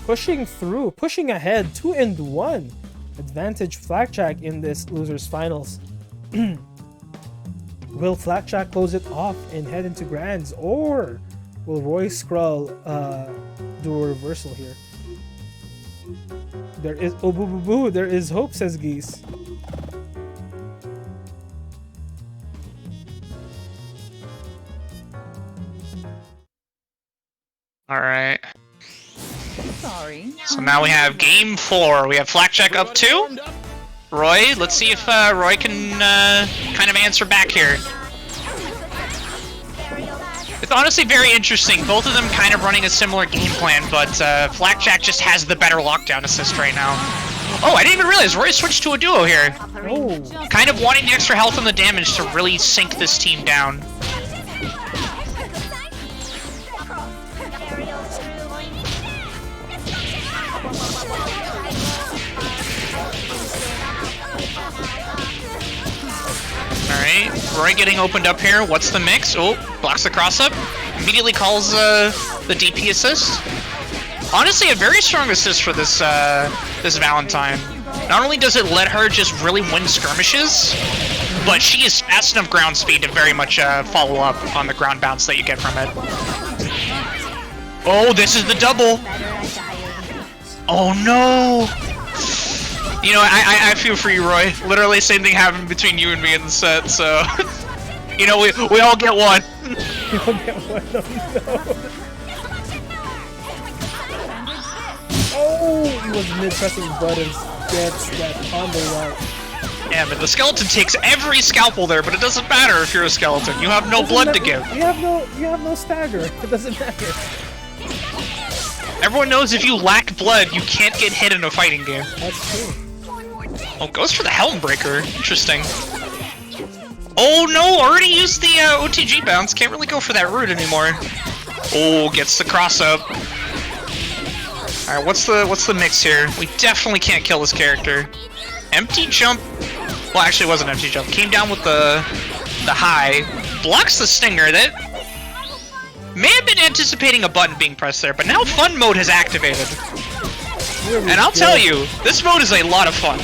pushing through, pushing ahead. 2-1. Advantage Blackjack in this losers finals. Will Blackjack close it off and head into grands, or will Roy Skrull do a reversal here? There is there is hope, says Geese. All right. Sorry. So now we have game 4. We have Blackjack up 2. Roy, let's see if Roy can kind of answer back here. It's honestly very interesting. Both of them kind of running a similar game plan, but Blackjack just has the better lockdown assist right now. Oh, I didn't even realize Roy switched to a duo here. Oh. Kind of wanting the extra health and the damage to really sink this team down. Alright, Roy getting opened up here. What's the mix? Oh, blocks the cross up. Immediately calls the DP assist. Honestly, a very strong assist for this this Valentine. Not only does it let her just really win skirmishes, but she is fast enough ground speed to very much follow up on the ground bounce that you get from it. Oh, this is the double. Oh no. You know, I feel for you, Roy. Literally, same thing happened between you and me in the set, so... you know, we all get one. We all get one, oh no. Oh, he was mid-pressing buttons. Gets that combo out. Yeah, but the skeleton takes every scalpel there, but it doesn't matter if you're a skeleton. You have no blood to give. You have no stagger. It doesn't matter. Everyone knows if you lack blood, you can't get hit in a fighting game. That's true. Oh, goes for the Helm Breaker. Interesting. Oh no, already used the OTG bounce. Can't really go for that route anymore. Oh, gets the cross up. Alright, what's the mix here? We definitely can't kill this character. Empty jump. Well, actually, it wasn't empty jump. Came down with the high. Blocks the stinger. That may have been anticipating a button being pressed there, but now fun mode has activated. And I'll tell you, this mode is a lot of fun.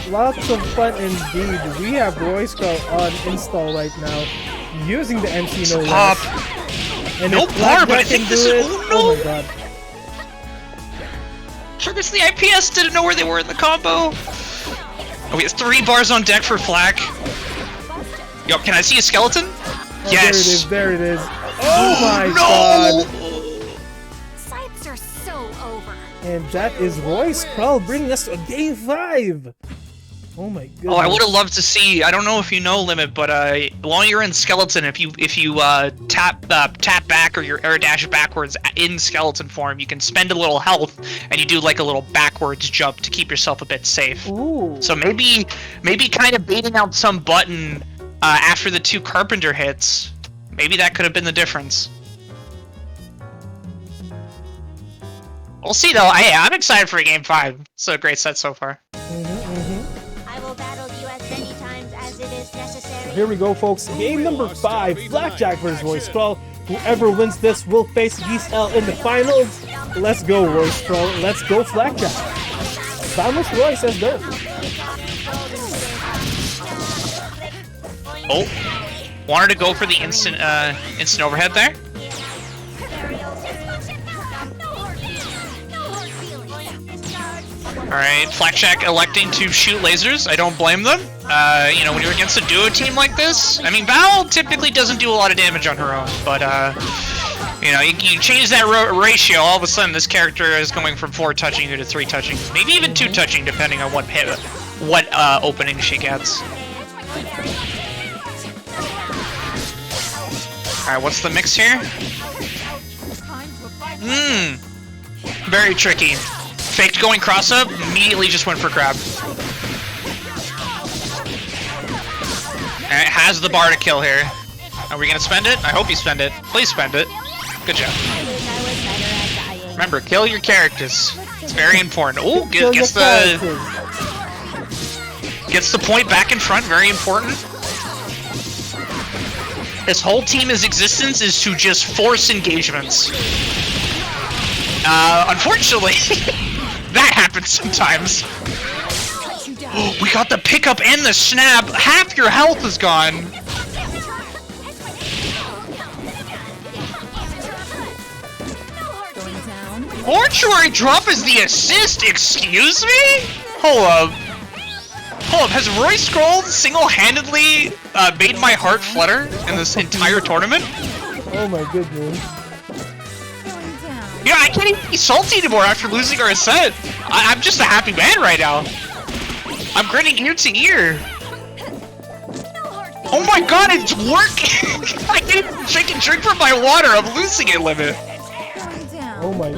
Lots of fun indeed. We have Roy Skull on install right now, using the MC no Pop. And No bar, but I can think this do is. it, Oh no! oh my god. Sure, this the IPS didn't know where they were in the combo. Oh, we have 3 bars on deck for Flak. Yo, can I see a skeleton? Oh, Yes. There it is. Oh my no! god. Scythes are so over. And that is Roy Skull bringing us to game 5. Oh my goodness. Oh, I would have loved to see. I don't know if you know Limit, but while you're in skeleton, if you tap back or dash backwards in skeleton form, you can spend a little health and you do like a little backwards jump to keep yourself a bit safe. Ooh. So maybe kind of baiting out some button after the 2 Carpenter hits. Maybe that could have been the difference. We'll see though. I'm excited for game 5. It's a great set so far. I will battle you as many times as it is necessary. Here we go, folks. Game number 5, Blackjack versus Roy Skull. Whoever wins this will face Giselle in the finals. Let's go, Roy Skull. Let's go, Blackjack. Vamos, Roy, says go. Oh, wanted to go for the instant overhead there. Alright, Blackjack electing to shoot lasers. I don't blame them. You know, when you're against a duo team like this, I mean, Val typically doesn't do a lot of damage on her own, but, you know, you change that ratio, all of a sudden this character is going from 4 touching you to 3 touching, maybe even 2 touching, depending on what opening she gets. Alright, what's the mix here? Very tricky. Faked going cross up, immediately just went for grab. And it has the bar to kill here. Are we gonna spend it? I hope you spend it. Please spend it. Good job. Remember, kill your characters. It's very important. Oh, gets the point back in front. Very important. This whole team's existence is to just force engagements. Unfortunately, that happens sometimes. We got the pickup and the snap. Half your health is gone. Mortuary drop is the assist. Excuse me? Hold up. Has Roy Skull single-handedly made my heart flutter in this entire tournament? Oh my goodness. Yeah, I can't even be salty anymore after losing our set. I'm just a happy man right now. I'm grinning ear to ear. Oh my god, it's working! I can't even drink and drink from my water. I'm losing it, Limit. Oh my.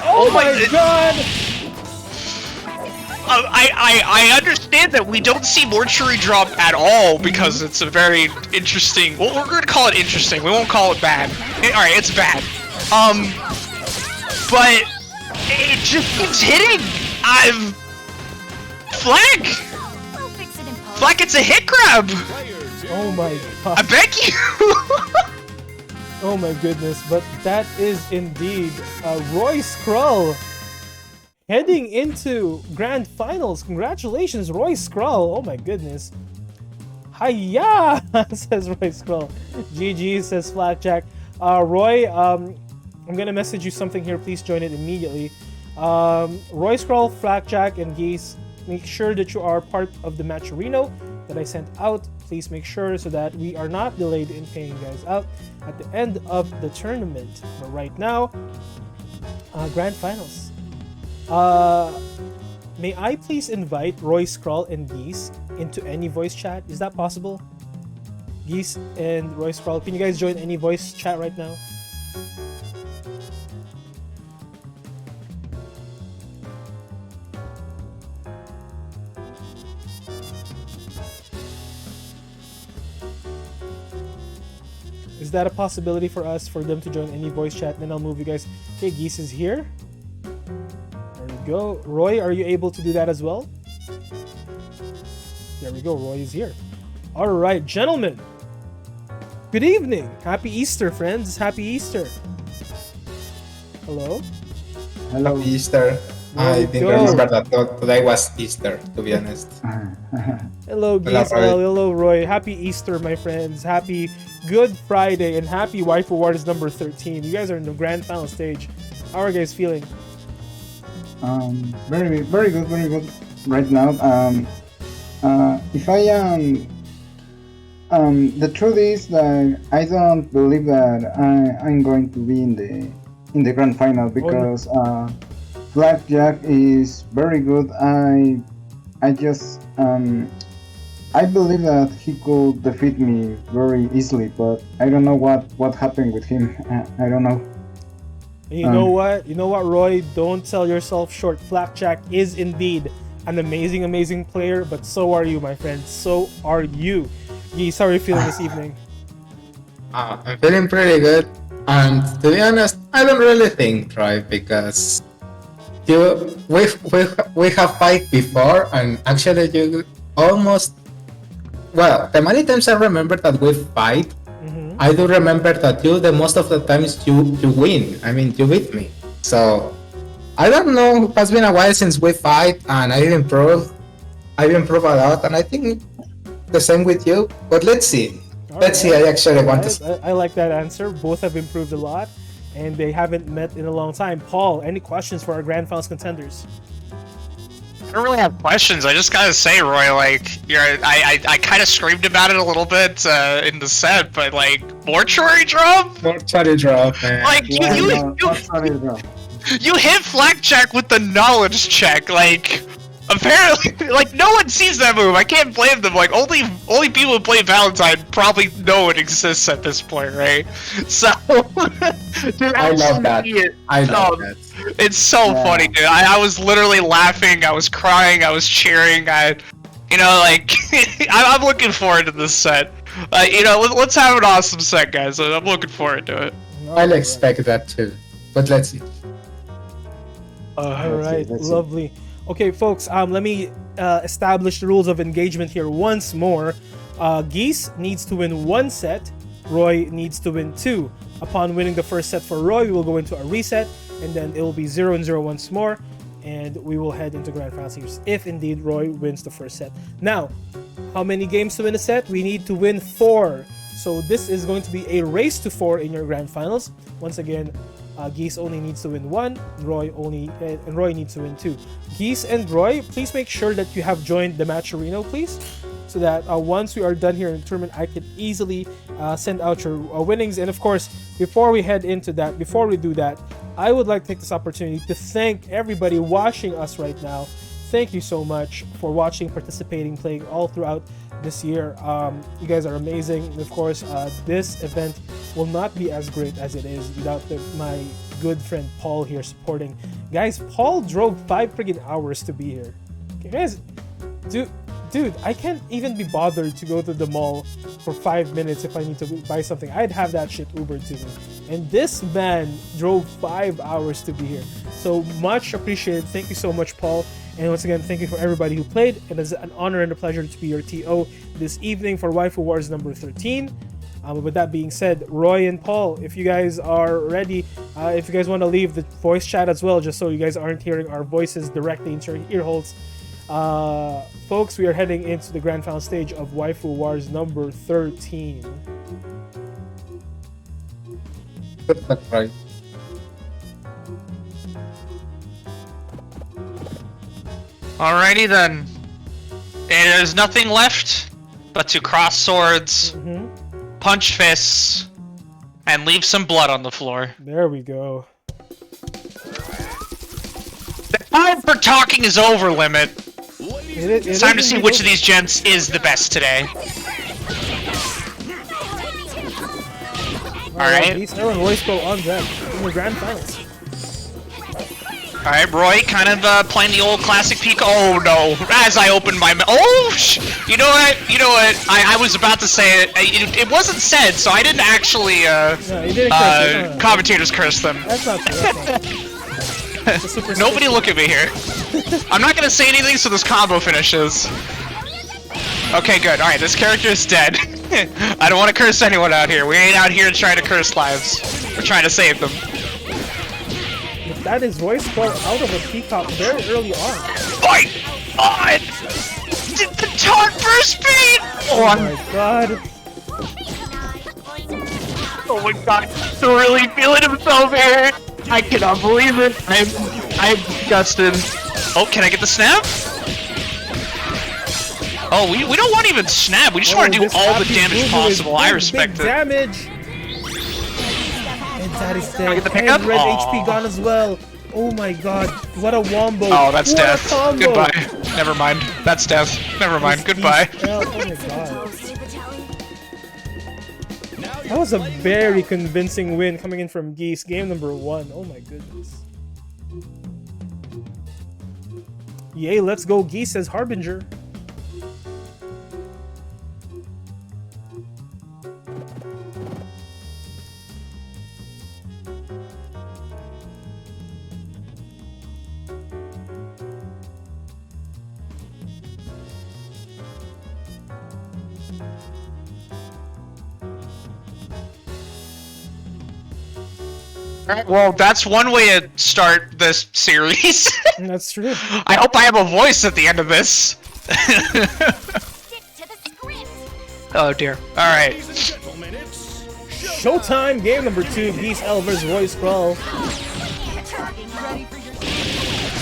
Oh my god! I understand that we don't see Mortuary drop at all because it's a very interesting. Well, we're gonna call it interesting. We won't call it bad. Alright, it's bad. But it just keeps hitting. Flag! Black, it's a hit grab! Players in Oh my I god. beg you! Oh my goodness. But that is indeed Roy Skrull heading into grand finals. Congratulations, Roy Skrull. Oh my goodness. Hiya, says Roy Skrull. GG, says Flapjack. Roy, I'm gonna message you something here. Please join it immediately. Roy Skrull, Flapjack, and Geese, make sure that you are part of the matcherino that I sent out. Please make sure so that we are not delayed in paying you guys out at the end of the tournament. But right now, grand finals. May I please invite Roy Skrull and Geese into any voice chat? Is that possible? Geese and Roy Skrull, can you guys join any voice chat right now? Is that a possibility for us, for them to join any voice chat? Then I'll move you guys. Okay, Geese is here. There we go. Roy, are you able to do that as well? There we go. Roy is here. All right, gentlemen. Good evening. Happy Easter, friends. Happy Easter. Hello. Hello, Easter. There I we didn't go. remember that today was Easter, to be honest. Hello, Geese. Roy. Hello, Roy. Happy Easter, my friends. Happy Good Friday and happy Waifu Wars number 13. You guys are in the grand final stage. How are you guys feeling? Very good right now. If I the truth is that I don't believe that I'm going to be in the grand final because Blackjack is very good. I just I believe that he could defeat me very easily, but I don't know what happened with him. I don't know. And you know what? You know what, Roy? Don't sell yourself short. Flapjack is indeed an amazing player, but so are you, my friend. So are you. Geese, how are you feeling this evening? I'm feeling pretty good. And to be honest, I don't really think, right? Because we have fight before, and actually you almost. Well, the many times I remember that we fight, I do remember that the most of the times you win. I mean, you beat me. So, I don't know, it has been a while since we fight, and I've improved a lot, and I think the same with you, but let's see. Let's see, I actually want to see. I like that answer. Both have improved a lot, and they haven't met in a long time. Paul, any questions for our grand finals contenders? I don't really have questions. I just gotta say, Roy, like, I kind of screamed about it a little bit in the set, but like, mortuary drop? Mortuary drop, man. Like, you hit Flapjack with the knowledge check, like, apparently, like, no one sees that move. I can't blame them. Like, only people who play Valentine probably know it exists at this point, right? So, dude, I love that. I love that. It's so funny, dude. I was literally laughing. I was crying. I was cheering. You know, like, I'm looking forward to this set. You know, let's have an awesome set, guys. I'm looking forward to it. I'll expect that too, but let's see. All right, lovely. Okay, folks, let me establish the rules of engagement here once more. Geese needs to win 1 set. Roy needs to win 2. Upon winning the first set for Roy, we will go into a reset, and then it will be 0-0 once more, and we will head into grand finals if indeed Roy wins the first set. Now, how many games to win a set? We need to win 4. So this is going to be a race to 4 in your grand finals. Once again, Geese only needs to win 1, Roy needs to win 2. Geese and Roy, please make sure that you have joined the matcherino, please, so that once we are done here in the tournament, I can easily send out your winnings. And of course, before we head into that, before we do that, I would like to take this opportunity to thank everybody watching us right now. Thank you so much for watching, participating, playing all throughout this year. You guys are amazing. And of course, this event will not be as great as it is without my good friend Paul here supporting. Guys, Paul drove 5 friggin' hours to be here. Okay, guys, dude, I can't even be bothered to go to the mall for 5 minutes if I need to buy something. I'd have that shit Ubered to me. And this man drove 5 hours to be here. So much appreciated. Thank you so much, Paul. And once again, thank you for everybody who played. It is an honor and a pleasure to be your TO this evening for Waifu Wars number 13. With that being said, Roy and Paul, if you guys are ready, if you guys want to leave the voice chat as well, just so you guys aren't hearing our voices directly into your ear holes. Folks, we are heading into the grand final stage of Waifu Wars number 13. That's right. Alrighty then. There's nothing left but to cross swords, punch fists, and leave some blood on the floor. There we go. The time for talking is over, Limit. It's time to see which of these gents is the best today. Alright. Beast Arrow and Roy Skull on deck in the grand finals. Alright, Roy, kind of playing the old classic peek. Oh no! As I opened my you know what? You know what? I was about to say it. It wasn't said, so I didn't actually. No, you didn't curse it. No. Commentators curse them. That's not true. That's not true. Nobody look at me here. I'm not gonna say anything so this combo finishes. Okay, good. Alright, this character is dead. I don't want to curse anyone out here. We ain't out here trying to curse lives. We're trying to save them. But that is Roy Skull out of a peacock very early on. My God! Did the taunt burst speed? Oh my God. Oh my God, he's really feeling himself here. I cannot believe it. I'm disgusted. Oh, can I get the snap? Oh, we don't want even snap. We just want to do all the damage possible. I respect it. Damage. And that is dead. Can I get the pickup? And red HP gone as well. Oh my God, what a wombo. Oh, that's what death. Goodbye. Never mind. That's death. Never mind. Goodbye. Oh my God. That was a very convincing win coming in from Geese. Game number 1. Oh my goodness. Yay, let's go Geese as Harbinger. Well, that's one way to start this series. That's true. I hope I have a voice at the end of this. Oh dear. Alright. Showtime, game number 2, Geese Elver's Roy Skull.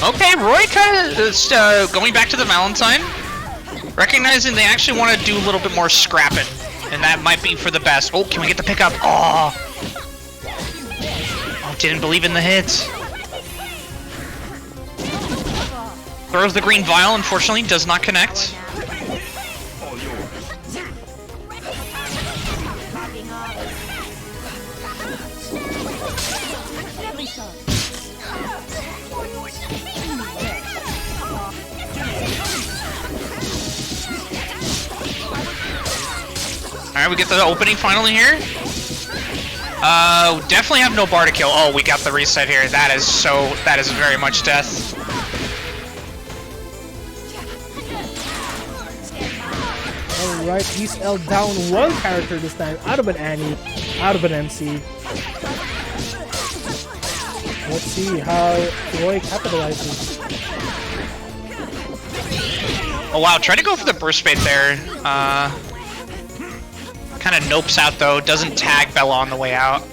Okay, Roy kind of going back to the Valentine, recognizing they actually want to do a little bit more scrapping, and that might be for the best. Oh, can we get the pickup? Oh, didn't believe in the hits. Throws the green vial, unfortunately, does not connect. Alright, we get the opening finally here. Definitely have no bar to kill. Oh, we got the reset here. That is very much death. Alright, East L down one character this time. Out of an Annie, out of an MC. Let's see how Roy capitalizes. Oh wow, try to go for the burst bait there. Kind of nopes out though, doesn't tag Bella on the way out.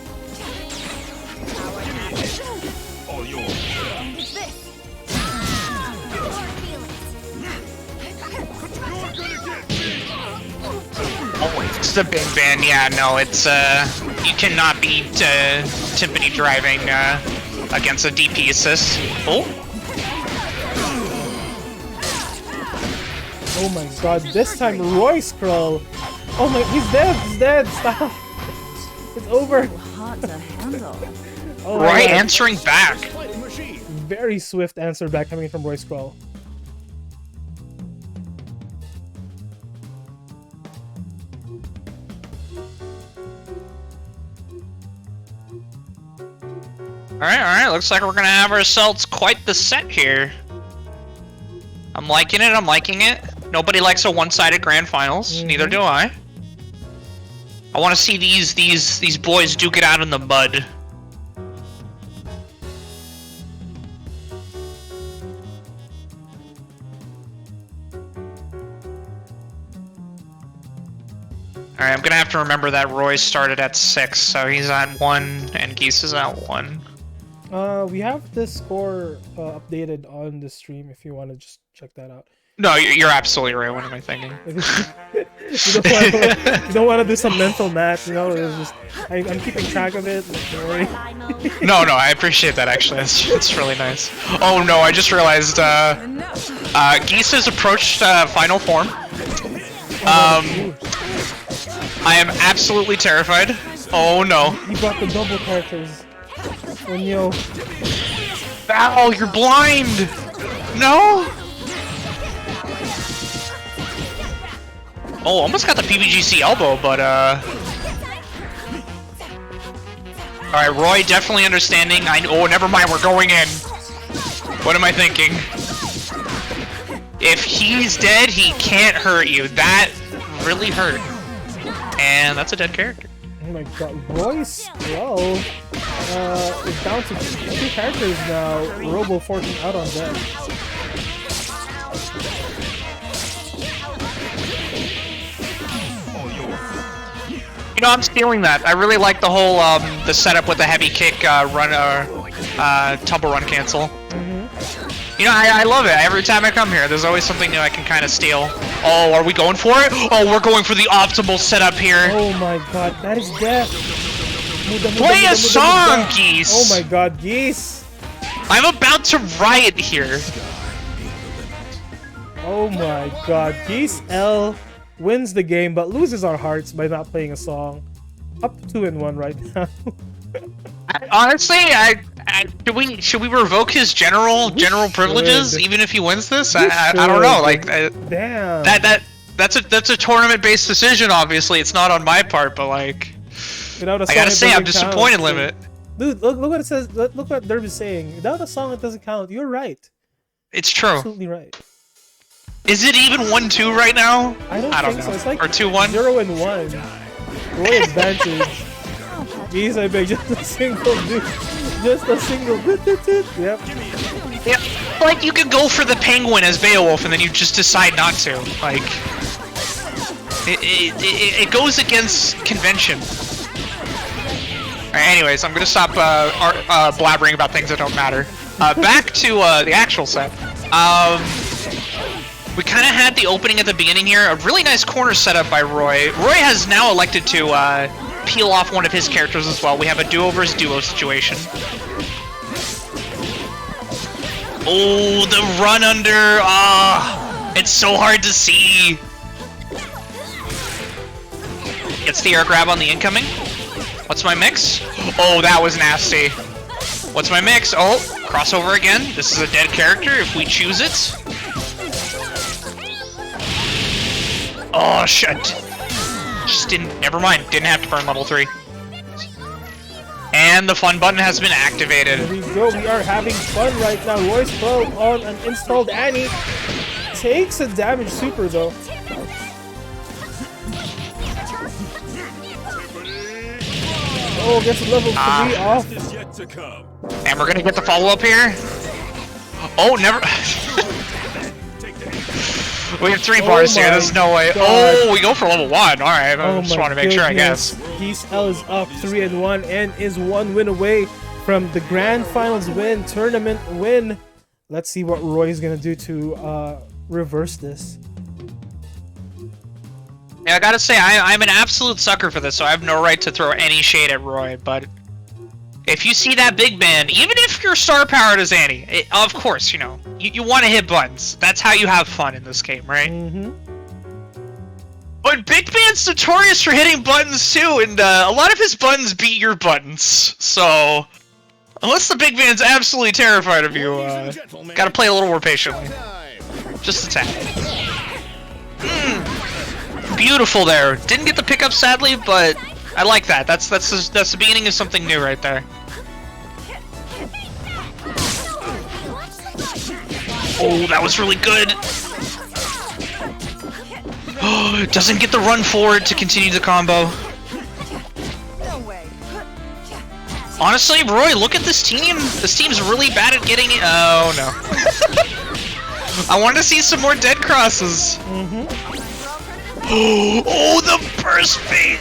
Oh, it's the big ban. Yeah, no, it's you cannot beat Timpani driving against a DP assist. Oh. Oh my God! This time Roy Skrull. Oh my, he's dead, stop. It's over. Hard to handle. Oh Roy answering back. Very swift answer back coming from Roy Skrull. Alright, looks like we're gonna have ourselves quite the set here. I'm liking it, I'm liking it. Nobody likes a one-sided grand finals, neither do I. I want to see these boys duke it out in the mud. Alright, I'm gonna have to remember that Roy started at 6, so he's at 1, and Geese is at 1. We have the score updated on the stream if you want to just check that out. No, you're absolutely right. What am I thinking? You don't want to do some mental math, you know? It's just I'm keeping track of it. Don't worry. No, I appreciate that actually. It's really nice. Oh no, I just realized Geese has approached final form. I am absolutely terrified. Oh no. You brought the double characters. Oh no. Ow, you're blind! No! Oh, almost got the PBGC elbow, but alright, Roy definitely understanding. Oh, never mind, we're going in. What am I thinking? If he's dead, he can't hurt you. That really hurt. And that's a dead character. Oh my god, Roy's slow. It's down to 2 characters now. Robo forcing out on deck. You know, I'm stealing that. I really like the whole the setup with the heavy kick tumble run cancel. You know, I love it. Every time I come here, there's always something new I can kind of steal. Oh, are we going for it? Oh, we're going for the optimal setup here. Oh my god, that is death. Play a song, Geese. Oh my god, Geese. I'm about to riot here. Oh my god, Geese L wins the game but loses our hearts by not playing a song. Up 2-1 right now. Honestly, should we revoke his general privileges even if he wins this? I don't know. Like, damn. That's a tournament based decision. Obviously, it's not on my part, but like, I gotta say, I'm disappointed, Limit. Dude, look what it says. Look what Derby's saying. Without a song, it doesn't count. You're right. It's true. Absolutely right. Is it even 1-2 right now? I don't think know. so. It's like or 2-1. 0-1. Roy advantage. Geez, I beg, just a single dude. Just a single. Yep. Yeah, like you could go for the penguin as Beowulf and then you just decide not to. Like, it goes against convention. Alright, anyways, I'm gonna stop blabbering about things that don't matter. Back to the actual set. We kind of had the opening at the beginning here. A really nice corner setup by Roy. Roy has now elected to peel off one of his characters as well. We have a duo versus duo situation. Oh, the run under. Ah, it's so hard to see. Gets the air grab on the incoming. What's my mix? Oh, that was nasty. What's my mix? Oh, crossover again. This is a dead character if we choose it. Oh, shit. Just didn't, never mind. Didn't have to burn level 3. And the fun button has been activated. There we go. We are having fun right now. Roy's Pro on an installed Annie. Takes a damage super though. Oh, gets a level 3 off. And we're gonna get the follow-up here. Oh, never. We have 3 bars here. There's no way. God. Oh, we go for level 1. All right. I just want to make sure, I guess. Geese L is up 3-1 and is 1 win away from the grand finals win, tournament win. Let's see what Roy's gonna do to reverse this. Yeah, I gotta say, I'm an absolute sucker for this, so I have no right to throw any shade at Roy, but if you see that big man, even if you're star-powered as Annie, of course, you know, you want to hit buttons. That's how you have fun in this game, right? Mm-hmm. But Big Man's notorious for hitting buttons too, and a lot of his buttons beat your buttons, so unless the Big Man's absolutely terrified of you, gotta play a little more patiently. Just a tad. Beautiful there. Didn't get the pickup sadly, but I like that. That's the beginning of something new right there. Oh, that was really good. Doesn't get the run forward to continue the combo. No way. Honestly, Roy, look at this team. This team's really bad at getting it. Oh, no. I want to see some more dead crosses. Oh, the burst bait!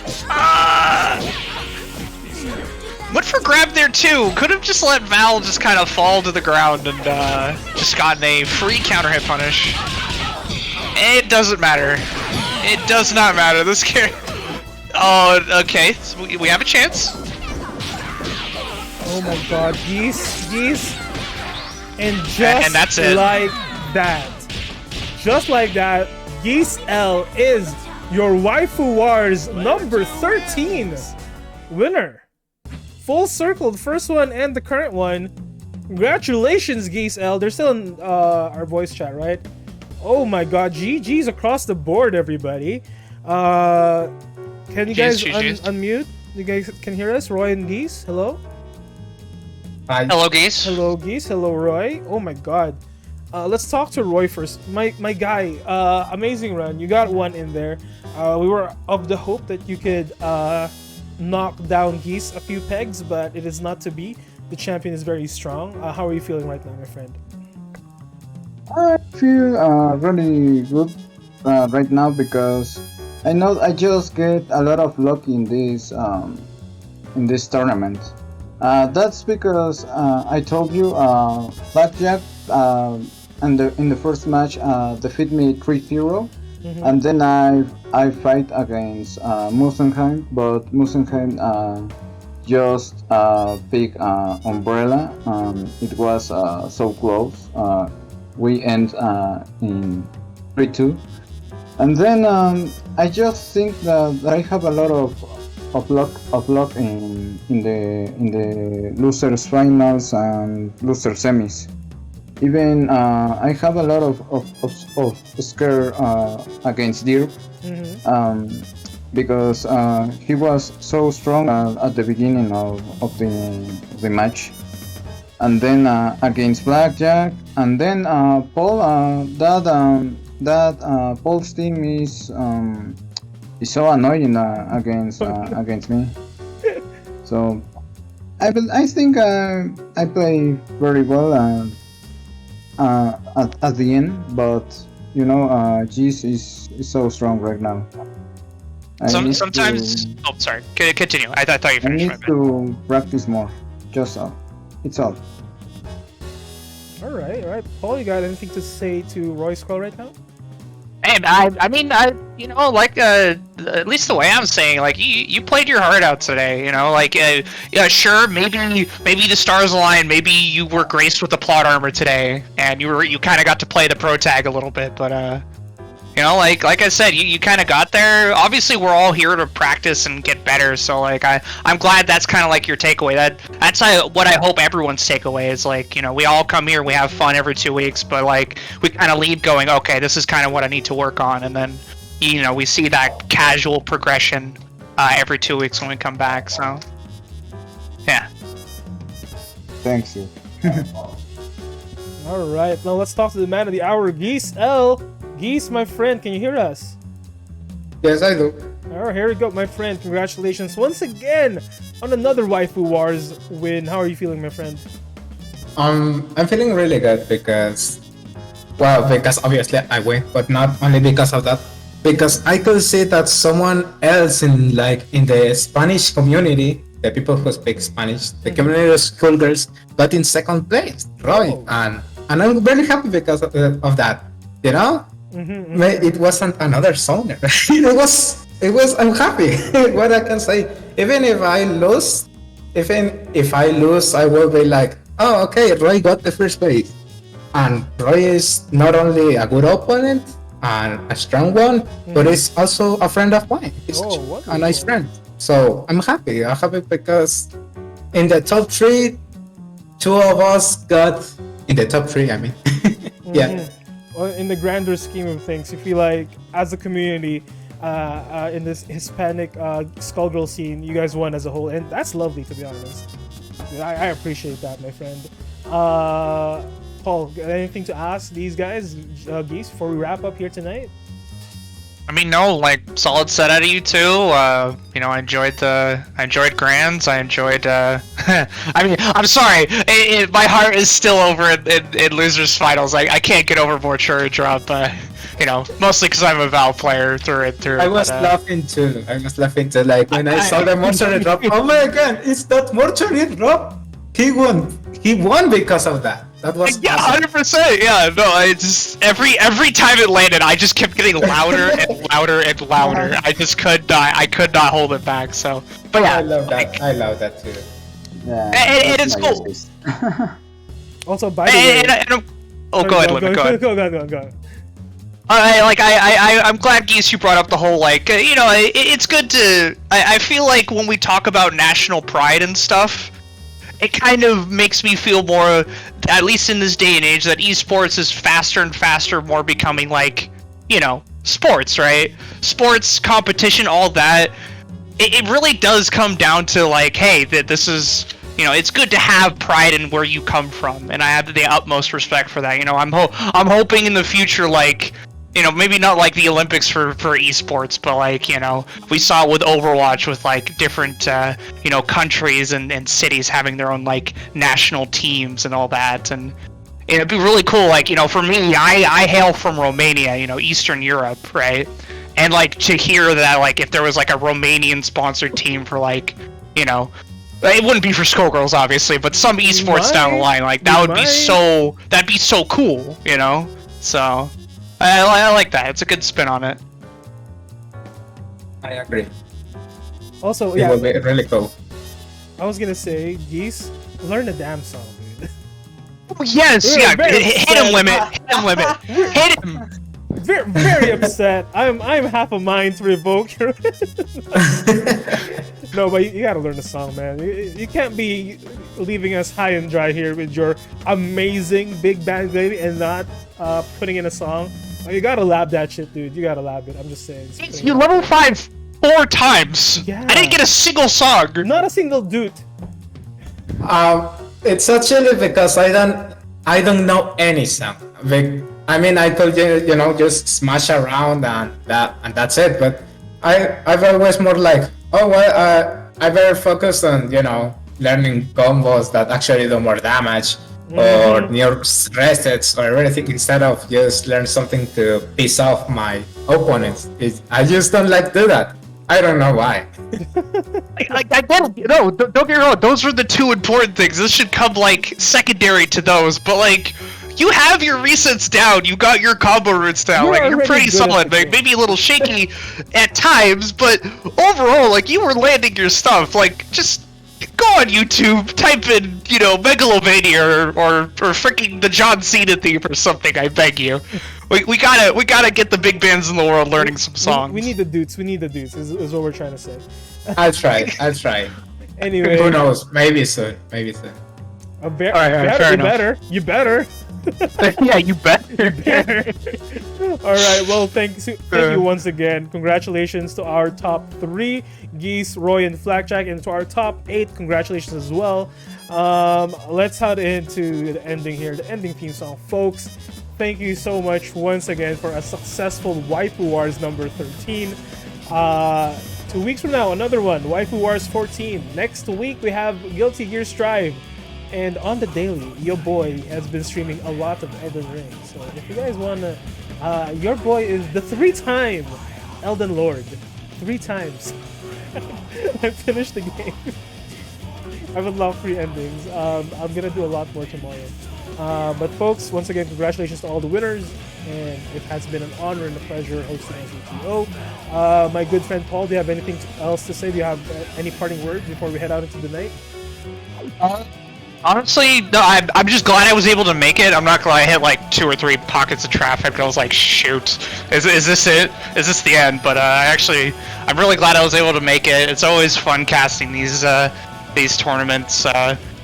Went for grab there too. Could have just let Val just kind of fall to the ground and just gotten a free counter hit punish. It doesn't matter. It does not matter. This character. Oh, okay. So we have a chance. Oh my god, geese. And just and that's it. like that. Just like that, Geese L is your Waifu Wars number 13 winner. Full circle, the first one and the current one. Congratulations, Geese L. They're still in our voice chat, right? Oh my god, GG's across the board, everybody. Can you guys unmute? You guys can hear us? Roy and Geese, hello? Hi. Hello, Geese. Hello, Geese. Hello, Roy. Oh my god. Let's talk to Roy first. My guy, amazing run. You got one in there. We were of the hope that you could knock down Geese a few pegs, but it is not to be. The champion is very strong. How are you feeling right now, my friend? I feel really good right now because I know I just get a lot of luck in this tournament. That's because I told you Blackjack in the first match defeat me 3-0, and then I fight against Musenheim, but Musenheim just pick Umbrella. It was so close. We end in 3-2, and then I just think that I have a lot of luck in the losers finals and loser semis. Even I have a lot of scare against Dirk, because he was so strong at the beginning of the match. And then against Blackjack, and then Paul, that Paul's team is so annoying against me. So I think I play very well at the end, but you know, Jeez is so strong right now. Sometimes. Oh, sorry. Continue. I thought you I finished. need to practice more. Just it's all. All right. Paul, you got anything to say to Roy Skull right now? And I mean, you know, like, at least the way I'm saying, like, you played your heart out today, you know, like, yeah, sure, maybe the stars aligned, maybe you were graced with the plot armor today, and you kind of got to play the pro tag a little bit, but, you know, like I said, you kind of got there. Obviously, we're all here to practice and get better, so, like, I'm glad that's kind of, like, your takeaway. That's what I hope everyone's takeaway is, like, you know, we all come here, we have fun every 2 weeks, but, like, we kind of leave going, okay, this is kind of what I need to work on, and then, you know, we see that casual progression every 2 weeks when we come back, so, yeah. Thanks you. All right, now let's talk to the man of the hour, Geese L. Geese, my friend, can you hear us? Yes, I do. Alright, here we go, my friend. Congratulations once again on another Waifu Wars win. How are you feeling, my friend? I'm feeling really good because obviously I win, but not only because of that. Because I could see that someone else in the Spanish community, the people who speak Spanish, the community of Skullgirls, got in second place, Roy, and I'm very happy because of that. You know. It wasn't another zoner. it was. I'm happy. What I can say, even if I lose, I will be like, oh, okay, Roy got the first place, and Roy is not only a good opponent and a strong one, but he's also a friend of mine. He's a nice friend. So I'm happy. I'm happy because in the top 3, 2 of us got in the top 3. I mean, yeah. Well, in the grander scheme of things, you feel like as a community in this Hispanic Skullgirl scene, you guys won as a whole, and that's lovely, to be honest. I appreciate that, my friend. Paul, got anything to ask these guys, Geese, before we wrap up here tonight? I mean, no, like solid set out of you two. You know, I enjoyed Grands. I enjoyed. I mean, I'm sorry. My heart is still over in losers finals. I can't get over Mortuary drop. You know, mostly because I'm a Val player through and through. I was laughing too. Like when I saw the Mortuary drop. Oh my god, it's that Mortuary drop. He won because of that. That was yeah, awesome. 100%. Yeah, no, I just every time it landed, I just kept getting louder and louder and louder. I just could not hold it back. So, but yeah, I love that. like, I love that too. Yeah, and it's that's cool. Also, by the way, go ahead. Go. I'm glad, Geese, you brought up the whole, like, you know, it's good to, I feel like when we talk about national pride and stuff, it kind of makes me feel more, at least in this day and age, that esports is faster and faster more becoming, like, you know, sports, right? Sports, competition, all that. It really does come down to, like, hey, this is, you know, it's good to have pride in where you come from, and I have the utmost respect for that. You know, I'm hoping in the future, like, you know, maybe not like the Olympics for esports, but like, you know, we saw it with Overwatch with like different, you know, countries and cities having their own like national teams and all that. And it'd be really cool. Like, you know, for me, I hail from Romania, you know, Eastern Europe, right? And like to hear that, like, if there was like a Romanian sponsored team for like, you know, it wouldn't be for Skullgirls, obviously, but some esports down the line, like that would be so, that'd be so cool, you know? So I like that. It's a good spin on it. I agree. Also, It yeah, will be really cool. I was gonna say, Geese, learn the damn song, dude. Oh, yes, yeah. Hit him, Limit. Hit him, Limit. Hit him. Very upset. I'm half a mind to revoke your. No, but you gotta learn the song, man. You can't be leaving us high and dry here with your amazing big band lady and not putting in a song. You gotta lab that shit, dude. You gotta lab it. I'm just saying. You level 5 4 times. Yeah. I didn't get a single song. Not a single dude. It's actually because I don't know any song. I mean, I could, you know, just smash around and that's it. But I've always more like, oh well, I better focus on, you know, learning combos that actually do more damage, or near resets or everything, instead of just learn something to piss off my opponents. I just don't like to do that. I don't know why. I don't, you know, don't get me wrong, those are the two important things. This should come, like, secondary to those, but, like, you have your resets down, you got your combo roots down, like, you're pretty solid, like, maybe a little shaky at times, but overall, like, you were landing your stuff, like, just go on YouTube, type in, you know, Megalovania or freaking the John Cena theme or something, I beg you. We gotta get the big bands in the world learning some songs. We need the dudes, is what we're trying to say. I'll try. Anyway. Who knows? Maybe soon. You better. Yeah, you better. Alright, well, thank you once again. Congratulations to our top 3, Geese, Roy, and Flakjack, and to our top 8, congratulations as well. Let's head into the ending here, the ending theme song, folks. Thank you so much once again for a successful Waifu Wars number 13. 2 weeks from now, another one, Waifu Wars 14. Next week, we have Guilty Gear Strive. And on the daily, your boy has been streaming a lot of Elden Ring. So if you guys wanna, your boy is the 3-time Elden Lord. 3 times. I finished the game. I would love free endings. I'm gonna do a lot more tomorrow. But folks, once again, congratulations to all the winners. And it has been an honor and a pleasure hosting SETO. My good friend Paul, do you have anything else to say? Do you have any parting words before we head out into the night? Honestly, no, I'm just glad I was able to make it. I'm not glad I hit like 2 or 3 pockets of traffic, but I was like, shoot, is this it? Is this the end? But I'm really glad I was able to make it. It's always fun casting these tournaments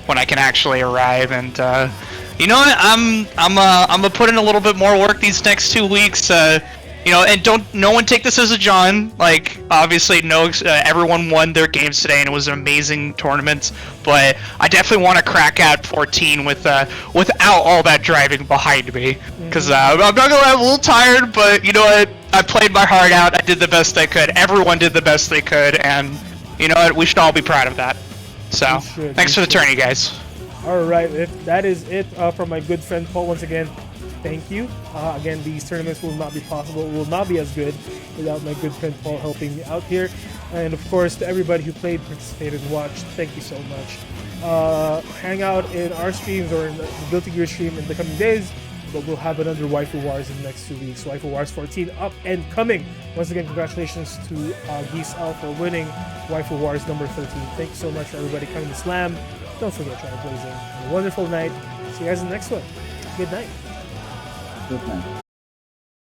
when I can actually arrive. And you know what? I'm gonna put in a little bit more work these next 2 weeks. you know, and no one take this as a John. Like, obviously, everyone won their games today, and it was an amazing tournament. But I definitely want to crack at 14 without all that driving behind me, because I'm not gonna lie, I'm a little tired. But you know what? I played my heart out. I did the best I could. Everyone did the best they could, and you know what? We should all be proud of that. So, thanks for the tourney, guys. All right, if that is it from my good friend Paul. Once again, thank you. Again, these tournaments will not be possible, will not be as good without my good friend Paul helping me out here. And of course, to everybody who played, participated, and watched, thank you so much. Hang out in our streams or in the Guilty Gear stream in the coming days, but we'll have another Waifu Wars in the next 2 weeks. Waifu Wars 14 up and coming. Once again, congratulations to Geese L for winning Waifu Wars number 13. Thank you so much for everybody coming to Slam. Don't forget Trailblazing. Have a wonderful night. See you guys in the next one. Good night. Good night.